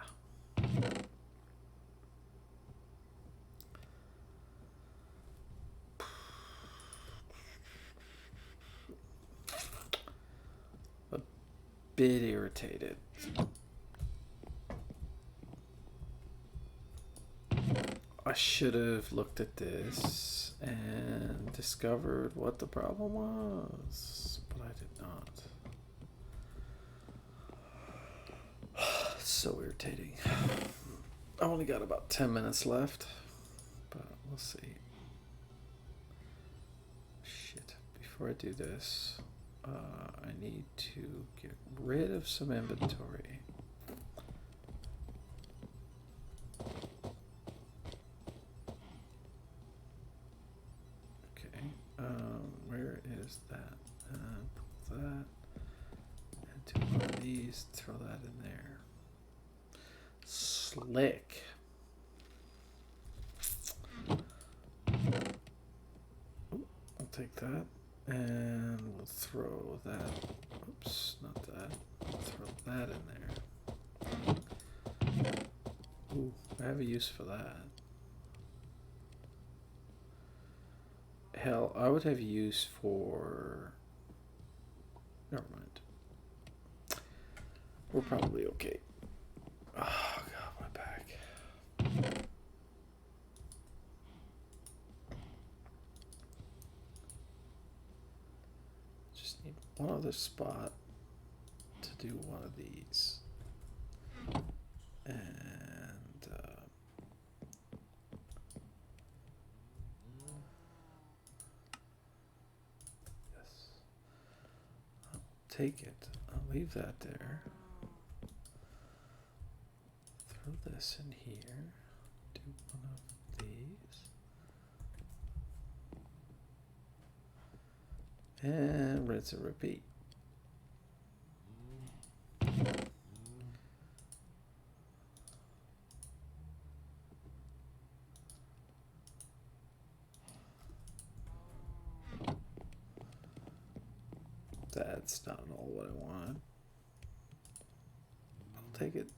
A bit irritated. I should have looked at this and discovered what the problem was, but I did not. So irritating. I only got about 10 minutes left, but we'll see. Shit. Before I do this, I need to get rid of some inventory. Okay. Where is that? Pull that. And do one of these. Throw that in there. Slick. Ooh, I'll take that. And we'll throw that. Oops, not that. We'll throw that in there. Ooh, I have a use for that. Hell, I would have use for... Never mind. We're probably okay. Oh, God, my back. Just need one other spot to do one of these. And take it. I'll leave that there. Throw this in here. Do one of these. And rinse and repeat. That's not at all what I want. I'll take it.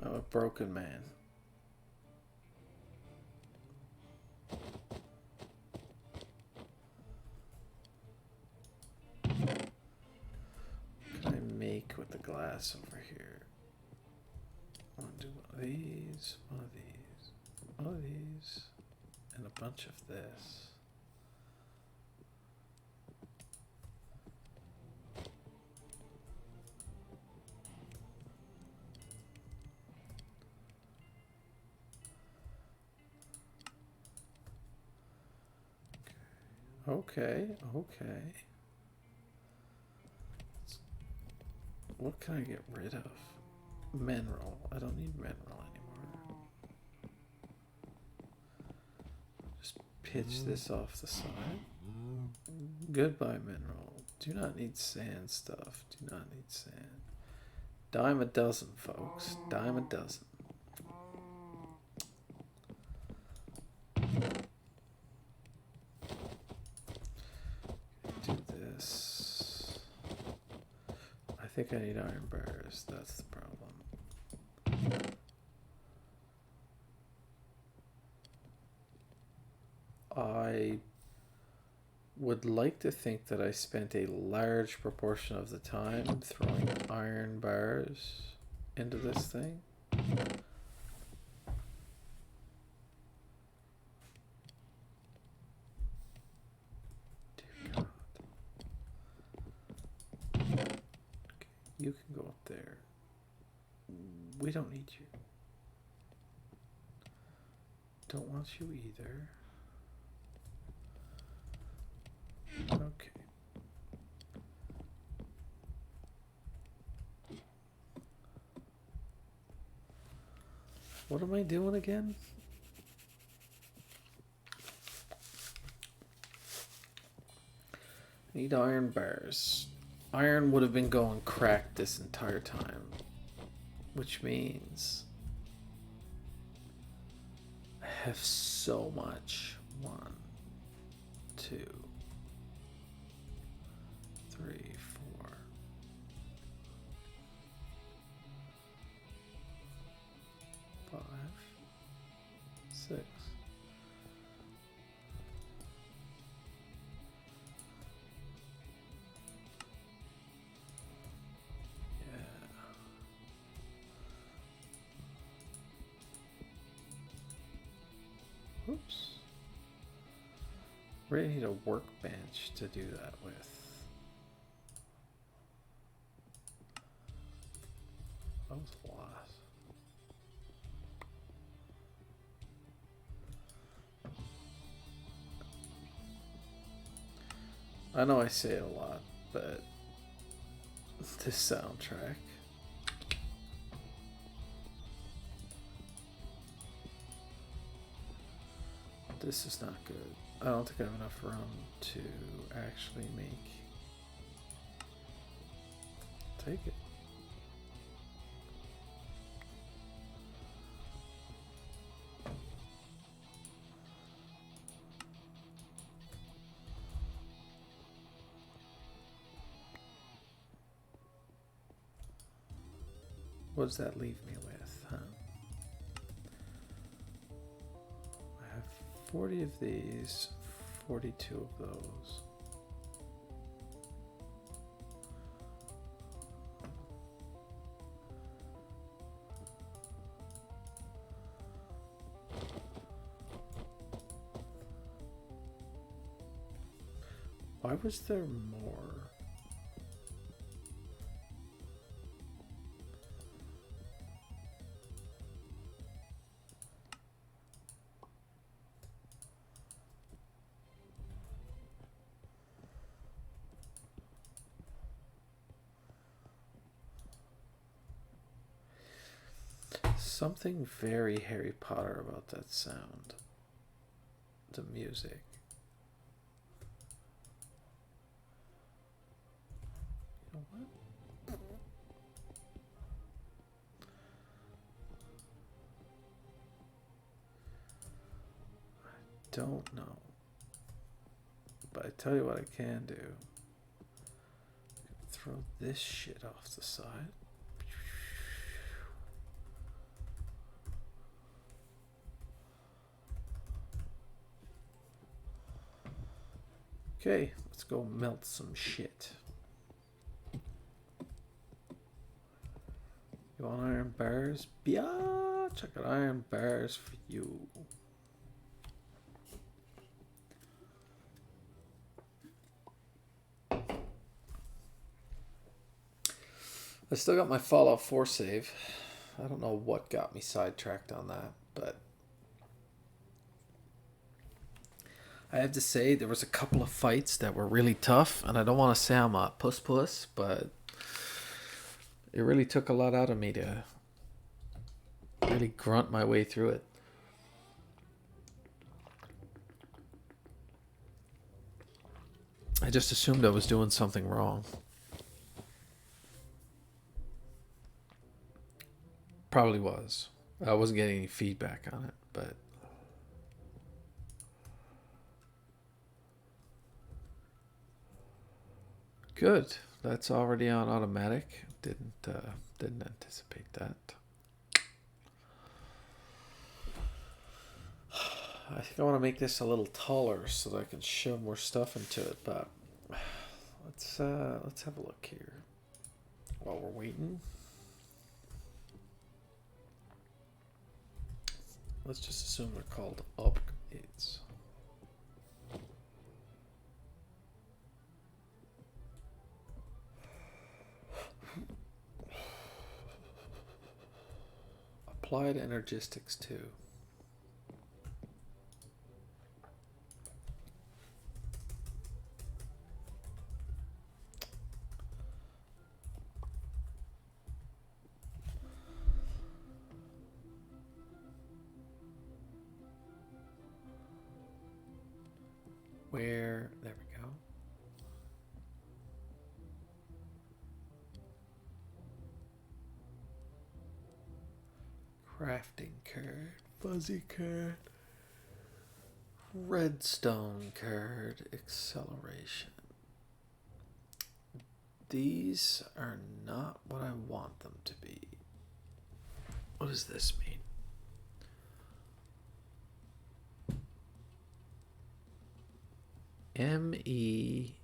I'm a broken man. What can I make with the glass over here? I want to do one of these, one of these, one of these, and a bunch of this. Okay, okay. What can I get rid of? Mineral. I don't need mineral anymore. Just pitch this off the side. Goodbye, mineral. Do not need sand stuff. Do not need sand. Dime a dozen, folks. Dime a dozen. Do this. I think I need iron bars. That's the problem. I would like to think that I spent a large proportion of the time throwing iron bars into this thing. Dear God. Okay, you can go up there. We don't need you. Don't want you either. Okay. What am I doing again? Need iron bars. Iron would have been going cracked this entire time, which means I have so much. 1, 2, 3, 4. Five, 6. Yeah. Oops. Really need a workbench to do that with. That was a lot. I know I say it a lot, but this soundtrack. This is not good. I don't think I have enough room to actually make. Take it. What does that leave me with, huh? I have 40 of these, 42 of those. Why was there more? something very Harry Potter about that sound. The music. You know what? I don't know. But I tell you what I can do. Throw this shit off the side. Okay, let's go melt some shit. You want iron bars? Biatch, I got iron bars for you. I still got my Fallout 4 save. I don't know what got me sidetracked on that, but I have to say there was a couple of fights that were really tough, and I don't want to say I'm a puss, but it really took a lot out of me to really grunt my way through it. I just assumed I was doing something wrong. Probably was. I wasn't getting any feedback on it, but good. That's already on automatic. Didn't anticipate that. I think I want to make this a little taller so that I can shove more stuff into it, but let's have a look here while we're waiting. Let's just assume they're called upgrades. Applied energistics 2. Where, there we go. Crafting card, fuzzy card, redstone card, acceleration. These are not what I want them to be. What does this mean? ME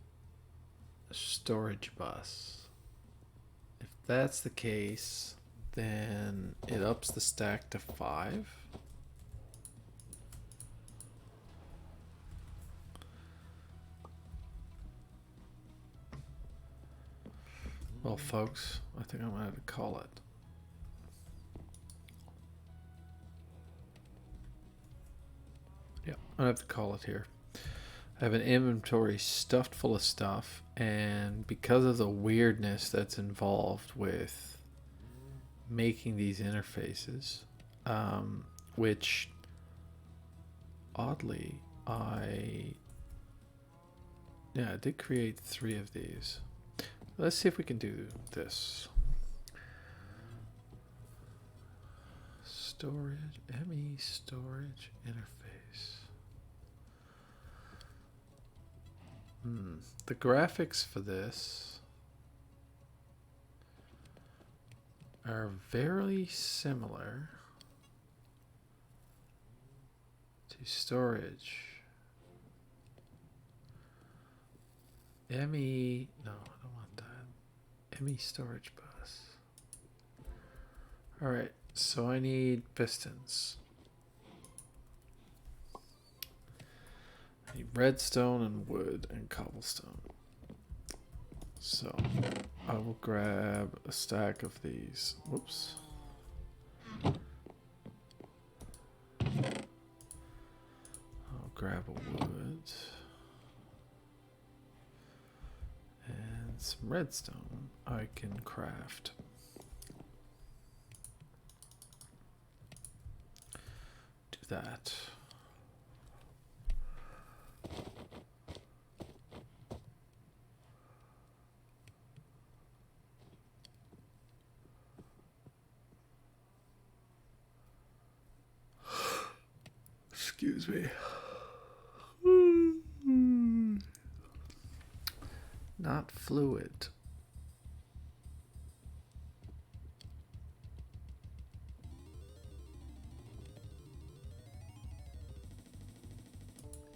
storage bus. If that's the case, then it ups the stack to 5. Well, folks, I think I'm going to have to call it. Yeah, I'm going to have to call it here. I have an inventory stuffed full of stuff, and because of the weirdness that's involved with making these interfaces, which oddly I did create 3 of these. Let's see if we can do this. Storage, ME storage interface. The graphics for this are very similar to storage. ME, no, I don't want that. ME storage bus. All right, so I need pistons. I need redstone and wood and cobblestone. So I will grab a stack of these. Whoops. I'll grab a wood and some redstone I can craft. that. Excuse me. Not fluid.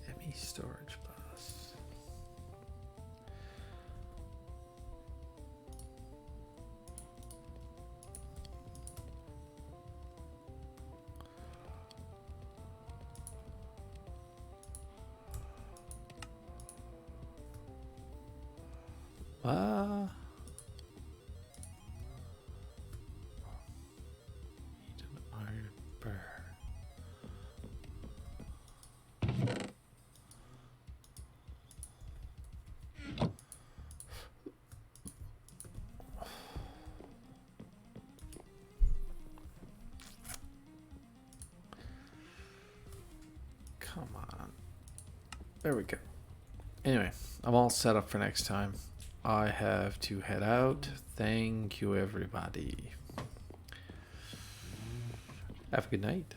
Emmy storage bus. Need an iron burr. Come on. There we go. Anyway, I'm all set up for next time. I have to head out. Thank you, everybody. Have a good night.